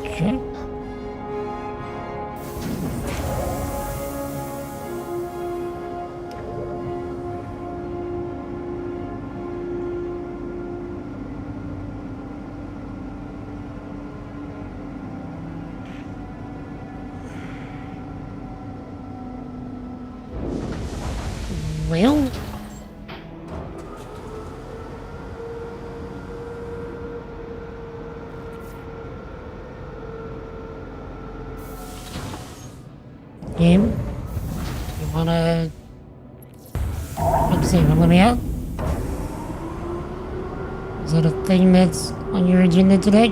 Okay. Well, game, you wanna, let's see, let me out? Is that a thing that's on your agenda today?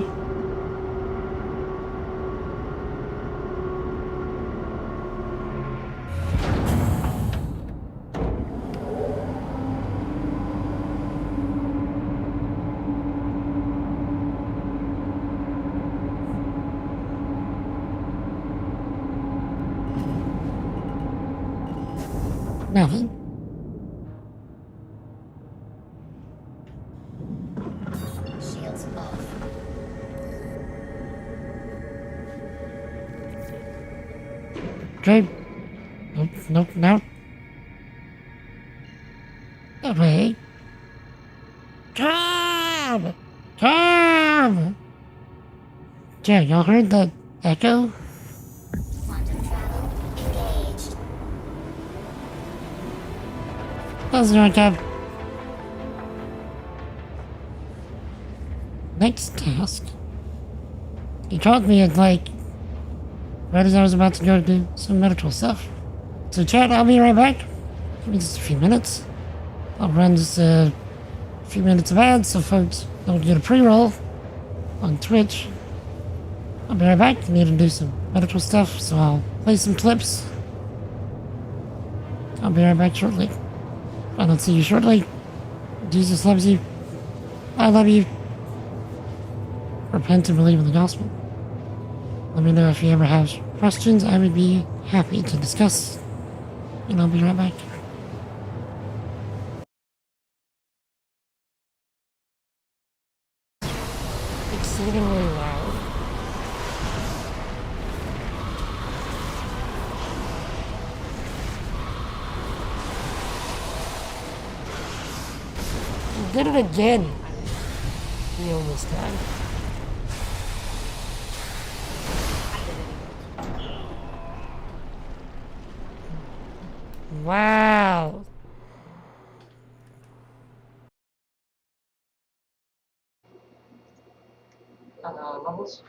Nothing. Shields off. Okay. Nope, nope, no. Okay. Come! Come! Yeah, y'all heard that echo? Quantum travel engaged. How's it going, Kev? Next task. He called me at like right as I was about to go do some medical stuff. So chat, I'll be right back. Give me just a few minutes. I'll run just a few minutes of ads so folks don't get a pre-roll on Twitch. I'll be right back. I need to do some medical stuff, so I'll play some clips. I'll be right back shortly. If I don't see you shortly, Jesus loves you. I love you. Repent and believe in the gospel. Let me know if you ever have questions. I would be happy to discuss. And I'll be right back. Exceedingly loud. did it again. Heal this time. Wow. Levels.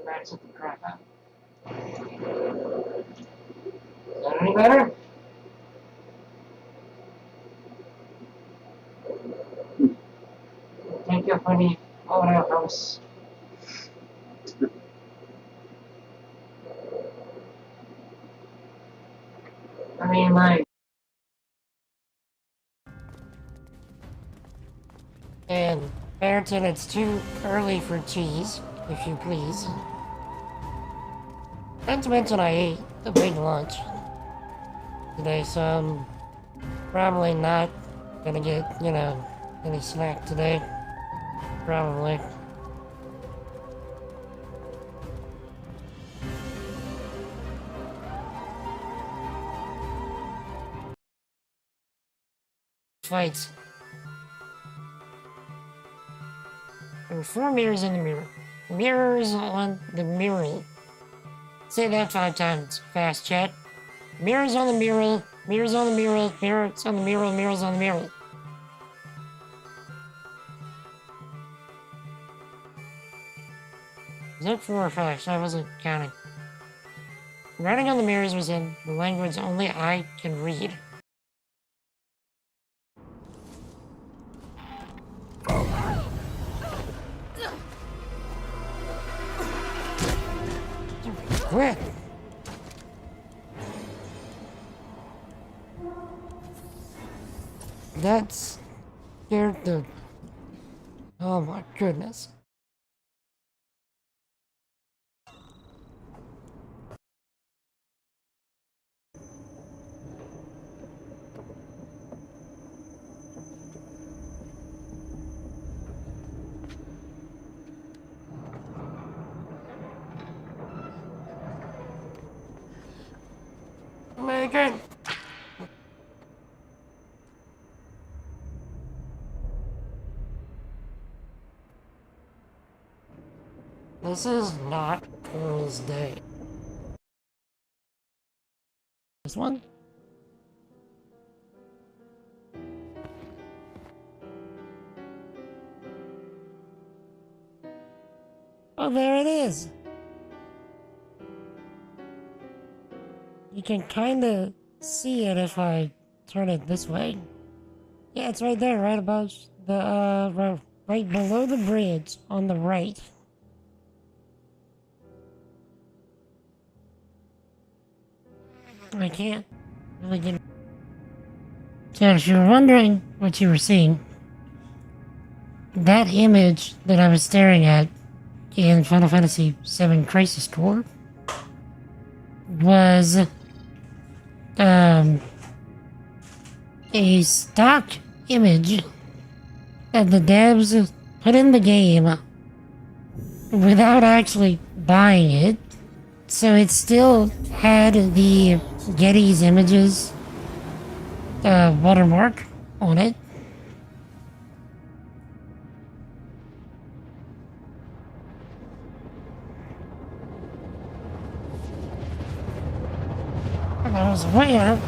Max at the crap out. Is that any better? Thank you for the audio house. I mean, like. And Barrington, it's too early for cheese, if you please. Not to mention I ate a big lunch today, so I'm probably not gonna get, you know, any snack today. Probably. Fights. There were 4 mirrors in the mirror. Mirrors on the mirror. Say that 5 times. Fast, chat. Mirrors on the mirror. Mirrors on the mirror. Mirrors on the mirror. Mirrors on the mirror. Is that 4 or 5? I wasn't counting. Writing on the mirrors was in the language only I can read. Quit! That's scared the... Oh my goodness. Megan! This is not Pearl's day. This one? Oh, there it is! You can kinda see it if I turn it this way. Yeah, it's right there, right above the, right below the bridge on the right. I can't really get... So if you were wondering what you were seeing, that image that I was staring at in Final Fantasy VII Crisis Core was a stock image that the devs put in the game without actually buying it. So it still had the Getty's Images watermark on it. And I was aware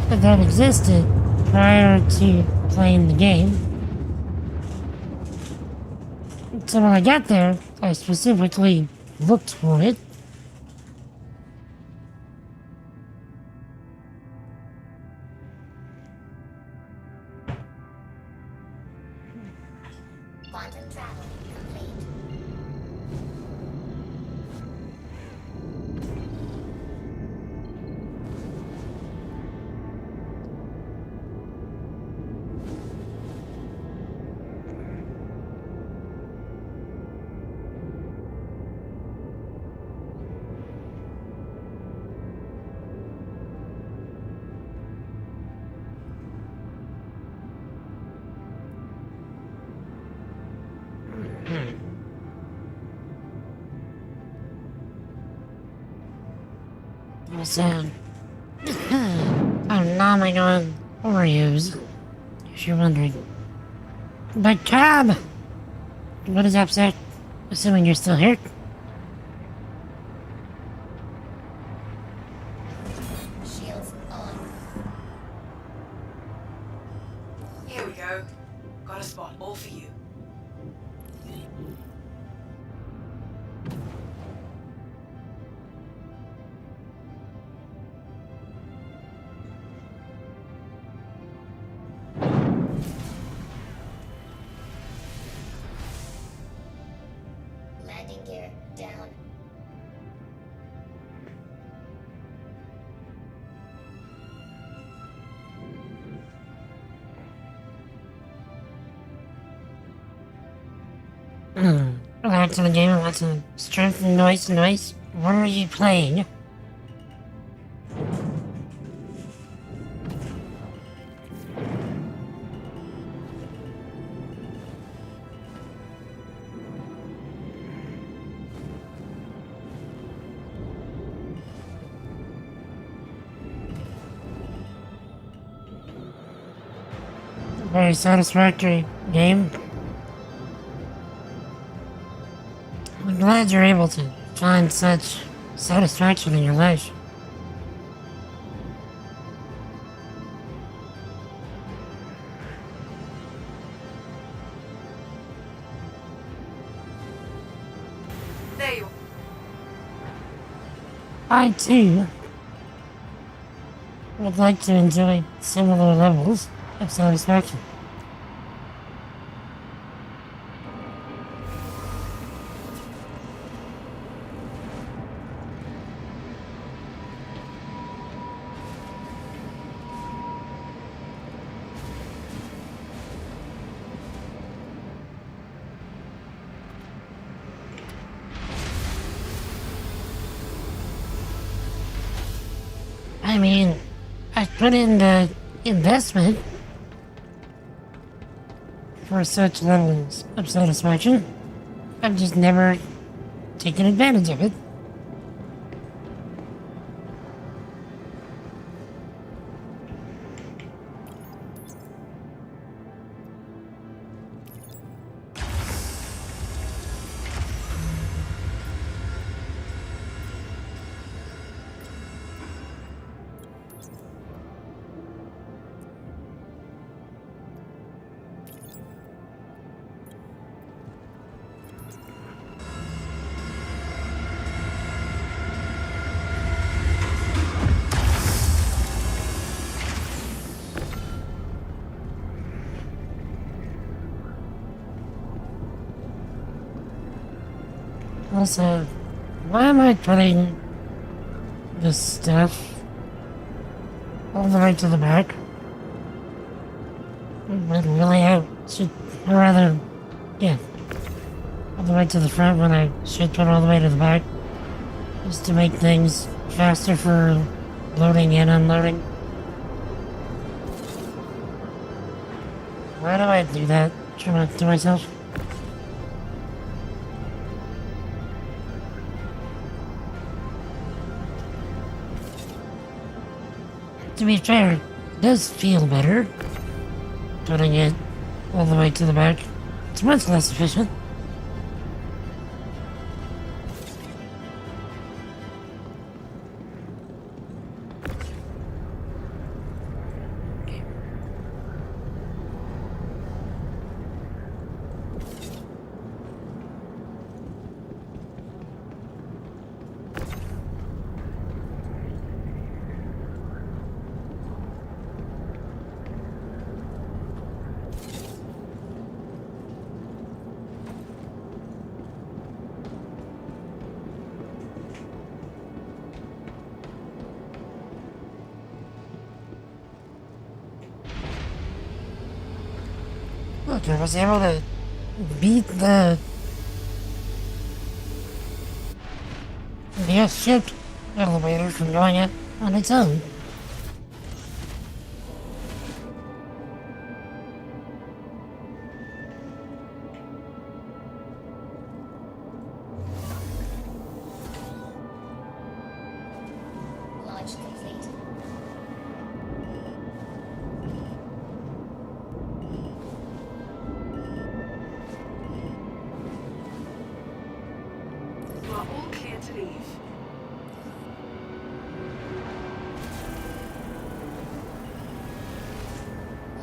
that existed prior to playing the game. So when I got there, I specifically looked for it. Quantum travel complete. Awesome. Oh my god, Oreos. If you're wondering. But Cobb! What is up, sir? Assuming you're still here. Shields on. Here we go. Got a spot all for you. Landing gear down. Back to the game. Lots of strength and noise. What are you playing? Very satisfactory game. I'm glad you're able to find such satisfaction in your life. There you I too would like to enjoy similar levels of satisfaction. I mean, I put in the investment for such levels of satisfaction. I've just never taken advantage of it. Also, why am I putting this stuff all the way to the back? But really, I should, or rather, yeah, all the way to the front when I should put all the way to the back, just to make things faster for loading and unloading. Why do I do that to myself? To be fair, it does feel better putting it all the way to the back. It's much less efficient. Look, I was able to beat the ship elevator from going up on its own. Launch complete. to leave.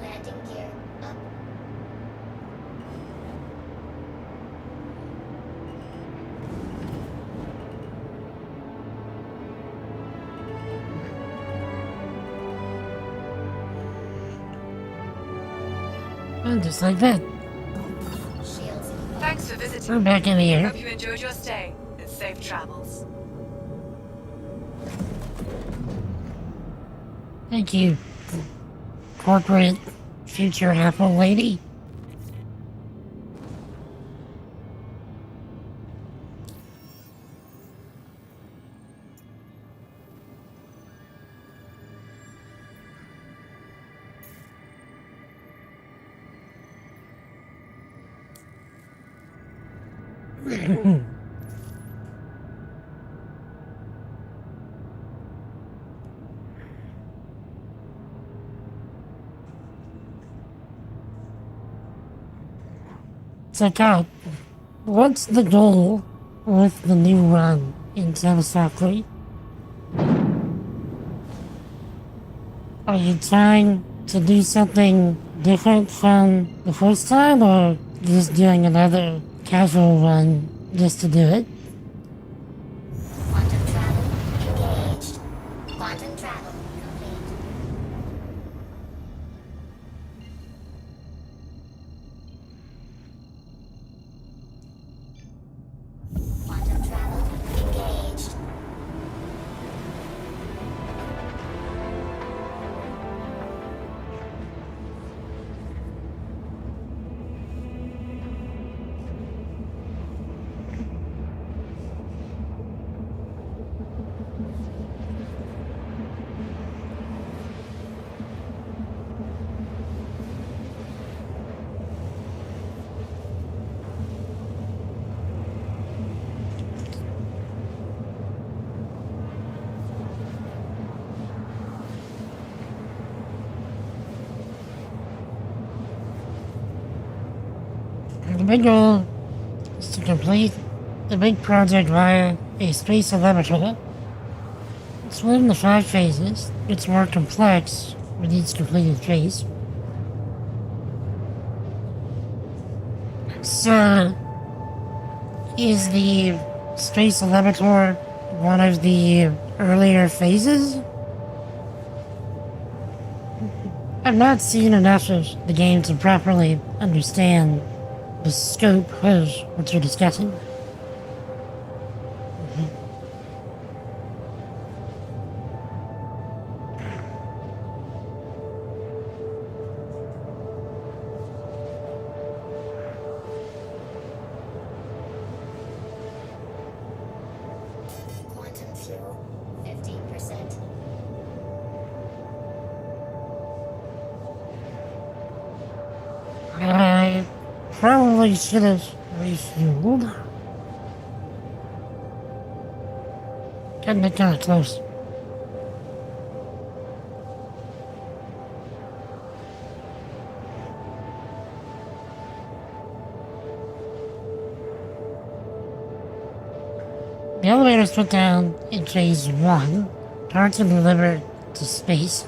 Landing gear up. And just like that. Thanks for visiting. We're back in the air. Hope you enjoyed your stay. Safe travels. Thank you, corporate future Apple lady. So, Todd, what's the goal with the new run in Satisfactory? Are you trying to do something different from the first time, or just doing another casual run just to do it? Quantum travel engaged. Quantum travel complete. Quantum travel engaged. The big goal is to complete the big project via a space laboratory. It's within the 5 phases. It's more complex with each completed phase. So, is the space laboratory one of the earlier phases? I've not seen enough of the game to properly understand the scope of what you're discussing. Quantum fuel 15%. I probably should have refueled. Getting it kind of close. The elevators put down in phase 1. Parts are delivered to space.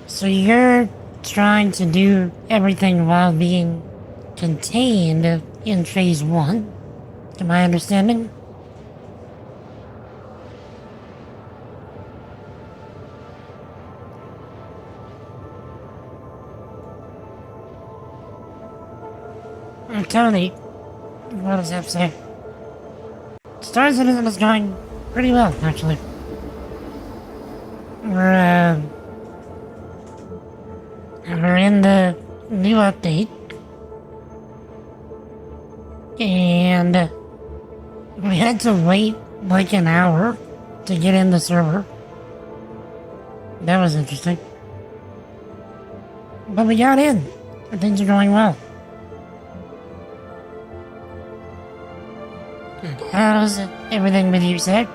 So you're trying to do everything while being contained in phase 1. Am I understanding? Tony, what does that say? Star Citizen is going pretty well, actually. We're in the new update. And we had to wait like an hour to get in the server. That was interesting. But we got in, and things are going well. How's everything with you, sir?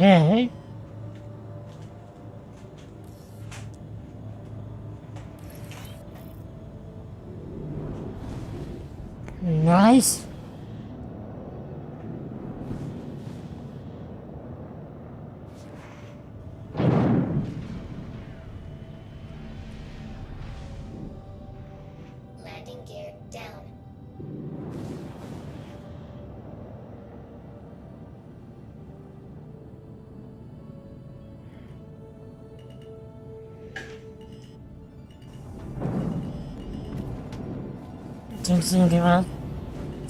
Okay. Nice. Landing gear down. Thinking about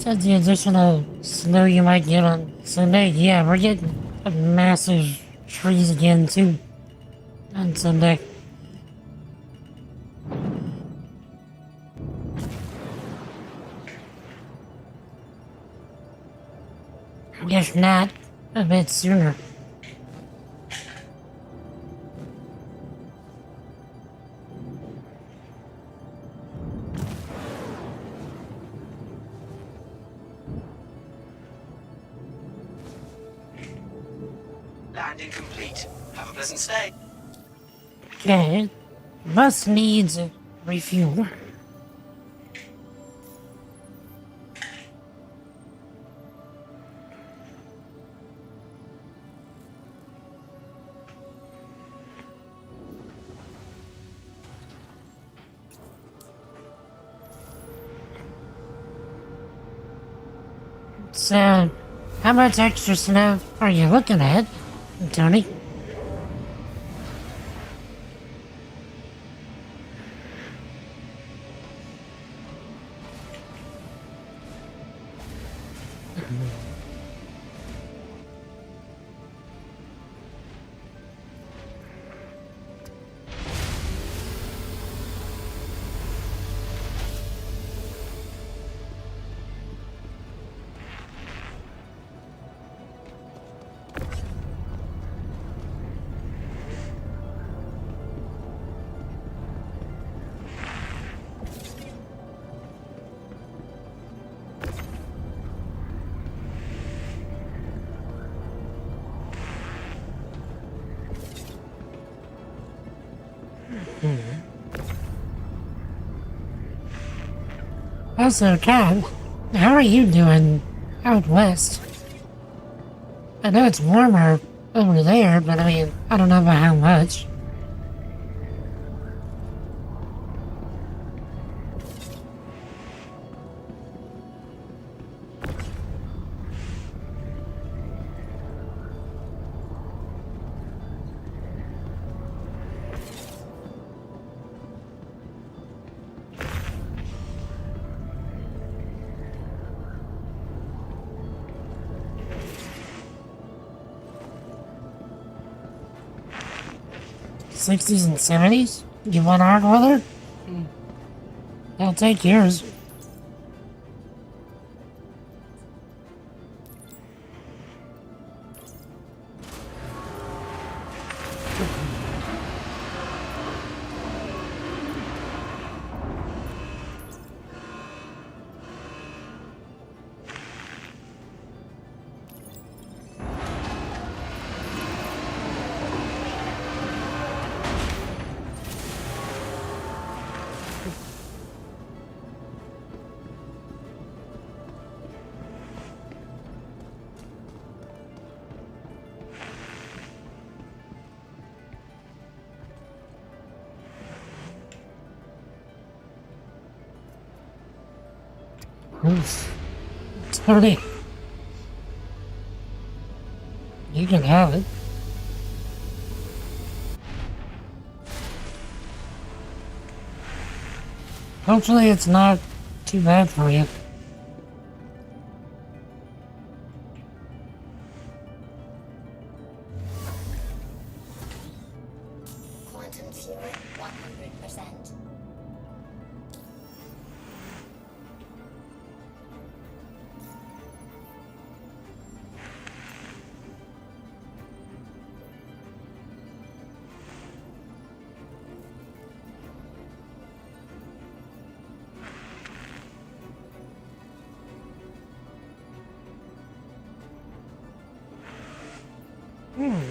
the additional snow you might get on Sunday. Yeah, we're getting massive trees again too on Sunday. If not, a bit sooner. Landing complete. Have a pleasant stay. Okay, bus needs refuel. So, how much extra snow are you looking at, Tony? Also, Cal, how are you doing out west? I know it's warmer over there, but I mean, I don't know about how much. '60s and '70s? You want hard weather? I'll take yours. Oof. Tony. You can have it. Hopefully it's not too bad for you. Quantum fuel 100%. Hmm.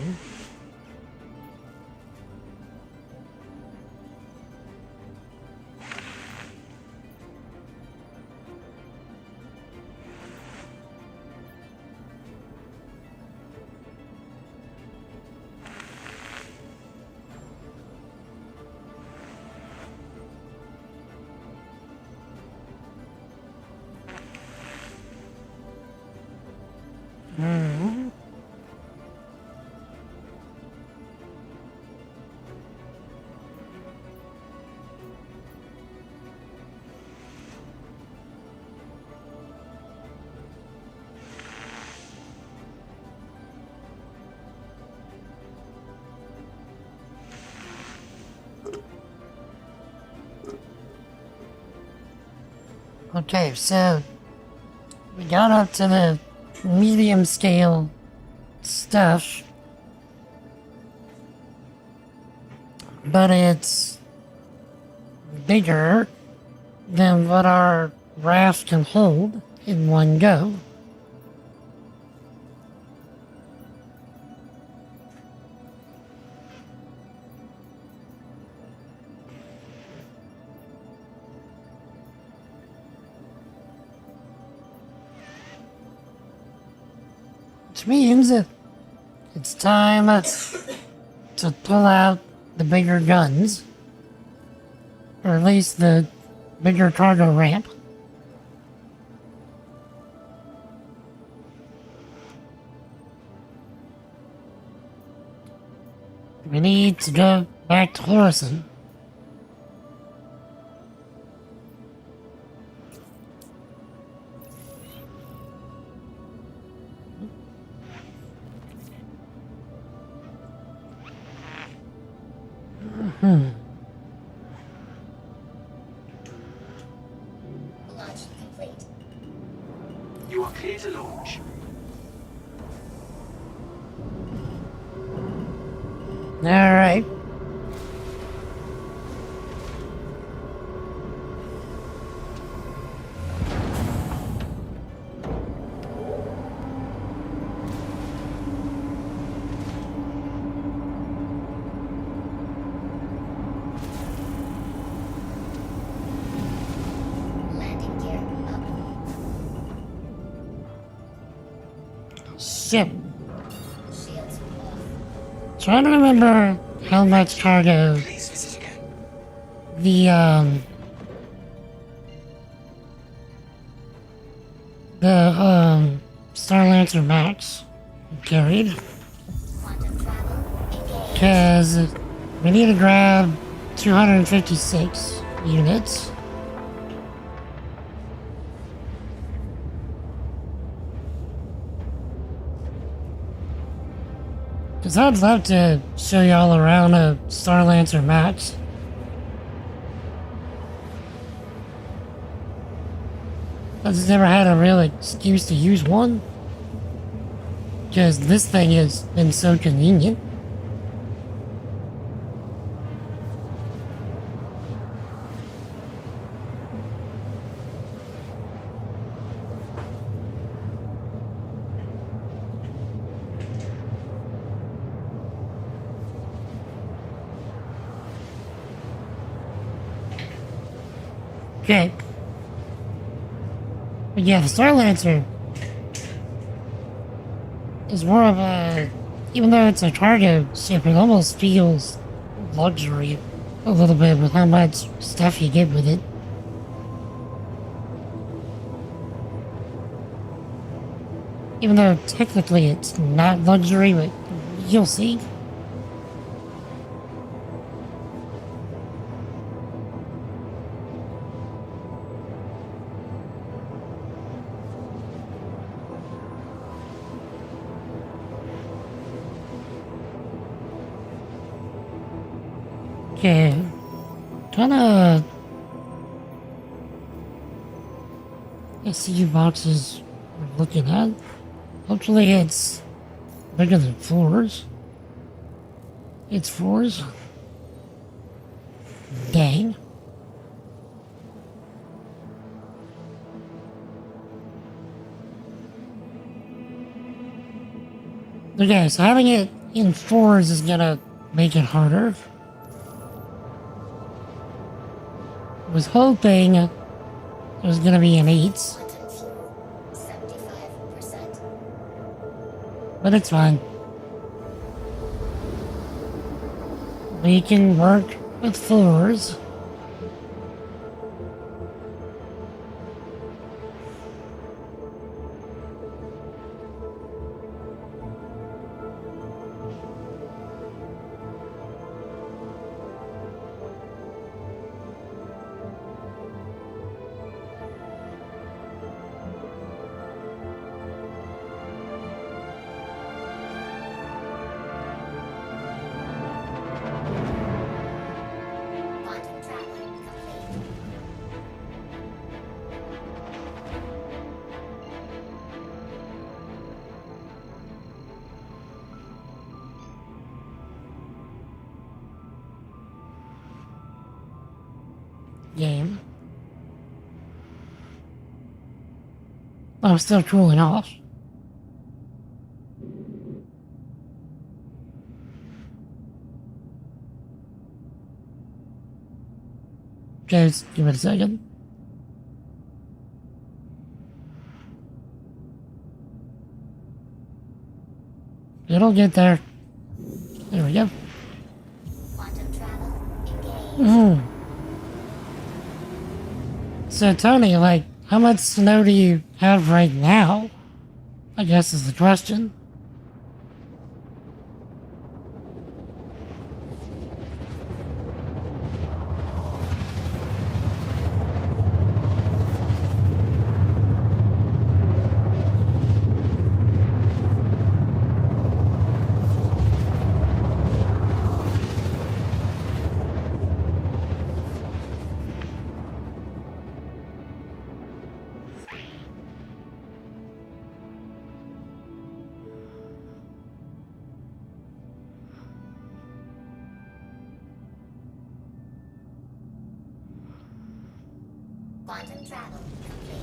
Hmm. Okay, so we got up to the medium scale stuff, but it's bigger than what our raft can hold in one go. Which means it's time to pull out the bigger guns, or at least the bigger cargo ramp. We need to go back to Horizon. Hmm. Launch complete. You are clear to launch. All right. Landing gear up. Shit. Shields off. Trying to remember how much cargo the Star Lancer Max carried. Quantum travel engaged. Because we need to grab 256 units. Because I'd love to show you all around a Star Lancer Max. I've just never had a real excuse to use one. Because this thing has been so convenient. Okay. But yeah, the Star Lancer is more of a, even though it's a cargo ship, it almost feels luxury a little bit with how much stuff you get with it. Even though technically it's not luxury, but you'll see. Okay, kinda SCU boxes we're looking at. Hopefully it's bigger than floors. It's floors. Dang. Okay, so having it in fours is gonna make it harder. I was hoping it was gonna be an 8s. Quantum fuel 75%. But it's fine. We can work with floors. Game. I'm still cooling off. Okay, just give it a second. It'll get there. There we go. Mm. So Tony, like, how much snow do you have right now? I guess is the question. Quantum travel complete.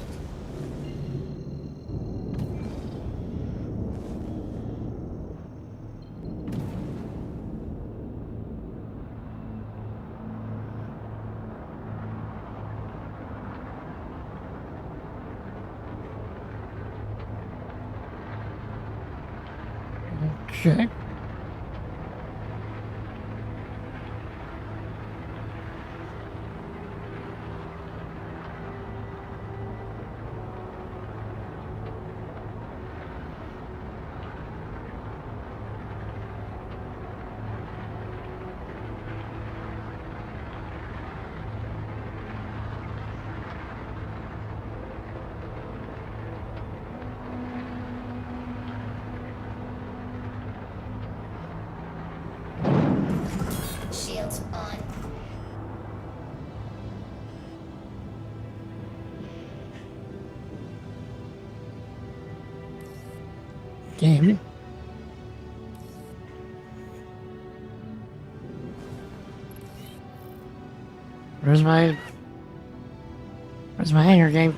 Okay. Shields on. Game. Where's my hanger game?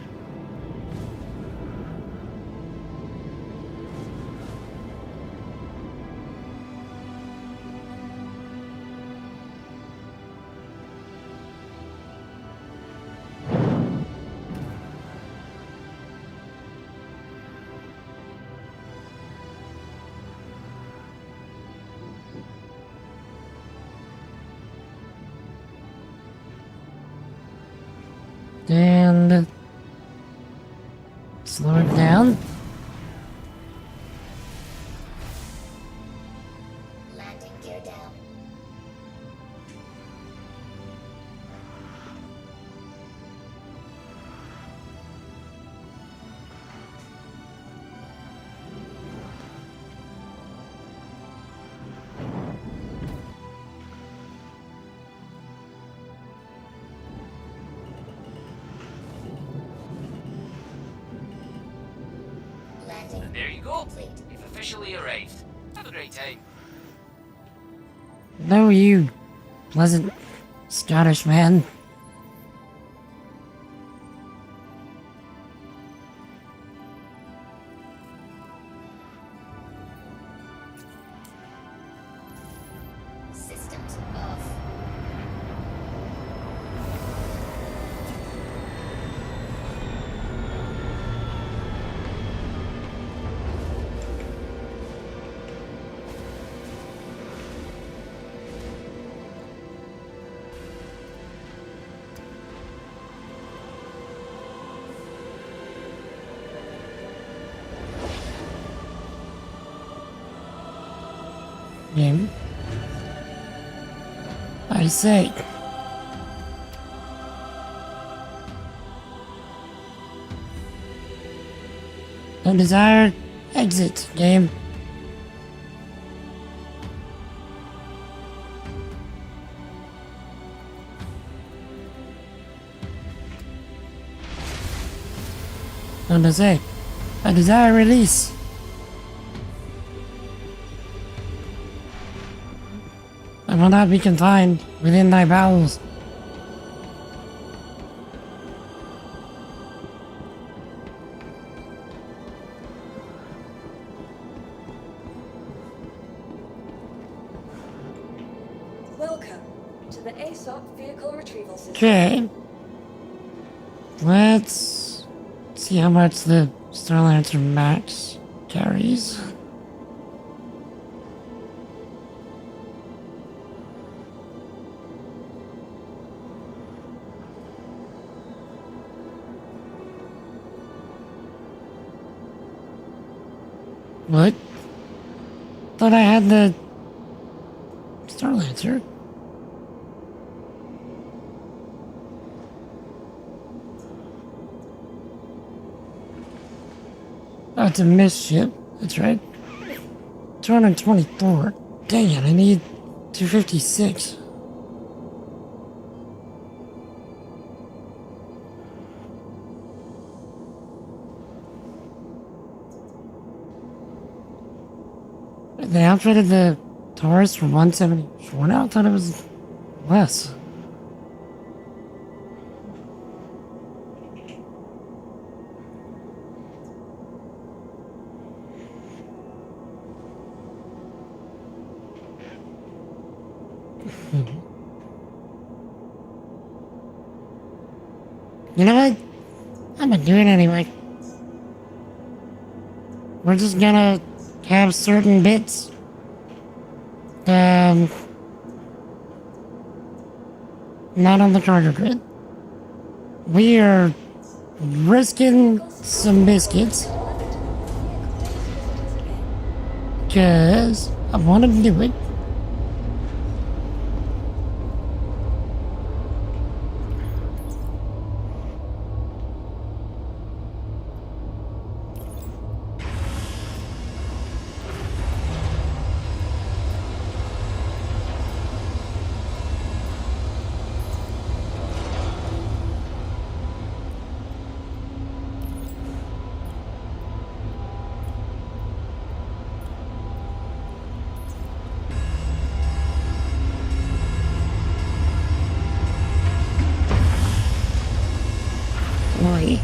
And slow it down. Landing gear down. And there you go. You've officially arrived. Have a great time. No, you pleasant Scottish man. Systems off. Game. I say. Undesired exit, game. Undesired. Undesired release. I will not be confined within thy bowels. Welcome to the ASOP Vehicle Retrieval System. Okay. Let's see how much the Starlancer Max carries. What? Thought I had the Starlancer. Oh, it's a missed ship. That's right. 224. Dang it, I need 256. They outfitted the Taurus for 174 now? I thought it was less. You know what? I'm gonna do it anyway. We're just gonna have certain bits. Not on the cargo grid. We are risking some biscuits. Cause I want to do it. Why?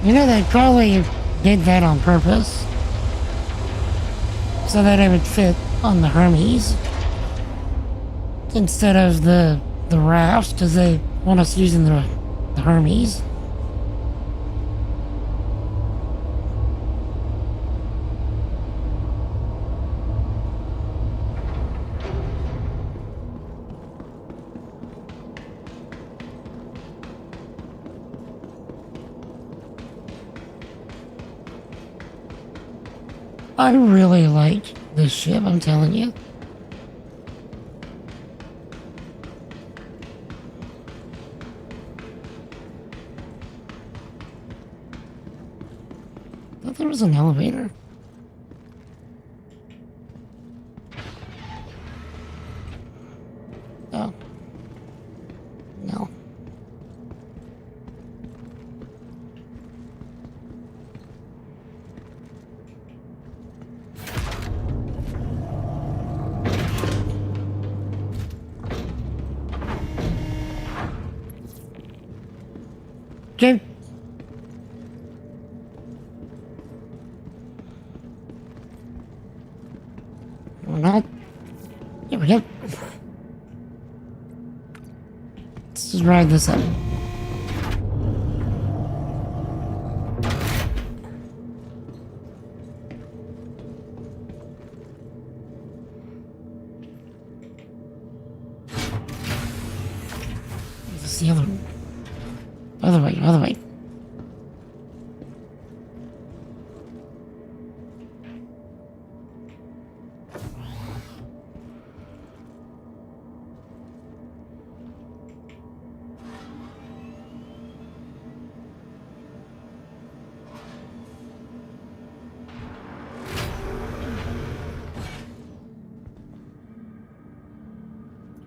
You know, they probably did that on purpose. So that it would fit on the Hermes. Instead of the raft, because they want us using the Hermes. I really like this ship, I'm telling you. I thought there was an elevator. Oh. No. Okay. We're not. Here we go. Let's just ride this up. This is the other way, other way.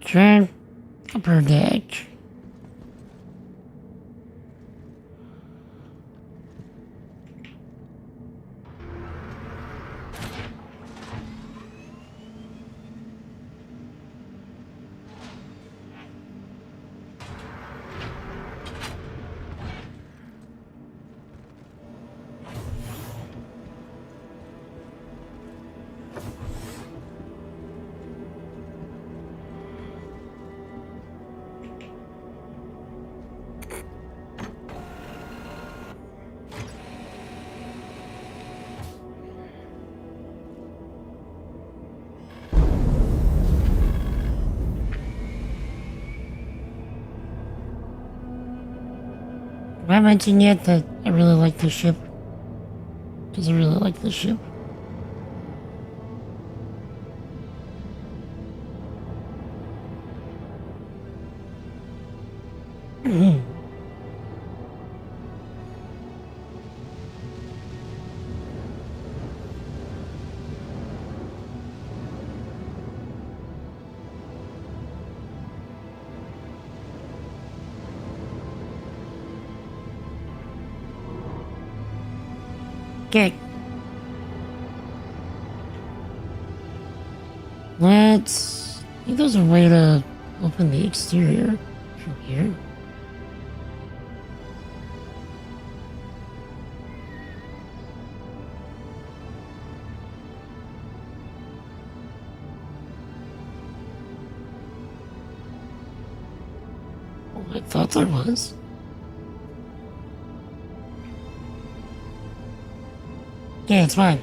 Turn upper deck. Have I mentioned yet that I really like this ship? Because I really like this ship. Okay. Let's... I think there's a way to open the exterior from here. Oh, I thought there was. Yeah, it's fine.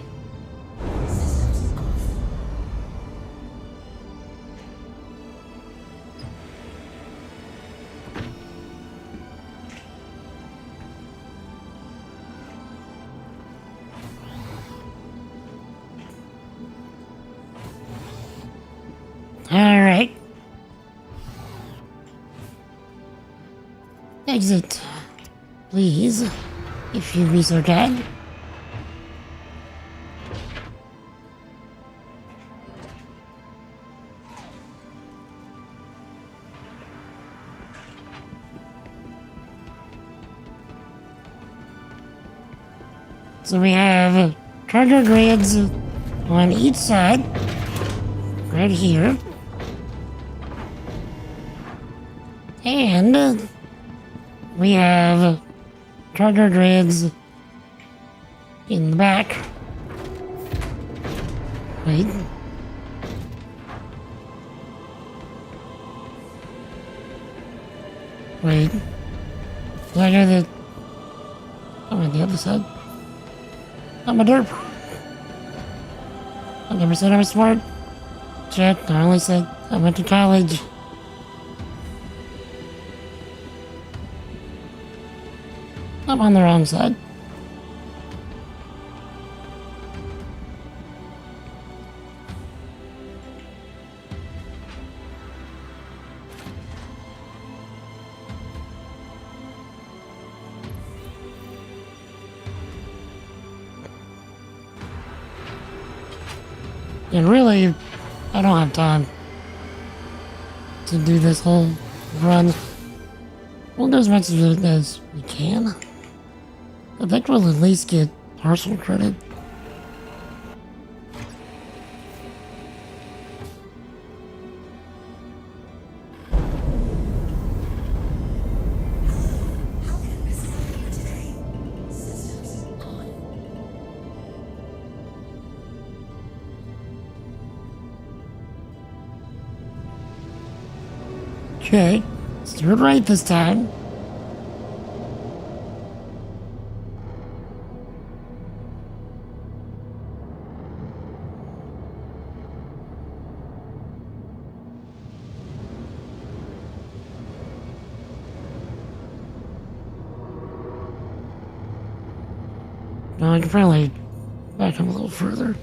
Alright. Exit. Please, if you be so kind. So we have cargo grids on each side, right here. And we have cargo grids in the back. Wait. Wait. Did I go the... I'm on the other side. I'm a derp. I never said I was smart. Check, I only said I went to college. I'm on the wrong side. And really, I don't have time to do this whole run. We'll do as much of it as we can. I think we'll at least get partial credit. Okay, let's do it right this time. No, I can probably back up a little further.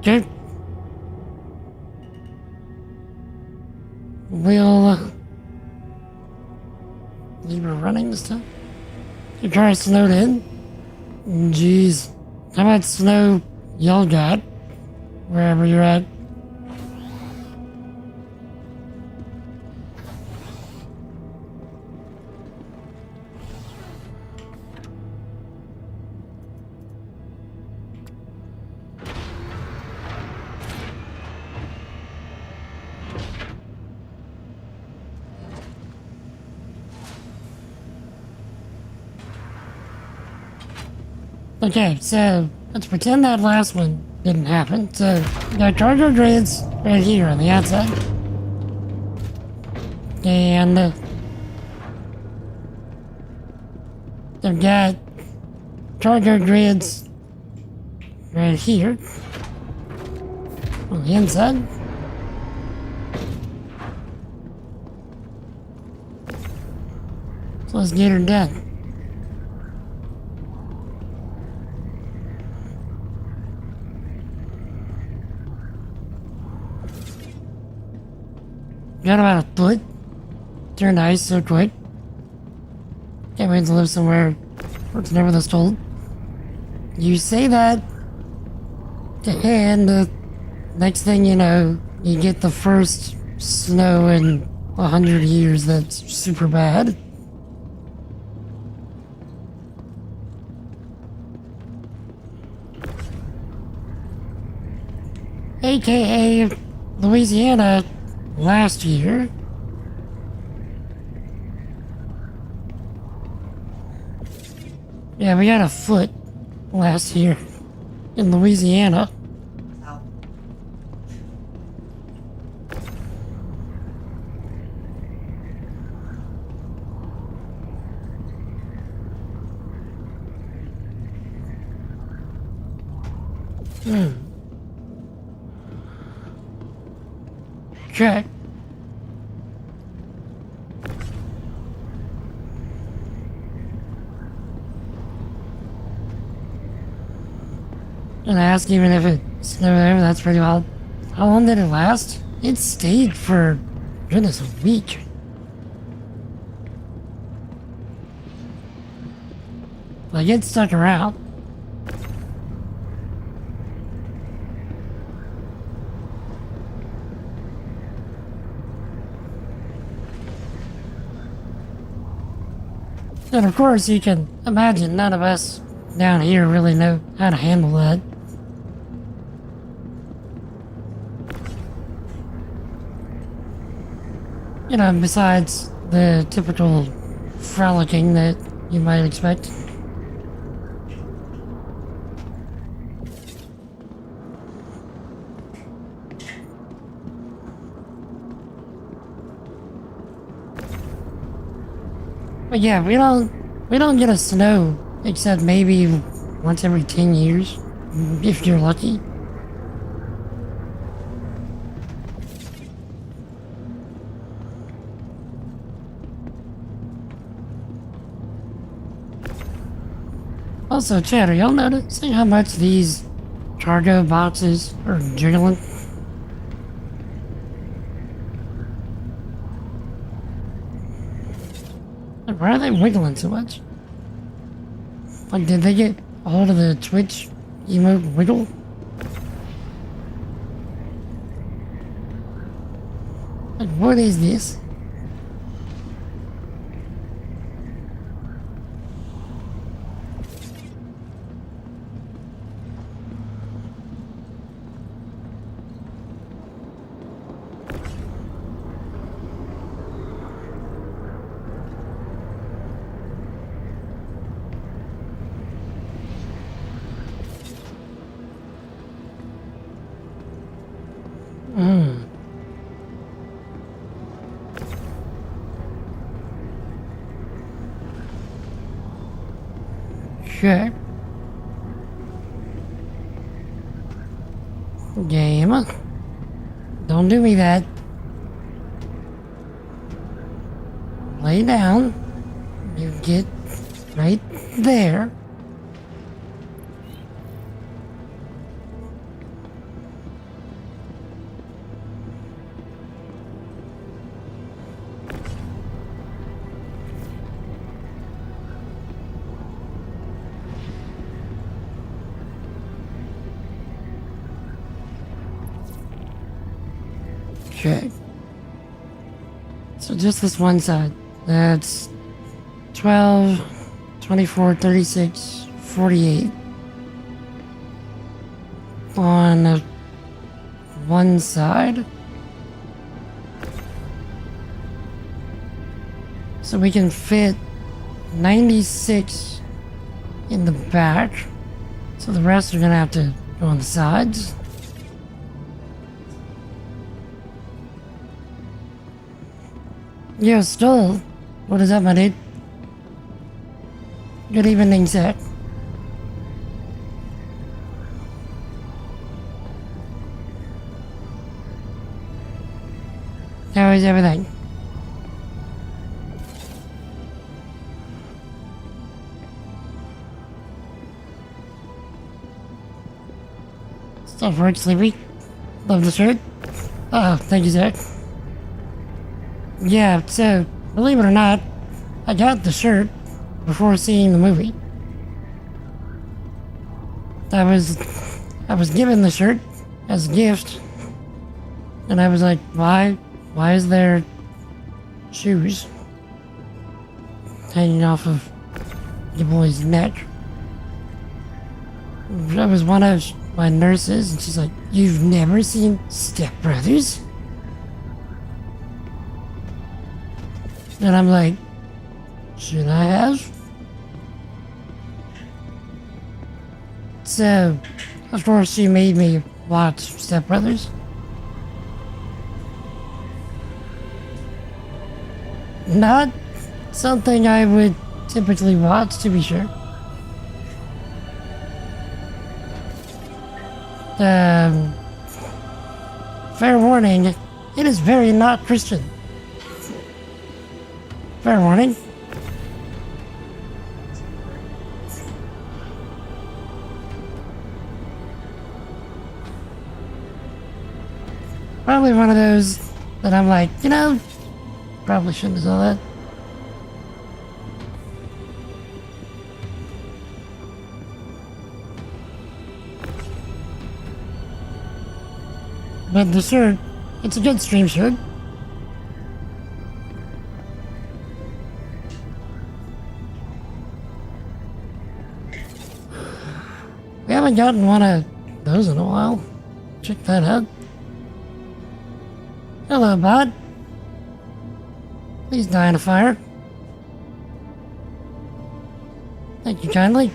Okay. will you were running this time? Your car snowed in? Jeez. How much snow y'all got? Wherever you're at. Okay, so let's pretend that last one didn't happen. So we got cargo grids right here on the outside. And they've got cargo grids right here on the inside. So let's get her done. Got about a foot. Turned ice so quick. Can't wait to live somewhere where it's never this cold. You say that, and the next thing you know, you get the first snow in 100 years that's super bad. AKA Louisiana last year. Yeah, we got a foot last year in Louisiana. Okay. And I ask even if it snowed there, that's pretty wild. How long did it last? It stayed for, goodness, a week. Like, it stuck around. And of course, you can imagine none of us down here really know how to handle that. You know, besides the typical frolicking that you might expect. But yeah, we don't get a snow except maybe once every 10 years, if you're lucky. Also, Chad, are y'all noticing how much these cargo boxes are jiggling? Why are they wiggling so much? Like, did they get a hold of the Twitch emote wiggle? Like, what is this? Okay. Game. Don't do me that. Lay down. You get right there. Okay. So just this one side. That's 12, 24, 36, 48. On one side. So we can fit 96 in the back. So the rest are gonna have to go on the sides. Yo, Stoll. What is up, my dude? Good evening, sir. How is everything? Stuff work, sleepy. Love the shirt. Oh, thank you, sir. Yeah, so, believe it or not, I got the shirt before seeing the movie. I was given the shirt as a gift, and I was like, why is there shoes hanging off of your boy's neck? That was one of my nurses, and she's like, you've never seen Step Brothers? And I'm like, should I have? So, of course, she made me watch Step Brothers. Not something I would typically watch, to be sure. Fair warning, it is very not Christian. Fair warning. Probably one of those that I'm like, you know, probably shouldn't have done that. But the shirt, it's a good stream shirt. We haven't gotten one of those in a while. Check that out. Hello, bud. Please die in a fire. Thank you kindly.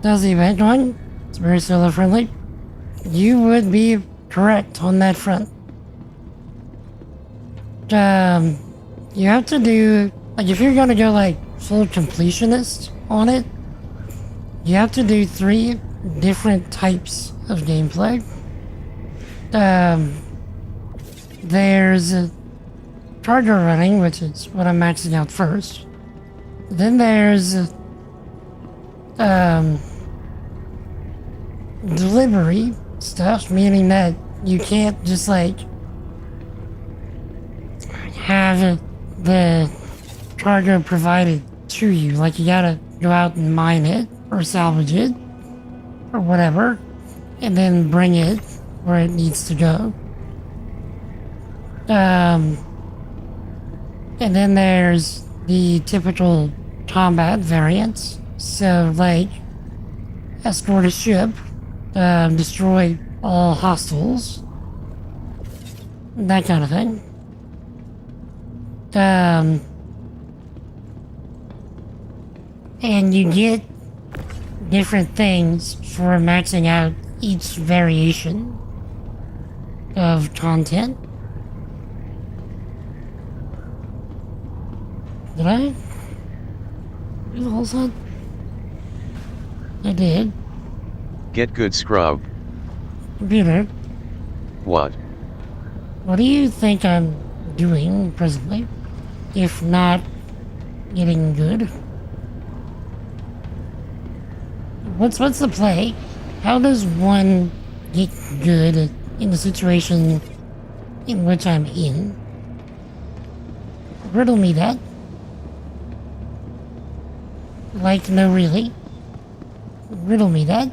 Does the event going? It's very solo friendly. You would be correct on that front. You have to do, like, if you're gonna go like full completionist on it, you have to do 3 different types of gameplay. There's cargo running, which is what I'm maxing out first. Then there's delivery stuff, meaning that you can't just like have the cargo provided to you. Like, you gotta go out and mine it or salvage it or whatever, and then bring it where it needs to go. And then there's the typical combat variants. So, like, escort a ship, destroy all hostiles, that kind of thing. And you get different things for maxing out each variation of content. Did I do the whole side? I did. Get good, scrub. Computer, What? what do you think I'm doing presently? If not getting good? what's the play? How does one get good in the situation in which I'm in? Riddle me that. Like, no really. Riddle me that.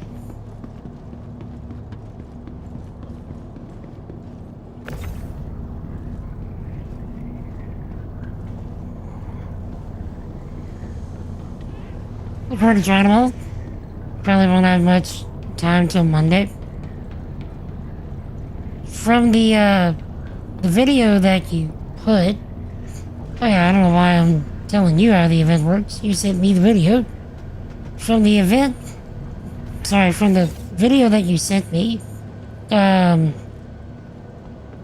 I've heard of Geronimo. Probably won't have much time till Monday. From the video that you put... Oh yeah, I don't know why I'm telling you how the event works. You sent me the video. From the event... Sorry, from the video that you sent me,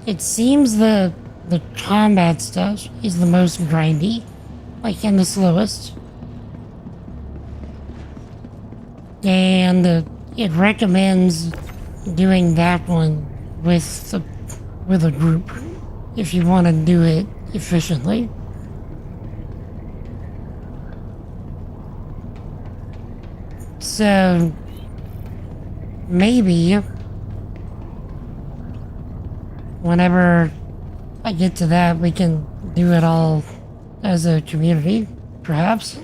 it seems the combat stuff is the most grindy, like, and the slowest. And it recommends doing that one with a group if you want to do it efficiently. So maybe whenever I get to that, we can do it all as a community, perhaps.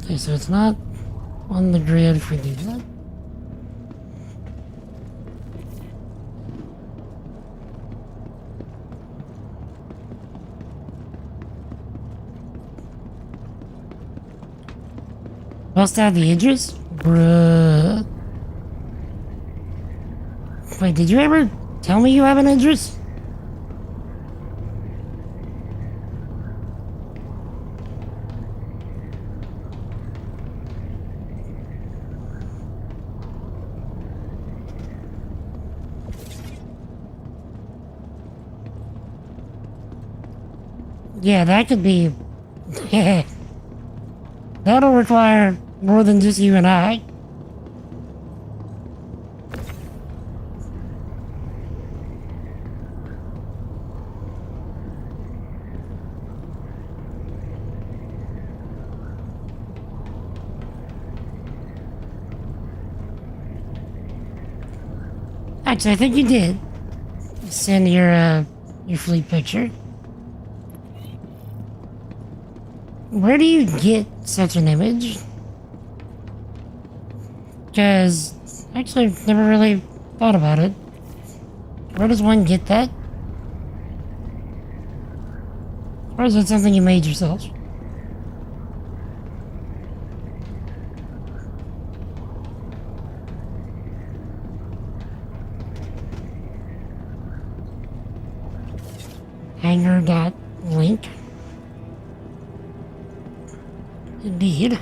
Okay, so it's not on the grid if we do that. Bust out the Idris? Bruh. Wait, did you ever tell me you have an Idris? Yeah, that could be... That'll require more than just you and I. Actually, I think you did send your fleet picture. Where do you get such an image? Because, actually, I've never really thought about it. Where does one get that? Or is it something you made yourself? Hanger.link. Indeed.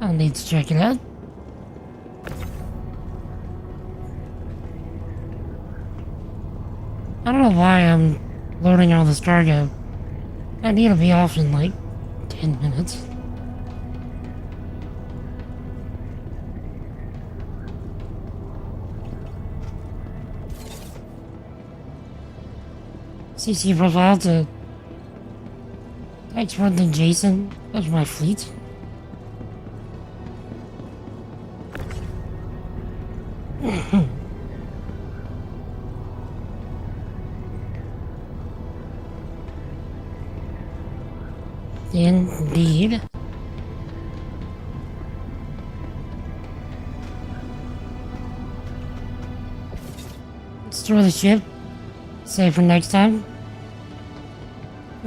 I'll need to check it out. I don't know why I'm loading all this cargo. I need to be off in like 10 minutes. CC profile to export the JSON of my fleet. Indeed. Store the ship. Save for next time.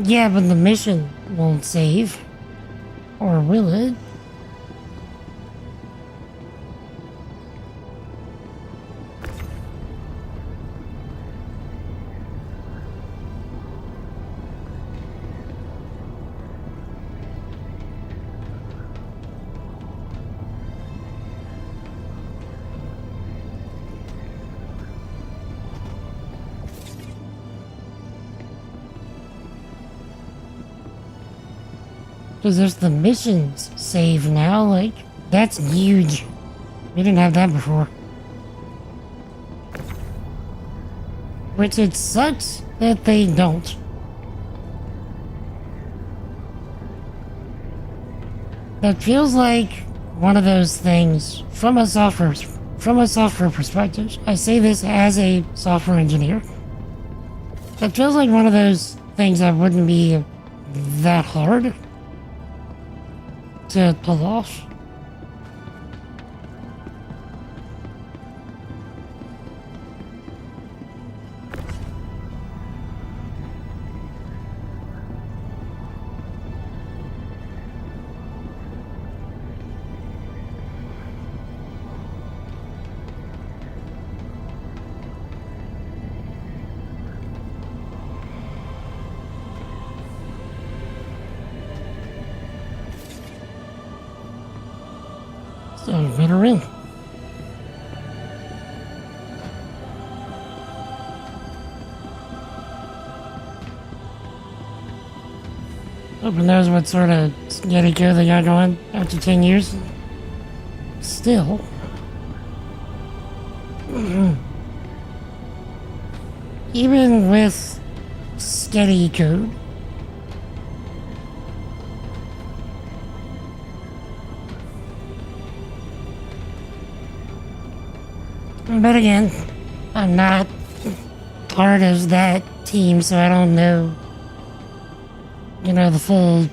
Yeah, but the mission won't save. Or will it? Because there's the missions save now, like, that's huge. We didn't have that before. Which it sucks that they don't. That feels like one of those things from a software perspective. I say this as a software engineer. That feels like one of those things that wouldn't be that hard to pull off. So, better in. Who knows what sort of sketty code they got going after 10 years? Still. Even with sketty code, but again, I'm not part of that team, so I don't know, you know, the full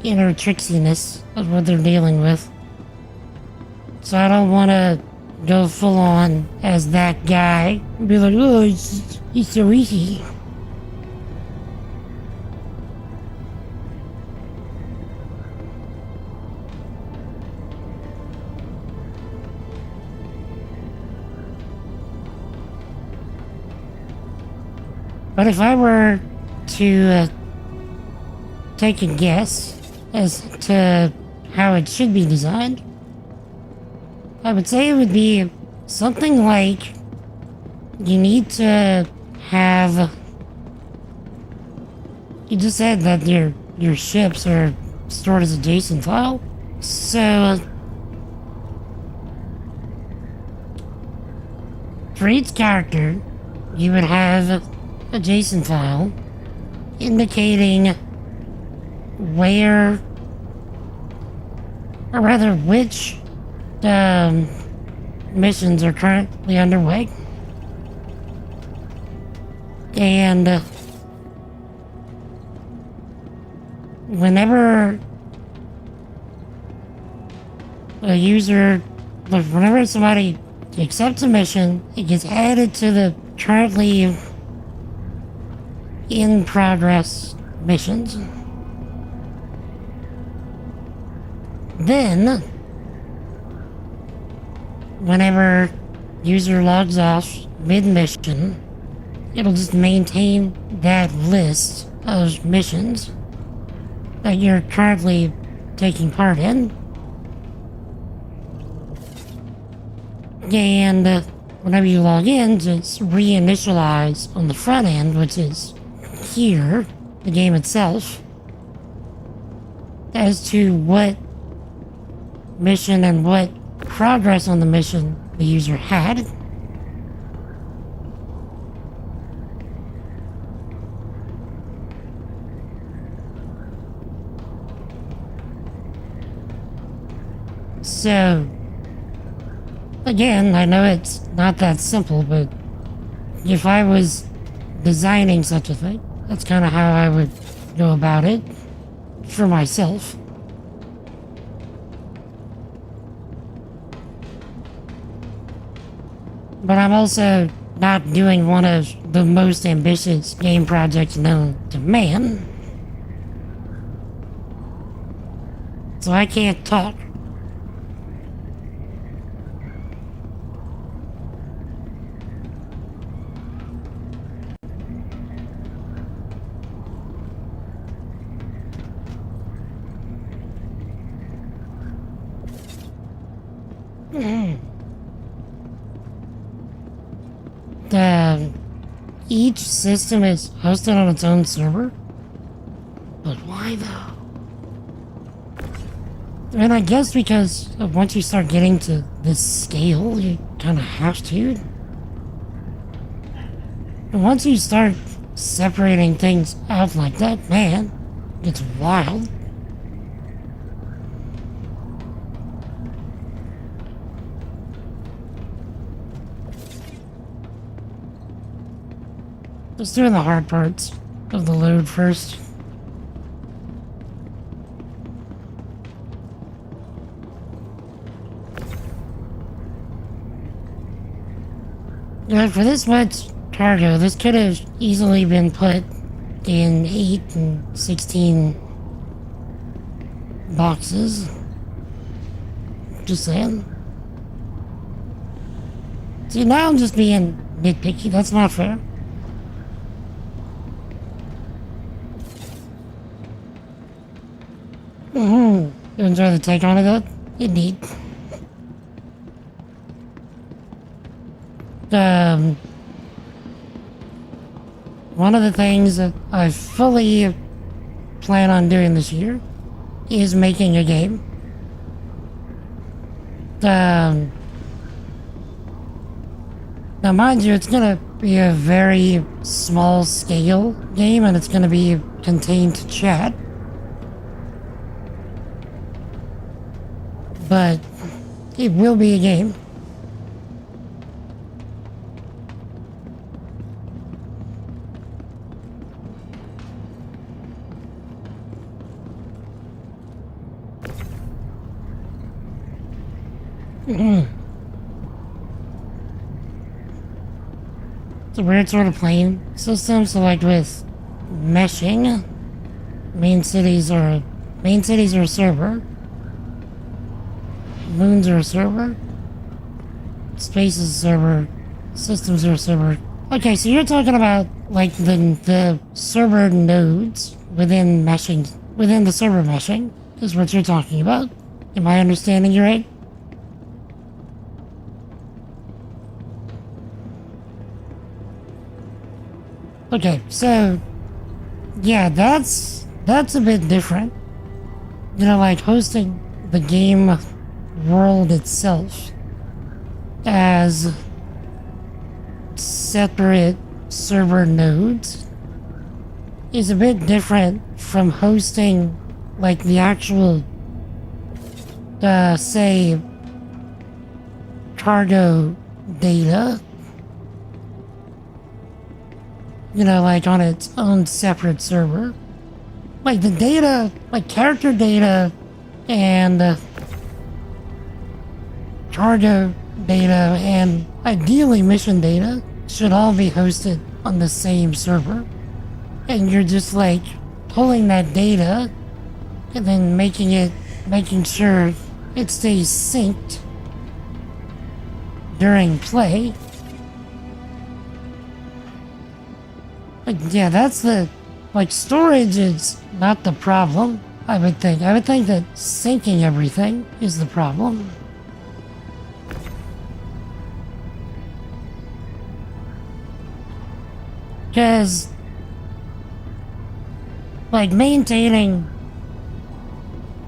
inner tricksiness of what they're dealing with. So I don't want to go full on as that guy and be like, oh, it's so easy. But if I were to take a guess as to how it should be designed, I would say it would be something like you need to have. You just said that your ships are stored as a JSON file, so for each character, you would have a JSON file indicating where, or rather which missions are currently underway. And whenever a user, whenever somebody accepts a mission, it gets added to the currently in progress missions. Then, whenever user logs off mid-mission, it'll just maintain that list of missions that you're currently taking part in. And whenever you log in, just reinitialize on the front end, which is here, the game itself, as to what mission and what progress on the mission the user had. So, again, I know it's not that simple, but if I was designing such a thing, that's kind of how I would go about it for myself. But I'm also not doing one of the most ambitious game projects known to man, so I can't talk. Each system is hosted on its own server? But why though? And I guess because once you start getting to this scale, you kind of have to. But once you start separating things out like that, man, it's wild. Let's do the hard parts of the load first. Yeah, for this much cargo, this could have easily been put in 8 and 16 boxes. Just saying. See, now I'm just being nitpicky. That's not fair. You enjoy the take on of that? Indeed. One of the things that I fully plan on doing this year is making a game. Now mind you, it's gonna be a very small scale game and it's gonna be contained to chat. But it will be a game. It's a weird sort of plane system, so like with meshing, main cities are a server. Moons are a server. Space is a server. Systems are a server. Okay, so you're talking about like the server nodes within meshing, within the server meshing is what you're talking about. Am I understanding you right? Okay, so yeah, that's a bit different. You know, like hosting the game world itself as separate server nodes is a bit different from hosting like the actual say cargo data, you know, like on its own separate server. Like the data, like character data and cargo data and ideally mission data should all be hosted on the same server. And you're just like pulling that data and then making sure it stays synced during play. Like, yeah, that's like storage is not the problem, I would think. I would think that syncing everything is the problem. Because, like, maintaining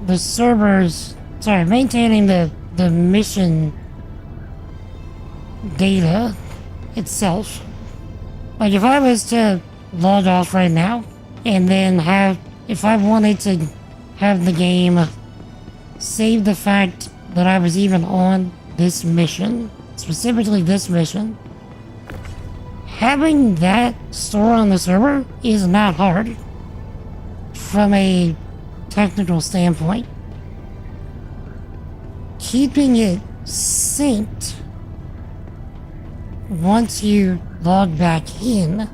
the servers, maintaining the mission data itself. Like, if I was to log off right now and then if I wanted to have the game save the fact that I was even on this mission, specifically this mission, having that store on the server is not hard from a technical standpoint. Keeping it synced once you log back in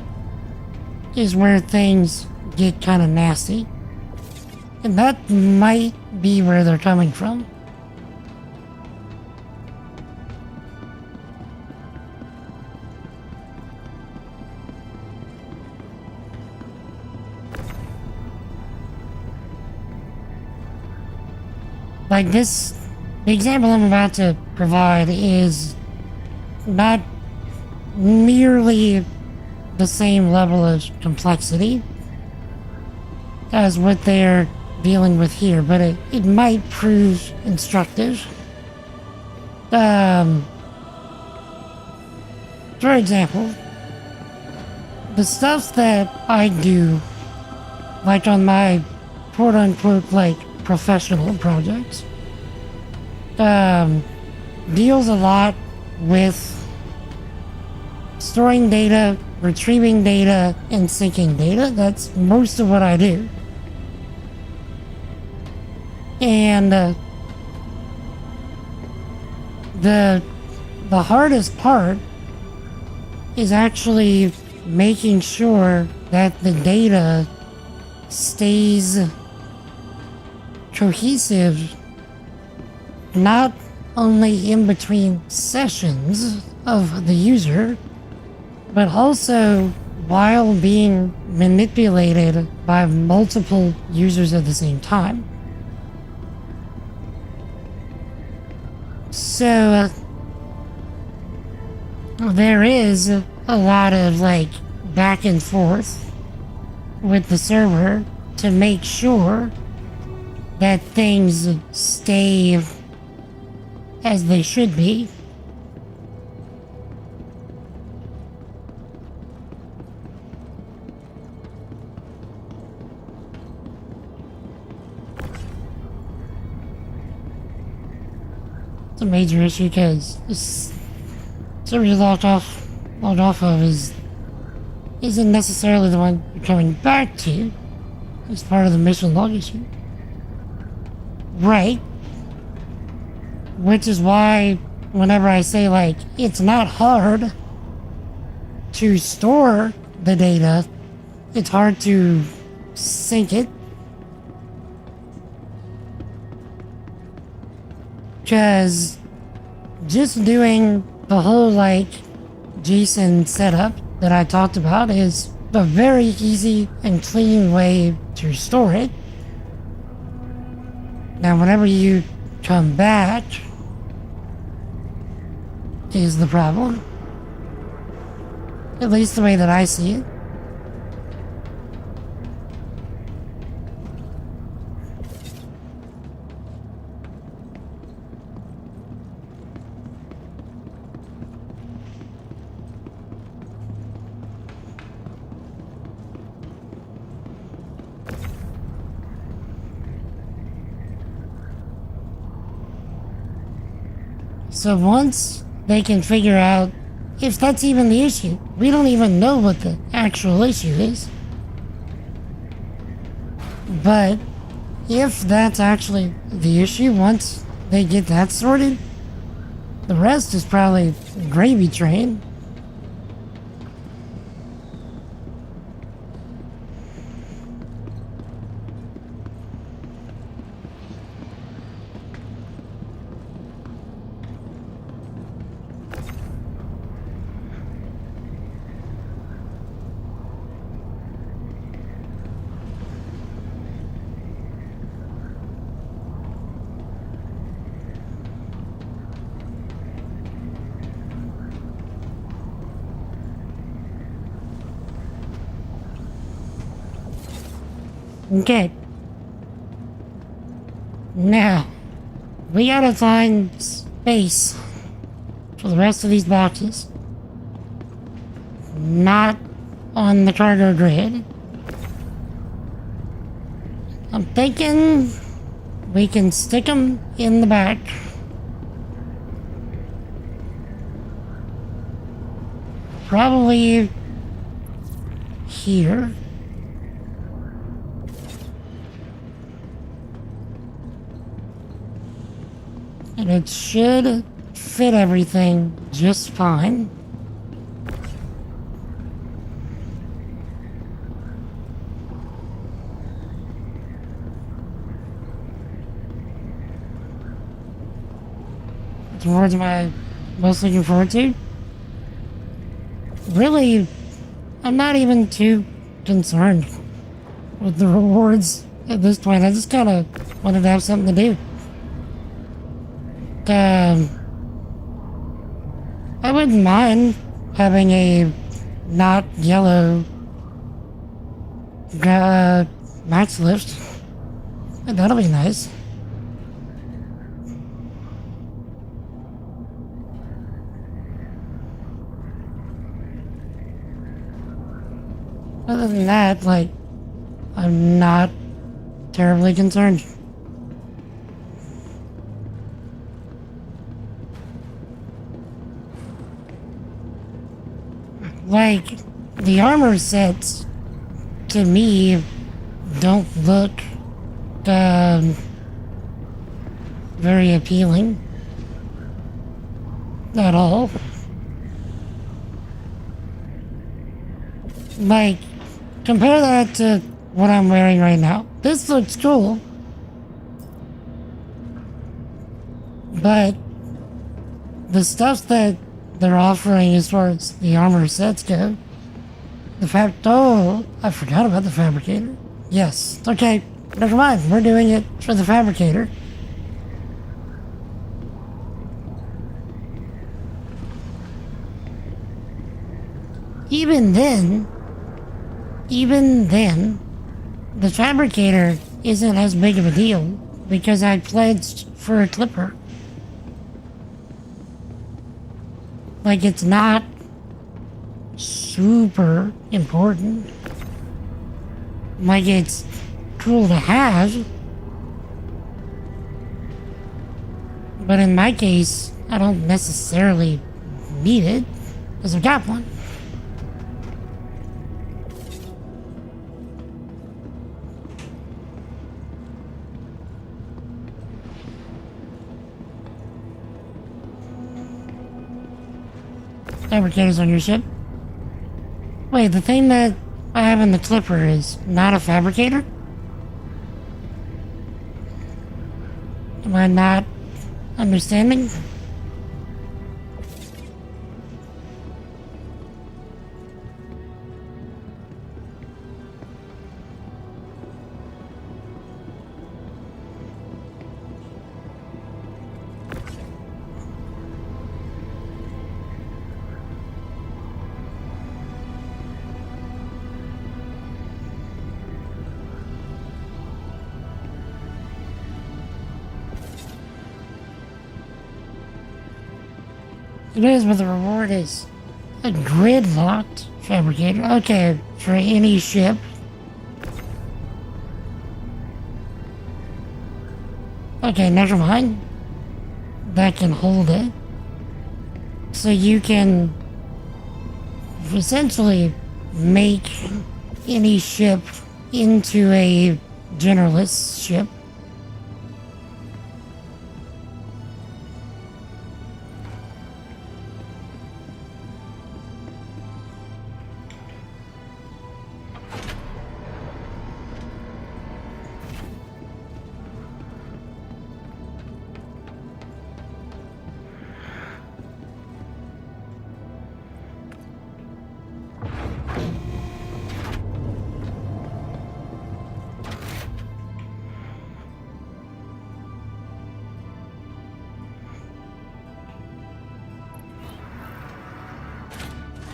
is where things get kind of nasty. And that might be where they're coming from. Like this, the example I'm about to provide is not nearly the same level of complexity as what they're dealing with here, but it might prove instructive. For example, the stuff that I do, like on my quote-unquote, like, professional projects, deals a lot with storing data, retrieving data, and syncing data. That's most of what I do. And the hardest part is actually making sure that the data stays cohesive, not only in between sessions of the user, but also while being manipulated by multiple users at the same time. So, there is a lot of, like, back and forth with the server to make sure that things stay as they should be. It's a major issue because this server you logged off of isn't necessarily the one you're coming back to as part of the mission log issue. Right. Which is why whenever I say, like, it's not hard to store the data, it's hard to sync it. Because just doing the whole, like, JSON setup that I talked about is a very easy and clean way to store it. Now, whenever you come back is the problem. At least the way that I see it. So once they can figure out if that's even the issue, we don't even know what the actual issue is. But if that's actually the issue, once they get that sorted, the rest is probably gravy train. Okay. Now, we gotta find space for the rest of these boxes. Not on the cargo grid. I'm thinking we can stick them in the back. Probably here. And it should fit everything just fine. Towards what I'm most looking forward to. Really, I'm not even too concerned with the rewards at this point. I just kind of wanted to have something to do. I wouldn't mind having a not yellow max lift. That'll be nice. Other than that, like, I'm not terribly concerned. Like, the armor sets, to me, don't look, very appealing. At all. Like, compare that to what I'm wearing right now. This looks cool. But the stuff that they're offering as far as the armor sets go, oh, I forgot about the fabricator. Yes, okay, never mind, we're doing it for the fabricator. Even then, the fabricator isn't as big of a deal because I pledged for a clipper. Like, it's not super important. Like, it's cool to have. But in my case, I don't necessarily need it, because I've got one. Fabricators on your ship? Wait, the thing that I have in the clipper is not a fabricator? Am I not understanding? It is, but the reward is a grid-locked fabricator. Okay, for any ship. Okay, never mind. That can hold it. So you can essentially make any ship into a generalist ship.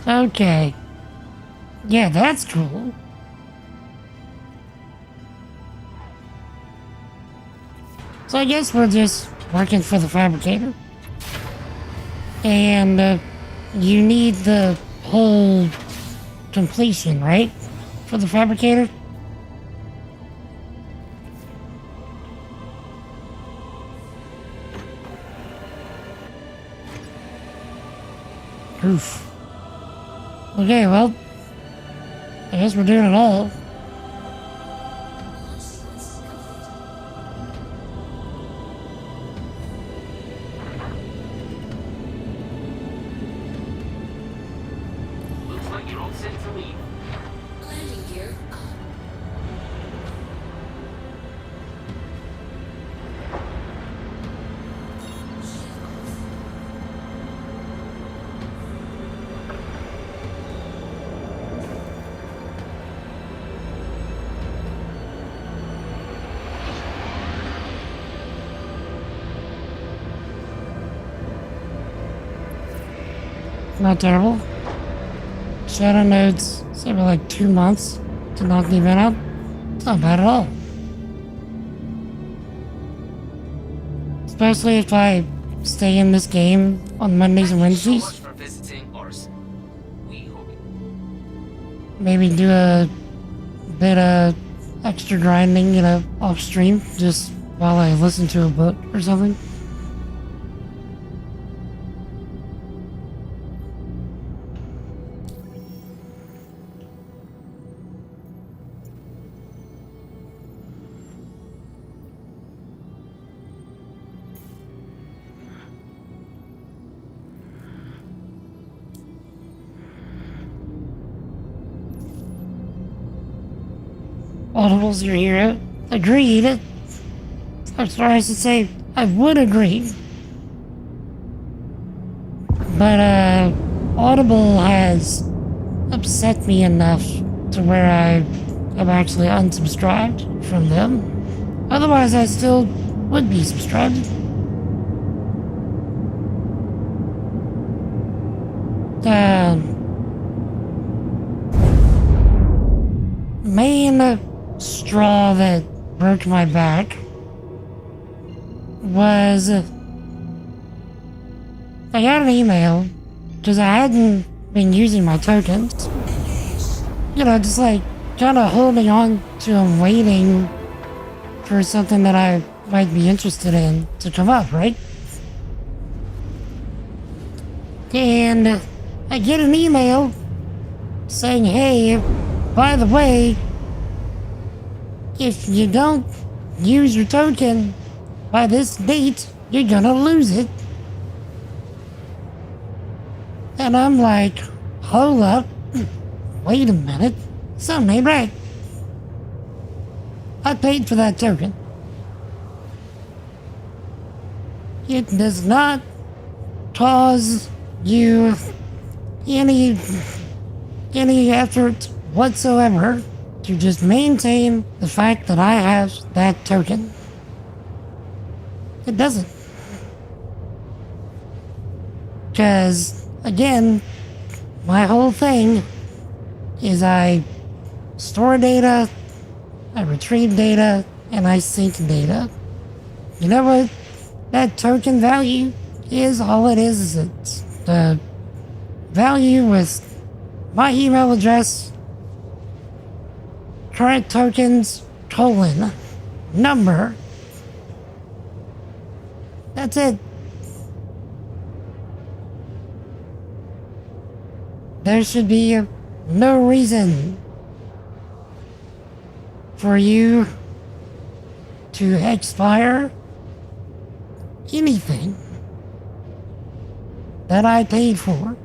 Okay. Yeah, that's cool. So I guess we're just working for the fabricator. And you need the whole completion, right? For the fabricator? Oof. Okay, well, I guess we're doing it all. Looks like you're all set to leave. Landing gear up. Not terrible. Shadow nodes say like 2 months to knock the event out. It's not bad at all. Especially if I stay in this game on Mondays and Thank you so Wednesdays. much for visiting us. We hope maybe do a bit of extra grinding, off stream, just while I listen to a book or something. Audible's your hero. Agreed. I'm sorry, I should say I would agree. But, Audible has upset me enough to where I am actually unsubscribed from them. Otherwise, I still would be subscribed. Main straw that broke my back was I got an email because I hadn't been using my tokens. Just like kind of holding on to them, waiting for something that I might be interested in to come up, right? And I get an email saying, hey, by the way, if you don't use your token by this date, you're gonna lose it. And I'm like, hold up, wait a minute, something ain't right. I paid for that token. It does not cause you any effort whatsoever to just maintain the fact that I have that token. It doesn't. Because, again, my whole thing is I store data, I retrieve data, and I sync data. You know what that token value is? All it is it's the value with my email address, current tokens, number. That's it. There should be no reason for you to expire anything that I paid for.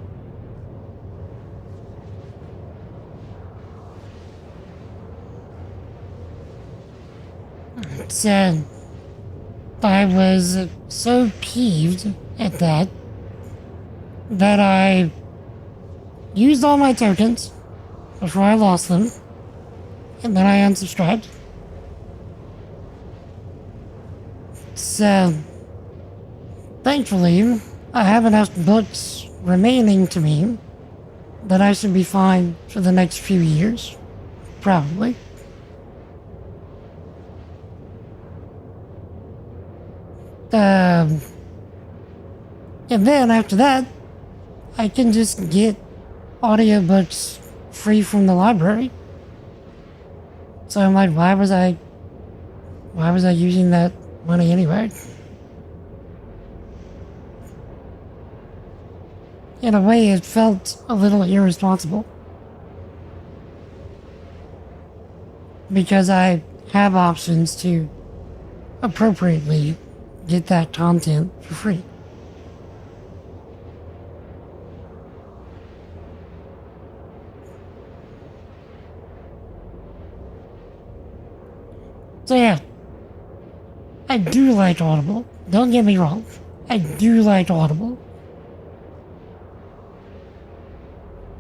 So, I was so peeved at that I used all my tokens before I lost them, and then I unsubscribed. So, thankfully, I have enough books remaining to me that I should be fine for the next few years, probably. And then after that, I can just get audiobooks free from the library. So I'm like, why was I using that money anyway? In a way, it felt a little irresponsible. Because I have options to appropriately get that content for free. So yeah, I do like Audible. Don't get me wrong. I do like Audible.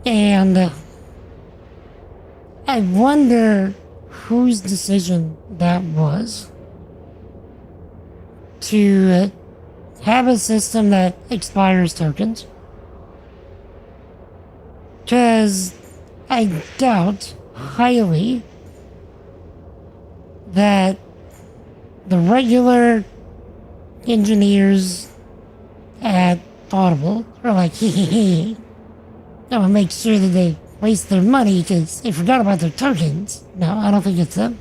And I wonder whose decision that was to have a system that expires tokens. Because I doubt highly that the regular engineers at Audible are like, I'm gonna make sure that they waste their money because they forgot about their tokens. No, I don't think it's them.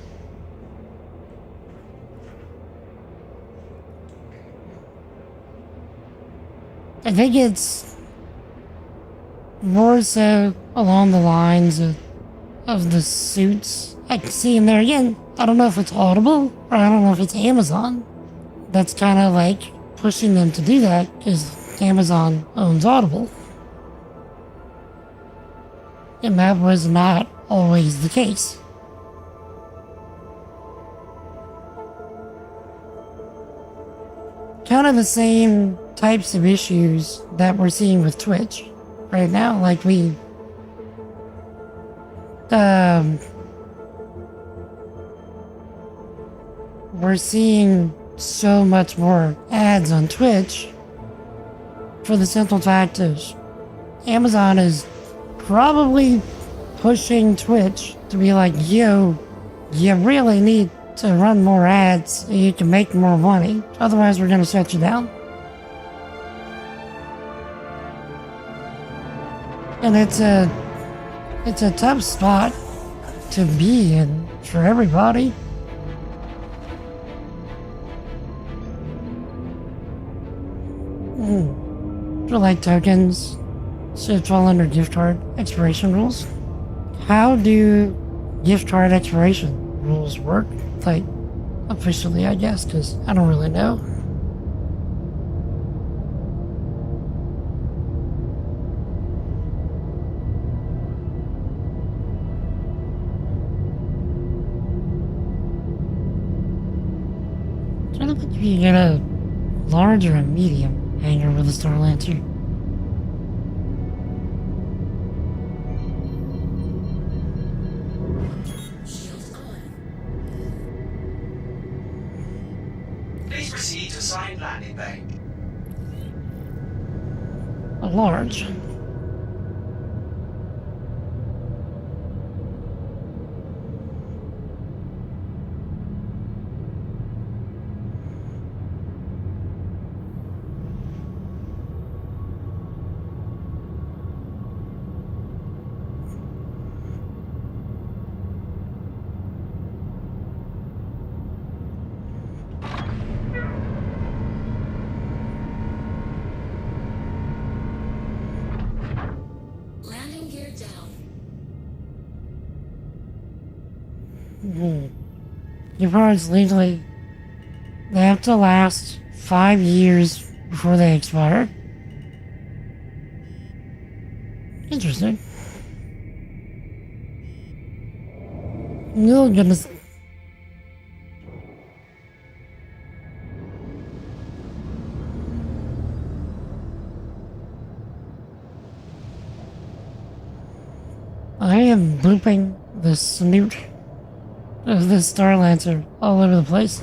I think it's more so along the lines of the suits I can see in there. Again, I don't know if it's Audible or I don't know if it's Amazon. That's kind of like pushing them to do that because Amazon owns Audible. And that was not always the case. Kind of the same types of issues that we're seeing with Twitch right now. Like we're seeing so much more ads on Twitch for the simple fact is Amazon is probably pushing Twitch to be like, yo, you really need to run more ads so you can make more money. Otherwise, we're going to shut you down. And it's a tough spot to be in for everybody. For like tokens should fall under gift card expiration rules. How do gift card expiration rules work? Like, officially, I guess, because I don't really know. I don't think you get a large or a medium hanger with a Star Lancer. Please proceed to assigned landing bay. A large. Landing gear down. Your cards legally, they have to last 5 years before they expire. Interesting. Oh goodness. I am looping the snoot of this Star Lancer all over the place.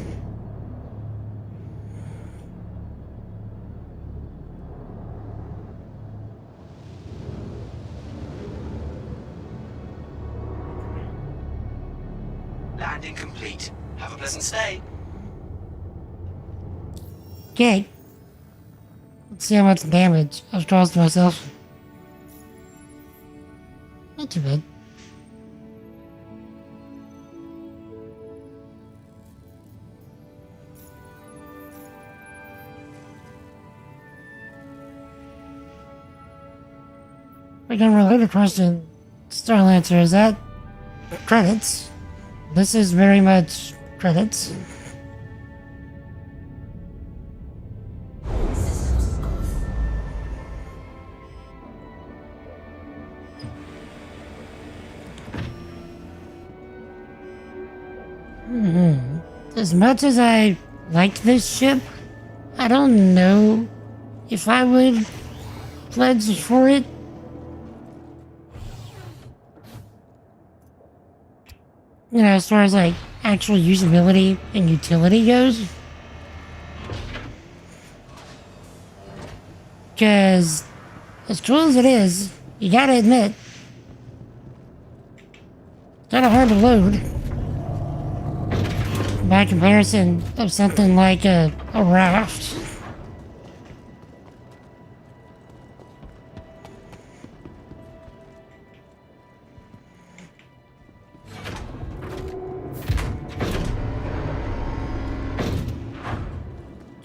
Landing complete. Have a pleasant stay. Okay. Let's see how much damage I've caused myself. Not too bad. Like a related question, Star Lancer, is that credits? This is very much credits. As much as I like this ship, I don't know if I would pledge for it. You know, as far as like actual usability and utility goes. Because as cool as it is, you gotta admit, kinda hard to load. By comparison of something like a raft.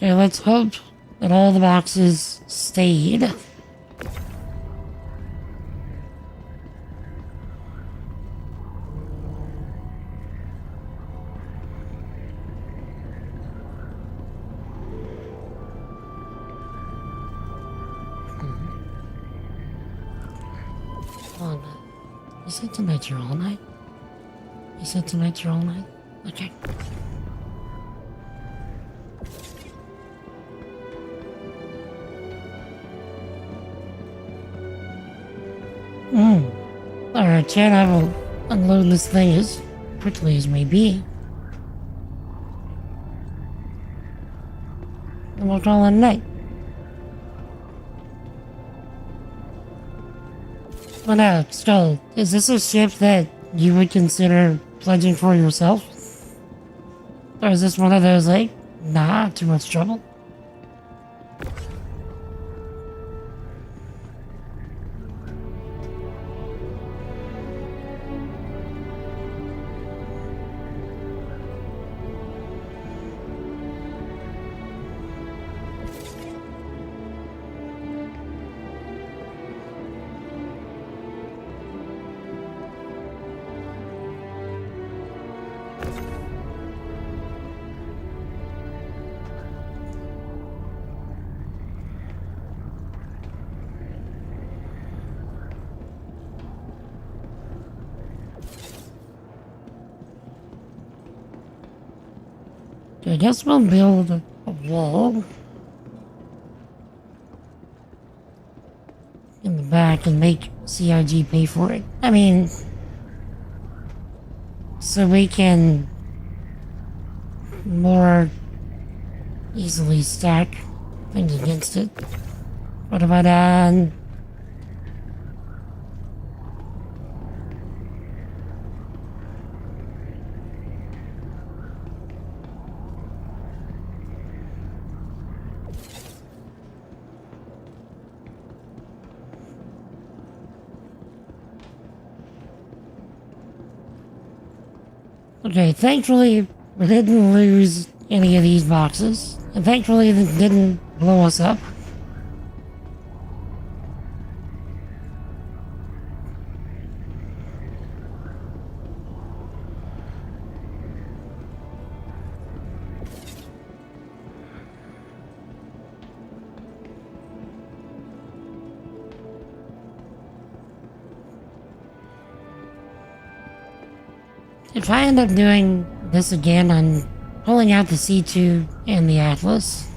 Okay, let's hope that all the boxes stayed. Hold on. You said tonight you're all night? You said tonight you're all night? Okay. Alright, Chad, I will unload this thing as quickly as may be. And we'll call it a night. But now, Skull, is this a ship that you would consider pledging for yourself? Or is this one of those, like, nah, too much trouble? I guess we'll build a wall in the back and make CIG pay for it. I mean, so we can more easily stack things against it. What have I done? Okay, thankfully we didn't lose any of these boxes, and thankfully they didn't blow us up. If I end up doing this again, I'm pulling out the C2 and the Atlas.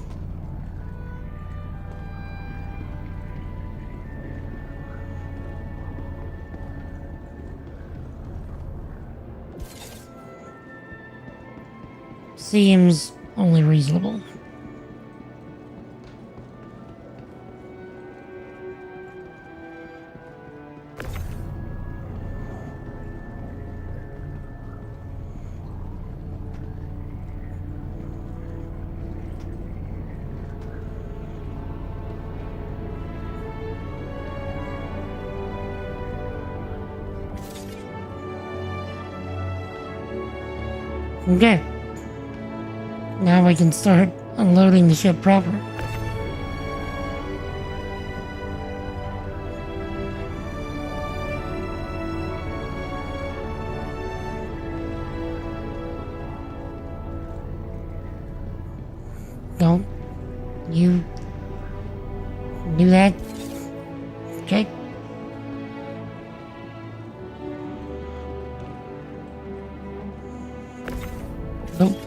Seems only reasonable. Okay. Now we can start unloading the ship proper. Don't you do that? Okay. Nope.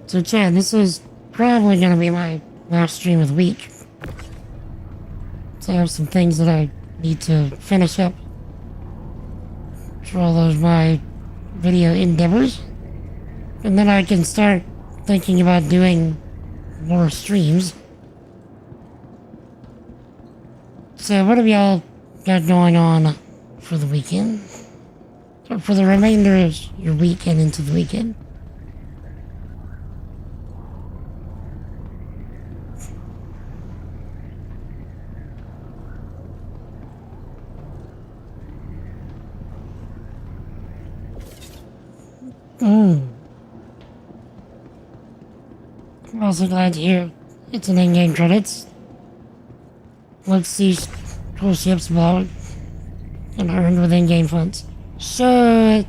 So Chad, this is probably gonna be my last stream of the week. So I have some things that I need to finish up for all those my video endeavors. And then I can start thinking about doing more streams. So what have y'all got going on for the weekend? Or for the remainder of your weekend into the weekend? I'm also glad to hear it's an in-game credits. Let's see cool ships bought and earned with in-game funds. So, a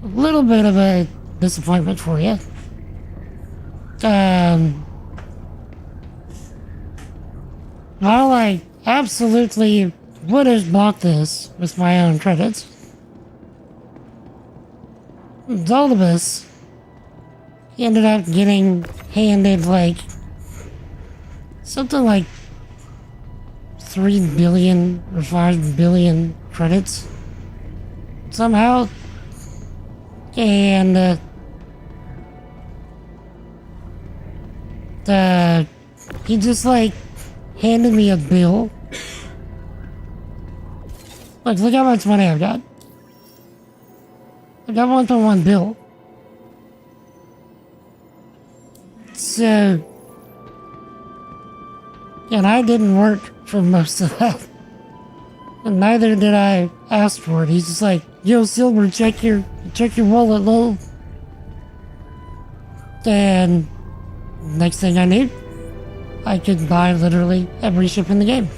little bit of a disappointment for you. While I absolutely would have bought this with my own credits, Zolibus ended up getting handed like something like 3 billion or 5 billion credits somehow, and he just like handed me a bill. Like, look how much money I've got. I got 1.1 bill. So, and I didn't work for most of that. And neither did I ask for it. He's just like, yo, Silver, check your wallet, lol. And next thing I knew, I could buy literally every ship in the game.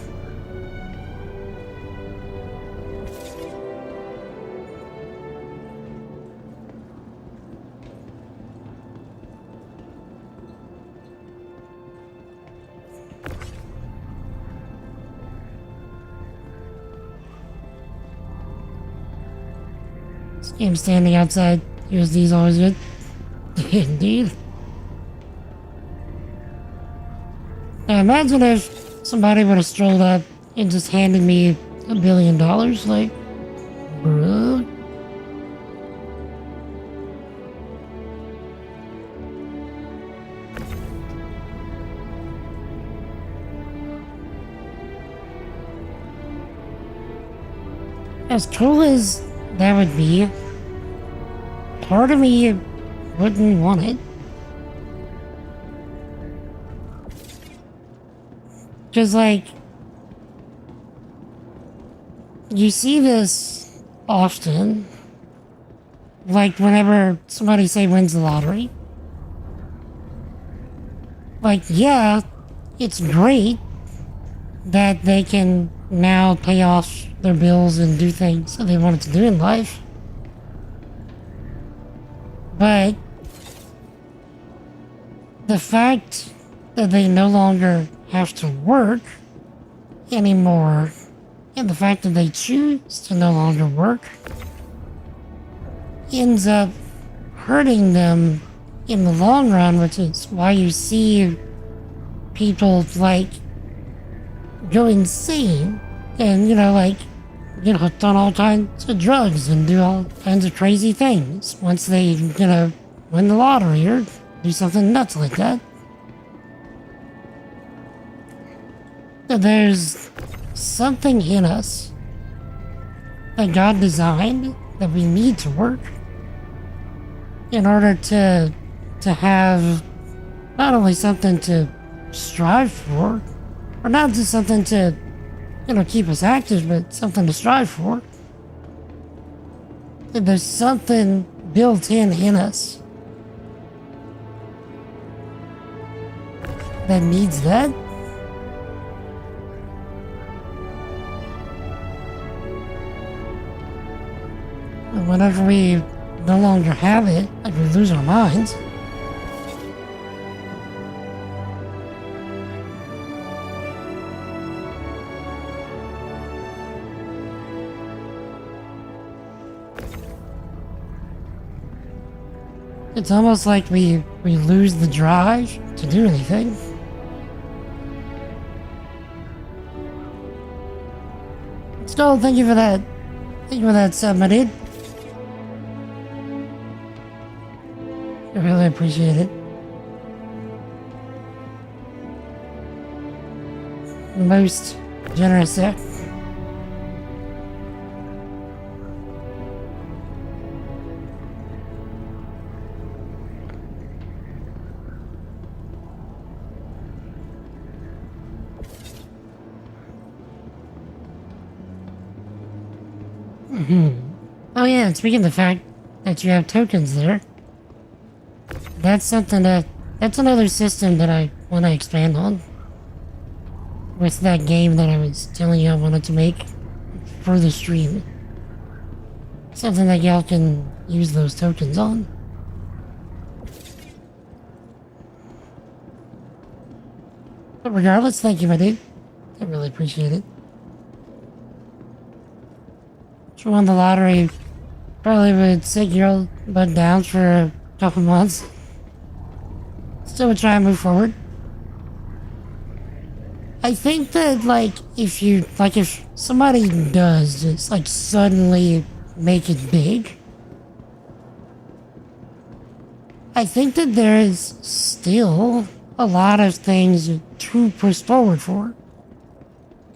Him standing outside USD is always good. Indeed. Now imagine if somebody would have strolled up and just handed me $1 billion, like, bruh. As cool as that would be, part of me wouldn't want it. Because, like, you see this often, like whenever somebody, say, wins the lottery. Like, yeah, it's great that they can now pay off their bills and do things that they wanted to do in life. But the fact that they no longer have to work anymore, and the fact that they choose to no longer work, ends up hurting them in the long run, which is why you see people, like, go insane and, you know, like, get hooked on all kinds of drugs and do all kinds of crazy things once they, you know, win the lottery or do something nuts like that. There's something in us that God designed that we need to work in order to have not only something to strive for, or not just something to, you know, keep us active, but something to strive for. And there's something built in us that needs that. And whenever we no longer have it, like, we lose our minds. It's almost like we lose the drive to do anything. Still, thank you for that. Thank you for that sub, my dude. I really appreciate it. the most generous there. Oh yeah, and speaking of the fact that you have tokens there, that's another system that I want to expand on. With that game that I was telling you I wanted to make for the stream. Something that y'all can use those tokens on. But regardless, thank you, my dude. I really appreciate it. If you won the lottery, probably would sit your butt down for a couple months. Still would try and move forward. I think that, like, if somebody does just, like, suddenly make it big, I think that there is still a lot of things to push forward for.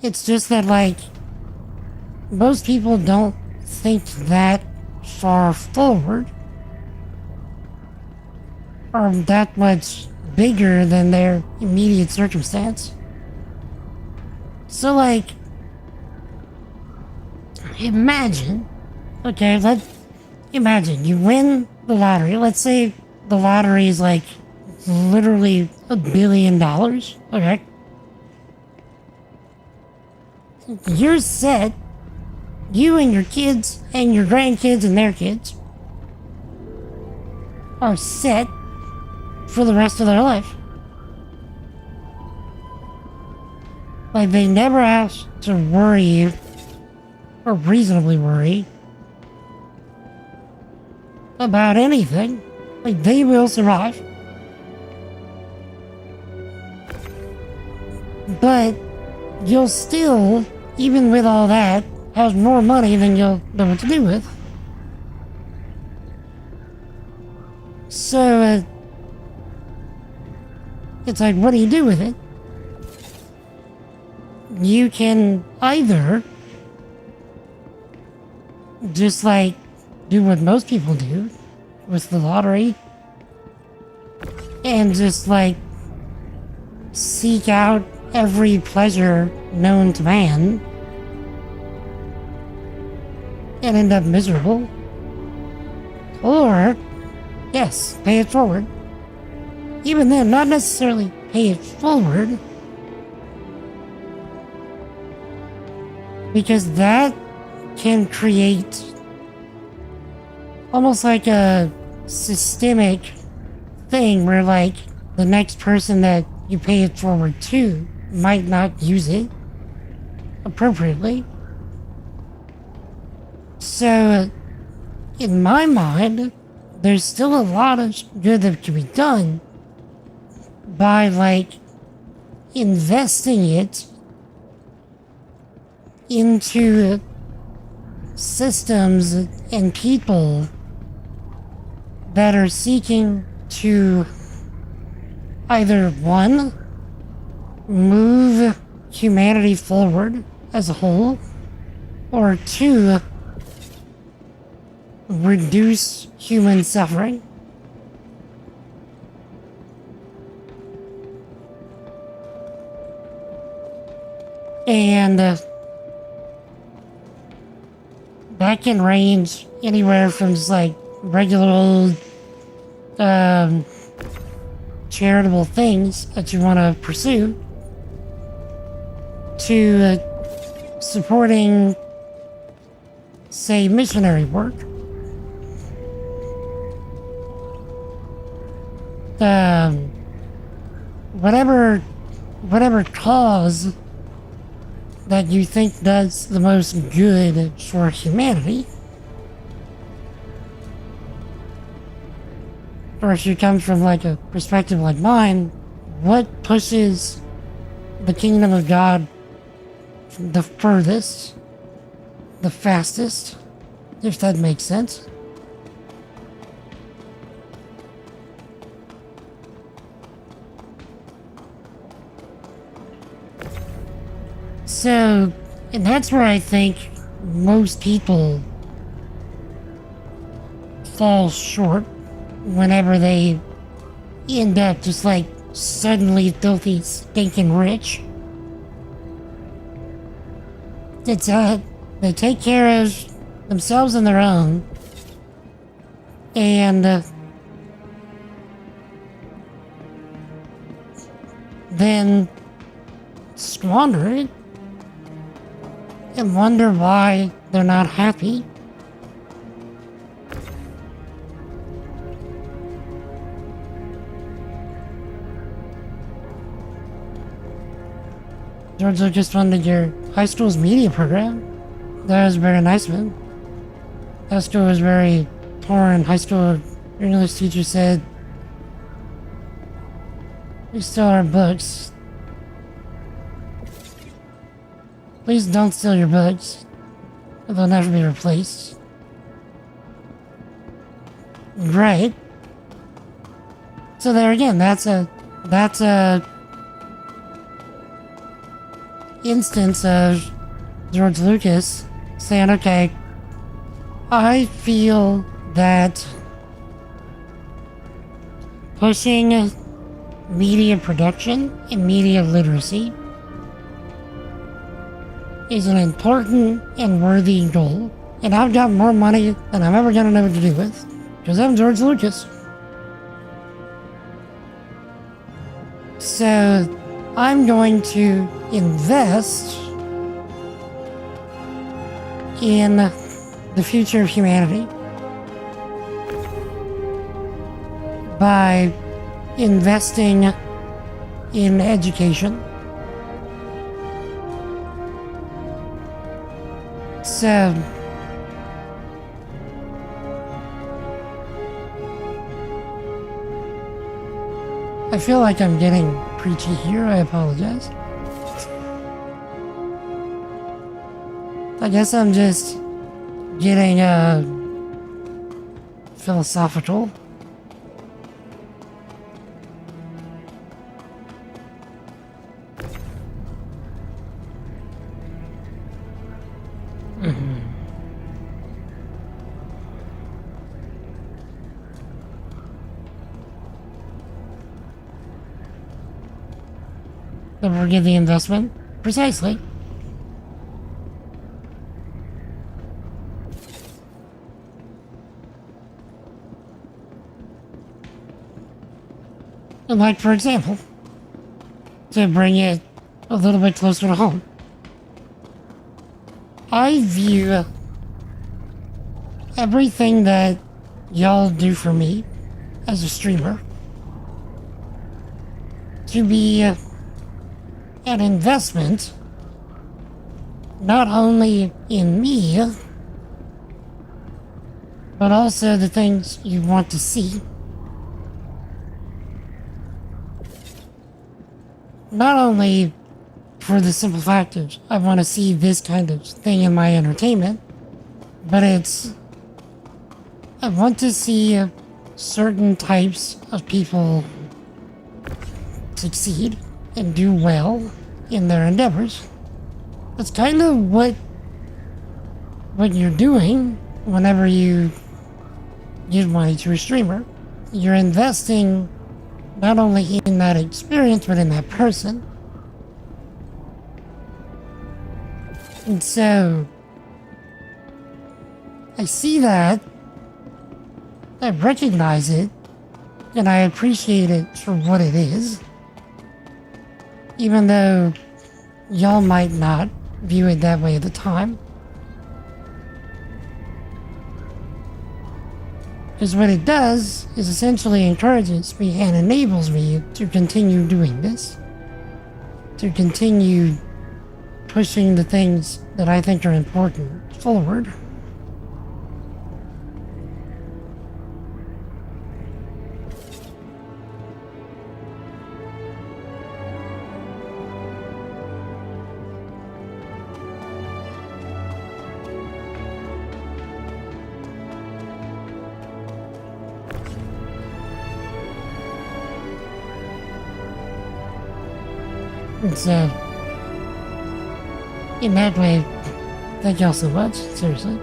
It's just that, like, most people don't think that far forward, or that much bigger than their immediate circumstance. So, like, imagine you win the lottery. Let's say the lottery is like literally $1 billion, okay? You're set. You and your kids and your grandkids and their kids are set for the rest of their life. Like, they never have to worry, or reasonably worry, about anything. Like, they will survive. But you'll still, even with all that, have more money than you'll know what to do with. So, it's like, what do you do with it? You can either just, like, do what most people do with the lottery and just, like, seek out every pleasure known to man and end up miserable. Or, yes, pay it forward. Even then, not necessarily pay it forward, because that can create almost like a systemic thing where, like, the next person that you pay it forward to might not use it appropriately. So, in my mind, there's still a lot of good that can be done by, like, investing it into systems and people that are seeking to either, one, move humanity forward as a whole, or two, reduce human suffering. And that can range anywhere from just, like, regular old charitable things that you want to pursue to supporting, say, missionary work. Whatever cause that you think does the most good for humanity. Or if you come from, like, a perspective like mine, what pushes the kingdom of God the furthest, the fastest, if that makes sense? So, and that's where I think most people fall short whenever they end up just like suddenly filthy, stinking rich. It's they take care of themselves and their own, and then squander it and wonder why they're not happy. George Lucas funded your high school's media program. That was very nice of him. High school was very poor, and high school English teacher said, "We steal our books. Please don't steal your books. They'll never be replaced." Right. So there again, that's a instance of George Lucas saying, okay, I feel that pushing media production and media literacy is an important and worthy goal, and I've got more money than I'm ever gonna know what to do with, because I'm George Lucas. So I'm going to invest in the future of humanity by investing in education. So I feel like I'm getting preachy here. I apologize. I guess I'm just getting philosophical. Don't forget the investment. Precisely. And like, for example, to bring it a little bit closer to home, I view everything that y'all do for me as a streamer to be an investment not only in me, but also the things you want to see. Not only for the simple fact of I want to see this kind of thing in my entertainment, but it's I want to see certain types of people succeed and do well in their endeavors. That's kind of what you're doing whenever you give money to a streamer. You're investing not only in that experience, but in that person. And so I see that, I recognize it, and I appreciate it for what it is. Even though y'all might not view it that way at the time. Because what it does is essentially encourages me and enables me to continue doing this. To continue pushing the things that I think are important forward. And so In that way, thank y'all so much. Seriously.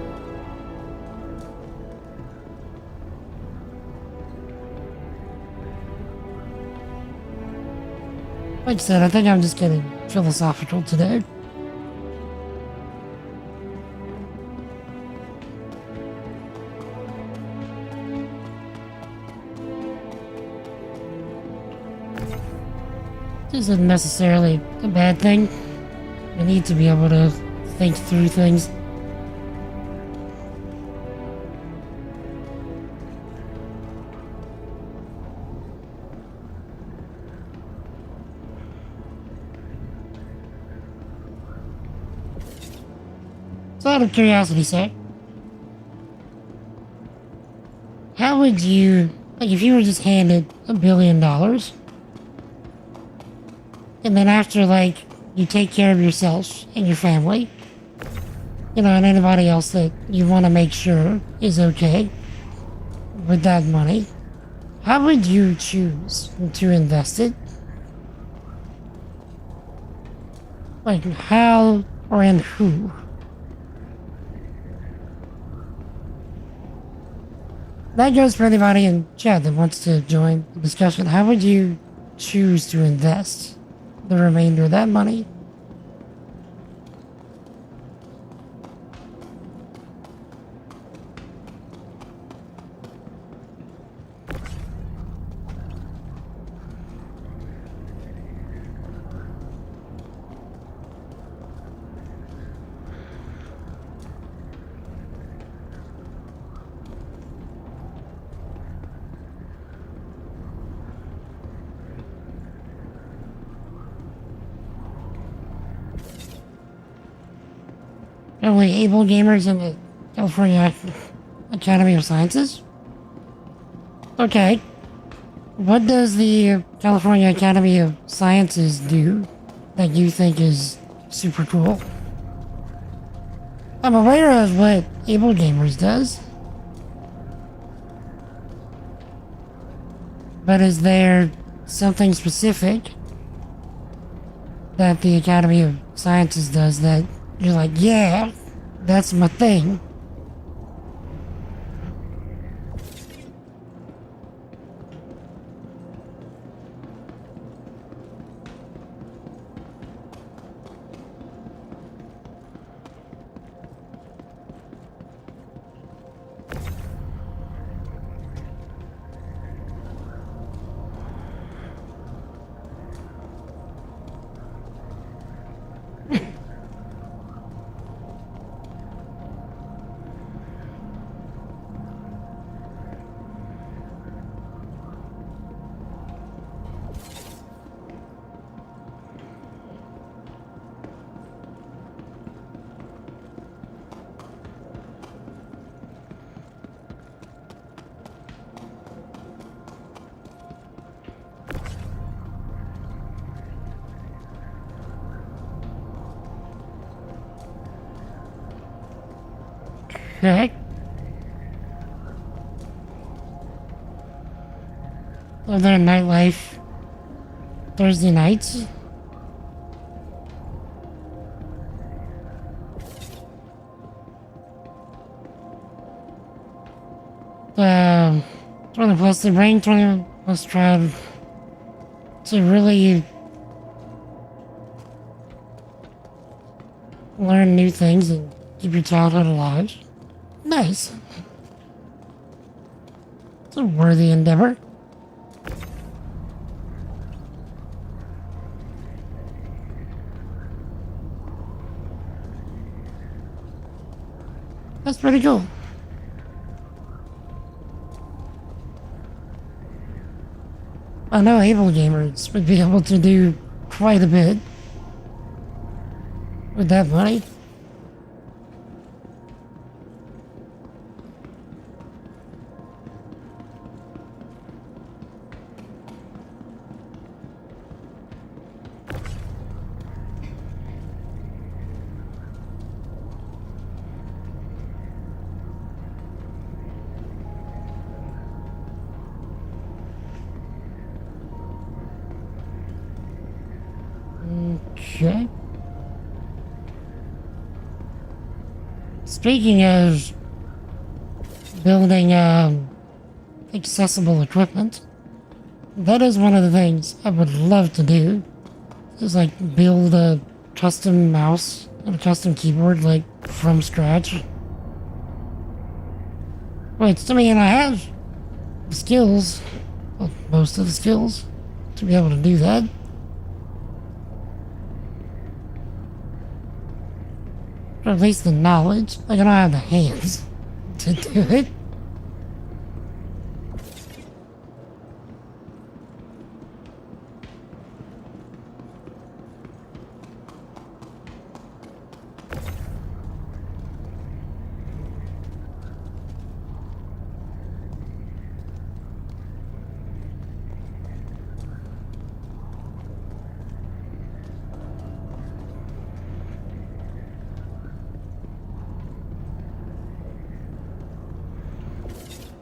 Like I said, I think I'm just getting philosophical today. This isn't necessarily a bad thing. We need to be able to think through things. So out of curiosity, sir, how would you, like if you were just handed $1 billion, and then after, like, you take care of yourself and your family, you know, and anybody else that you want to make sure is okay with that money, how would you choose to invest it? Like, how or in who? That goes for anybody in chat that wants to join the discussion. How would you choose to invest the remainder of that money? Only able gamers in the California Academy of Sciences? Okay. What does the California Academy of Sciences do that you think is super cool? I'm aware of what Able Gamers does. But is there something specific that the Academy of Sciences does that you're like, yeah, that's my thing? Okay. Are there nightlife Thursday nights? Uh, 20 plus the brain, 20 plus drive to really learn new things and keep your childhood alive. Nice. It's a worthy endeavor. That's pretty cool. I know able gamers would be able to do quite a bit with that money. Okay. speaking of building accessible equipment, that is one of the things I would love to do. Is like build a custom mouse and a custom keyboard like from scratch. Which, I mean, I have the skills, well, most of the skills, to be able to do that. Or at least the knowledge. Like, I don't have the hands to do it.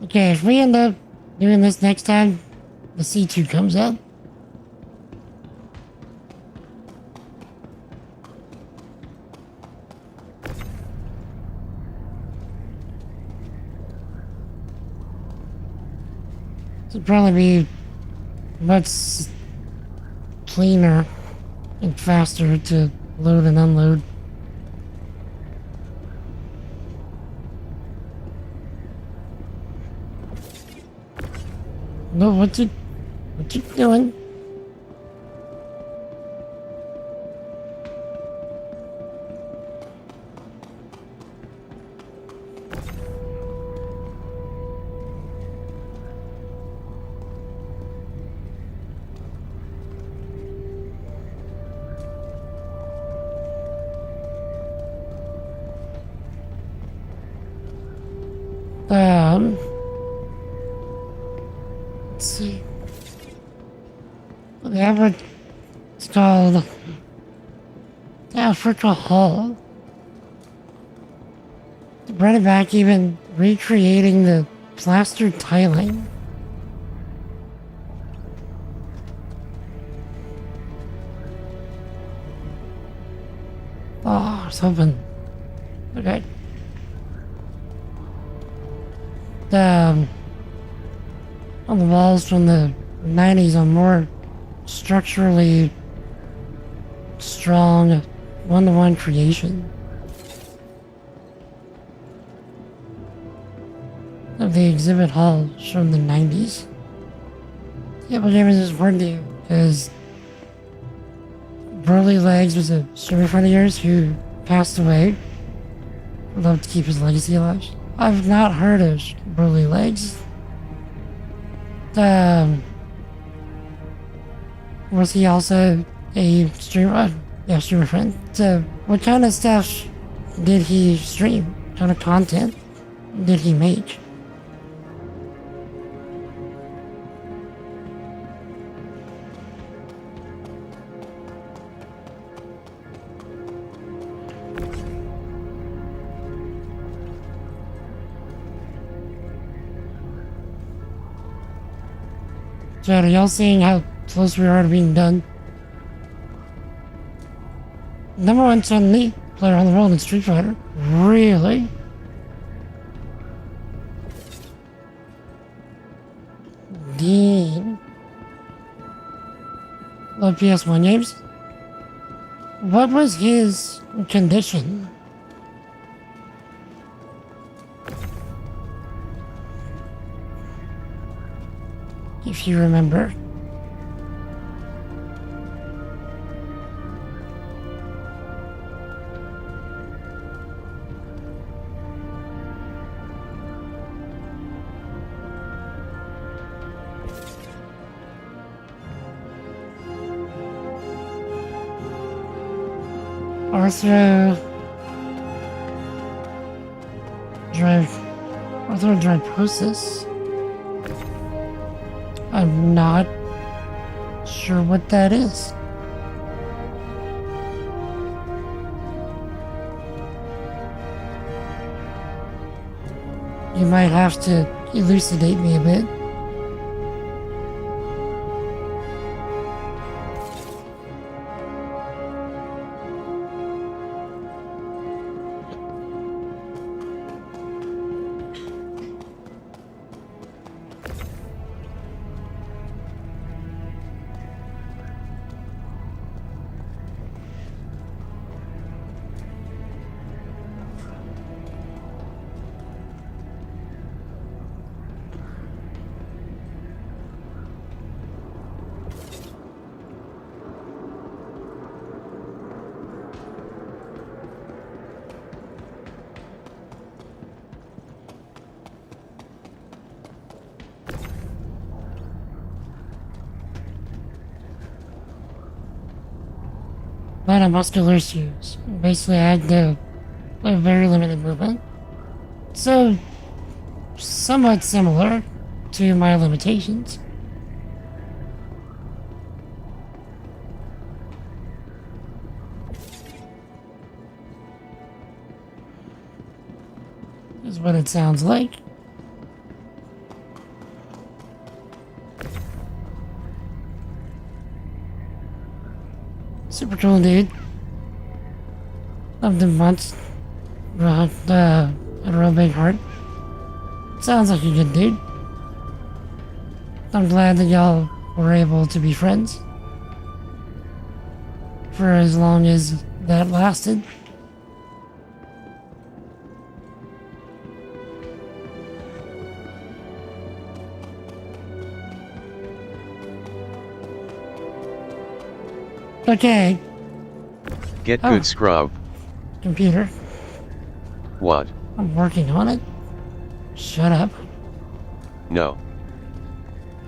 Okay, if we end up doing this next time, the C2 comes out. It'll probably be much cleaner and faster to load and unload. No, what you doing? Let's see. They have what it's called the Africa Hall. To bring it back, even recreating the plaster tiling. Oh, I was hoping. Okay. On the walls from the 90s, a more structurally strong one-to-one creation of the exhibit hall from the 90s. Yeah, but it was just important to you because Burly Legs was a streamer friend of yours who passed away. I'd love to keep his legacy alive. I've not heard of Burly Legs. Was he also a streamer? Yeah, streamer friend. So, what kind of stuff did he stream? What kind of content did he make? So, are y'all seeing how close we are to being done? Number one Chun-Li player on the world in Street Fighter. Really? Dean. Love PS1 games? What was his condition? If you remember. Arthrodryposis. I'm not sure what that is. You might have to elucidate me a bit. lot of muscular issues. Basically, I had very limited movement. So, somewhat similar to my limitations. Is what it sounds like. Super cool dude. Loved him once. Had a real big heart. Sounds like a good dude. I'm glad that y'all were able to be friends. For as long as that lasted. Okay. Get good, scrub. Computer. What? I'm working on it. Shut up. No.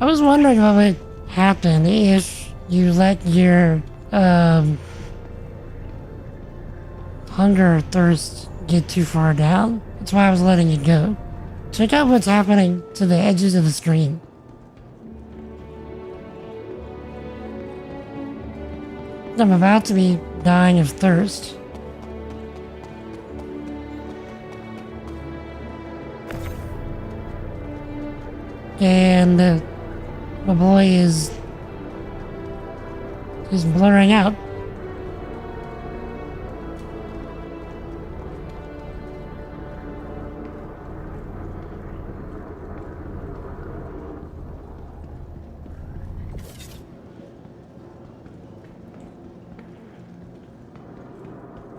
I was wondering what would happen if you let your, hunger or thirst get too far down. That's why I was letting it go. Check out what's happening to the edges of the screen. I'm about to be dying of thirst. And my boy is blurring out.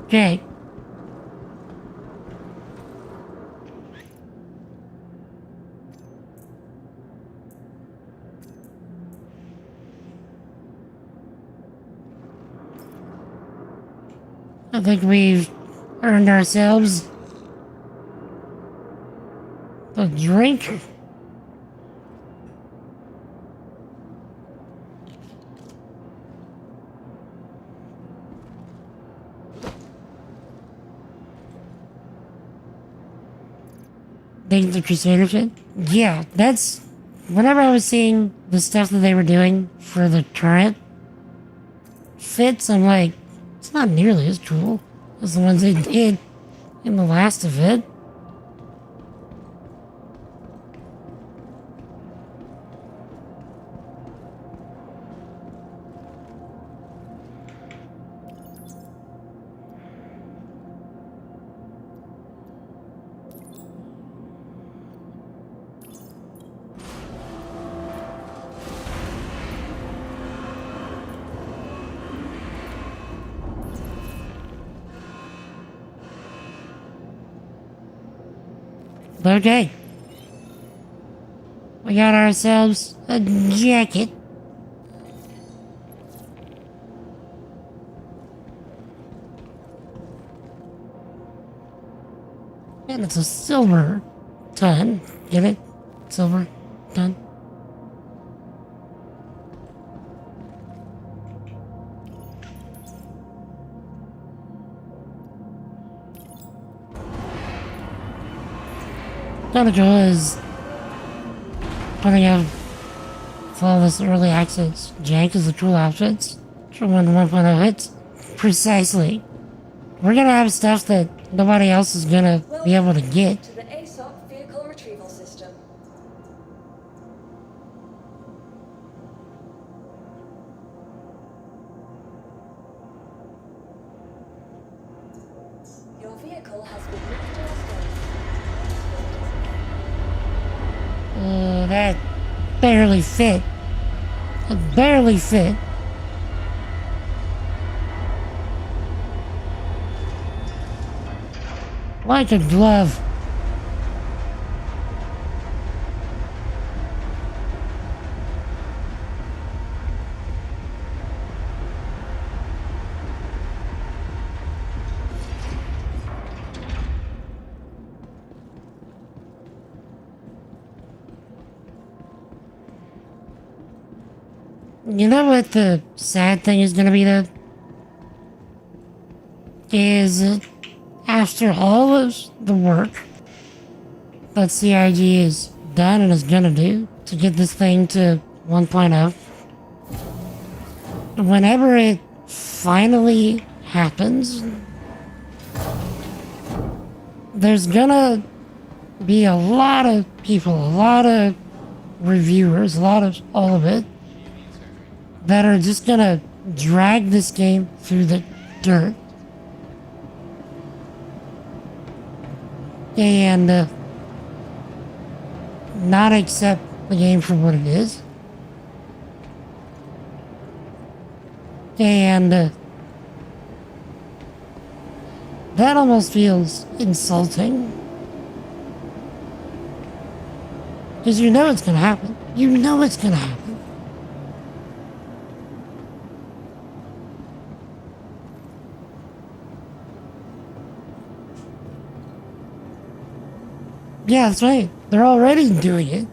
Okay. I think we've earned ourselves a drink. Think the Crusader shit? Yeah, that's... Whenever I was seeing the stuff that they were doing for the current fits, I'm like, it's not nearly as cool as the ones they did in the last event. Okay. We got ourselves a jacket. And it's a silver ton. Get it? Silver ton. Kinda cool is putting out all this early access jank as the cool outfits for when the 1.0 hits. Precisely. We're gonna have stuff that nobody else is gonna be able to get. To the ASOP vehicle retrieval system. Your vehicle has been moved to a That barely fit. It barely fit. Like a glove. You know what the sad thing is gonna be though? is after all of the work that CIG has done and is gonna do to get this thing to 1.0, whenever it finally happens, there's gonna be a lot of people, a lot of reviewers, a lot of all of it, that are just gonna drag this game through the dirt. And not accept the game for what it is. And that almost feels insulting. Because you know it's gonna happen. You know it's gonna happen. Yeah, that's right. They're already doing it.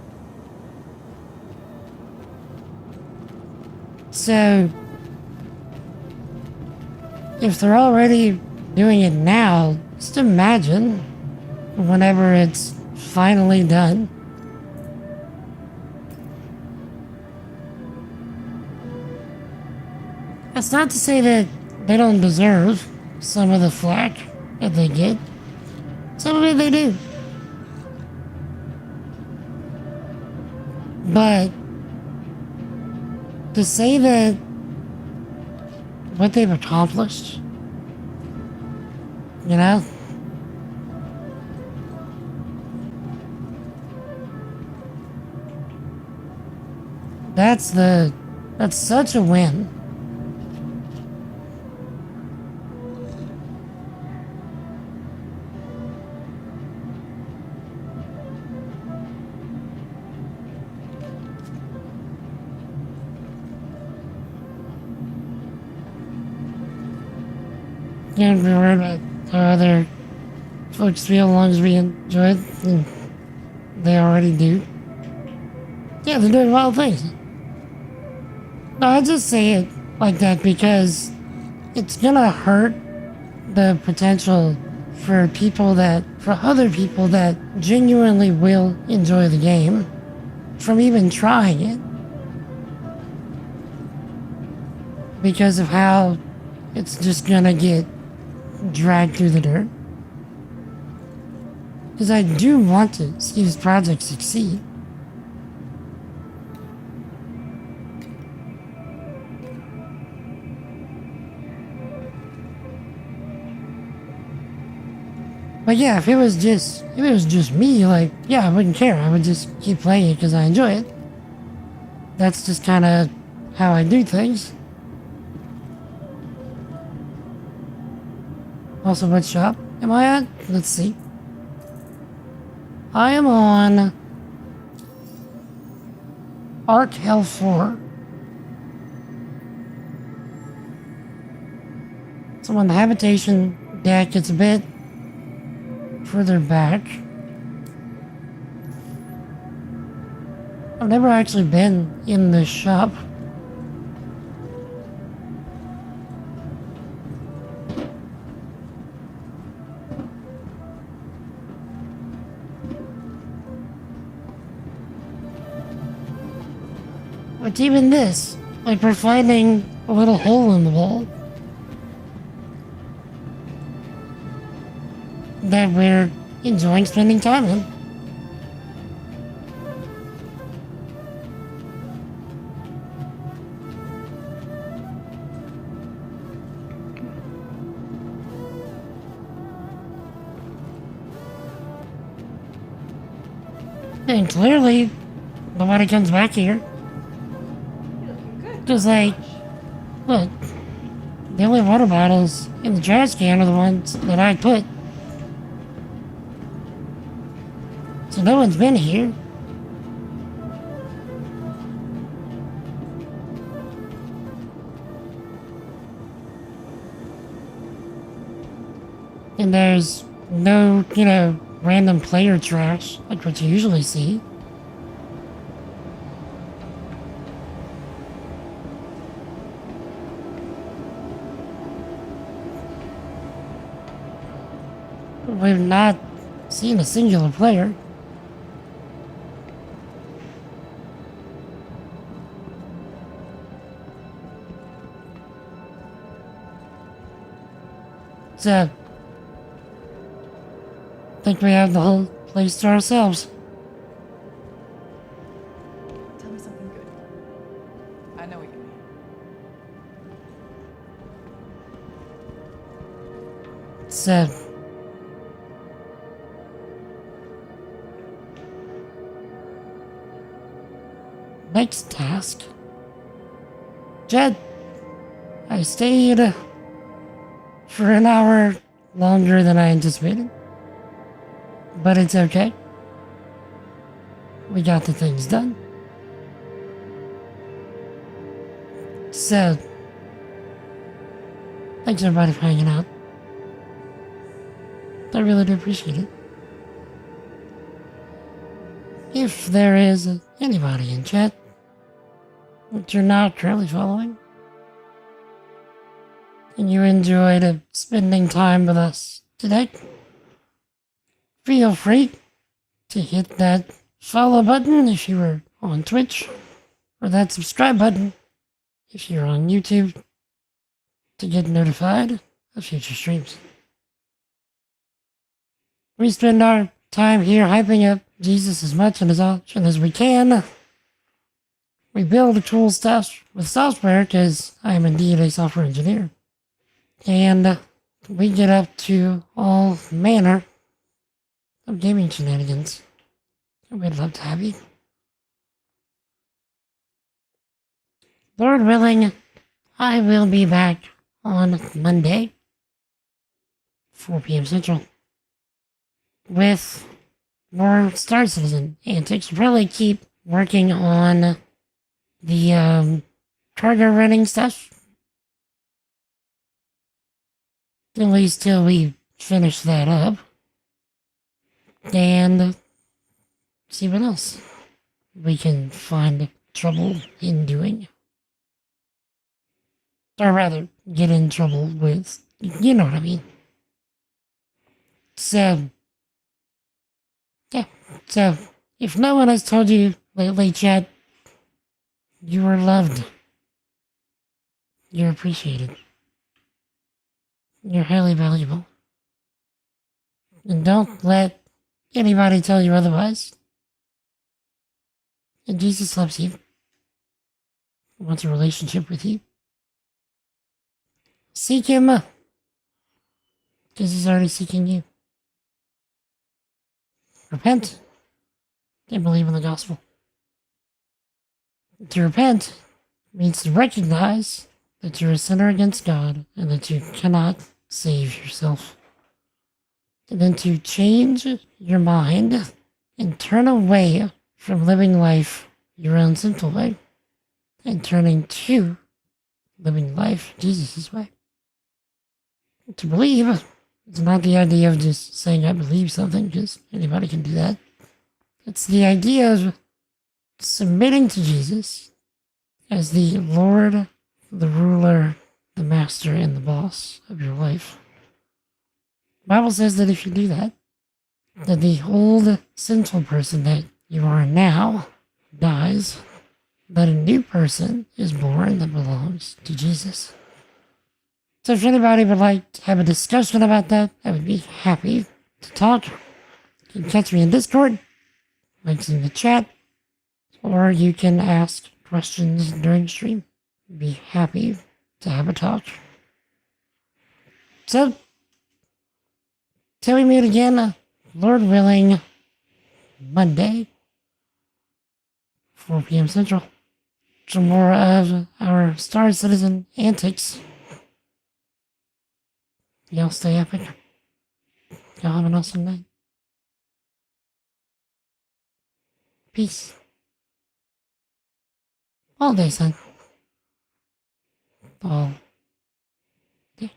So, if they're already doing it now, just imagine whenever it's finally done. That's not to say that they don't deserve some of the flack that they get. Some of it they do. But to say that what they've accomplished, you know, that's such a win. Can't be worried about how other folks feel as long as we enjoy it, and they already do. Yeah, they're doing wild things. No, I just say it like that because it's gonna hurt the potential for other people that genuinely will enjoy the game from even trying it. Because of how it's just gonna get dragged through the dirt. Because I do want to see this project succeed. But yeah, if it was just me, like, yeah, I wouldn't care. I would just keep playing it because I enjoy it. That's just kind of how I do things. Also, what shop am I at? Let's see. I am on Arc L4. So on the habitation deck, it's a bit further back. I've never actually been in this shop. But even this, like, we're finding a little hole in the wall that we're enjoying spending time in. And clearly, nobody comes back here. Just like, look, the only water bottles in the trash can are the ones that I put. So no one's been here. And there's no, random player trash like what you usually see. we've not seen a singular player. So, I think we have the whole place to ourselves. Tell me something good. I know what you mean. So, next task. Jed, I stayed for an hour longer than I anticipated. But it's okay. We got the things done. So, thanks everybody for hanging out. I really do appreciate it. If there is anybody in chat that you're not currently following, and you enjoyed spending time with us today, feel free to hit that follow button if you were on Twitch, or that subscribe button if you're on YouTube, to get notified of future streams. We spend our time here hyping up Jesus as much and as often as we can. We build cool stuff with software because I am indeed a software engineer. And we get up to all manner of gaming shenanigans. We'd love to have you. Lord willing, I will be back on Monday, 4 p.m. Central, with more Star Citizen antics. Really keep working on the cargo running stuff. At least till we finish that up. And see what else we can find trouble in doing. Or rather, get in trouble with. You know what I mean. So, yeah. So, if no one has told you lately, chat, you are loved. You're appreciated. You're highly valuable. And don't let anybody tell you otherwise. And Jesus loves you. He wants a relationship with you. Seek him. Because he's already seeking you. Repent. And believe in the gospel. To repent means to recognize that you're a sinner against God and that you cannot save yourself. And then to change your mind and turn away from living life your own sinful way and turning to living life Jesus' way. To believe is not the idea of just saying I believe something, because anybody can do that. It's the idea of submitting to Jesus as the Lord, the ruler, the master, and the boss of your life. The Bible says that if you do that, that the old sinful person that you are now dies, that a new person is born that belongs to Jesus. So if anybody would like to have a discussion about that, I would be happy to talk. You can catch me in Discord, links in the chat, or you can ask questions during stream. I'd be happy to have a talk. So, till we meet again, Lord willing, Monday, 4 p.m. Central, for more of our Star Citizen antics. Y'all stay epic. Y'all have an awesome night. Peace. All day, son. All day.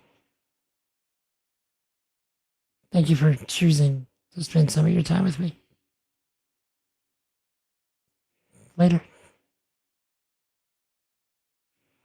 Thank you for choosing to spend some of your time with me. Later.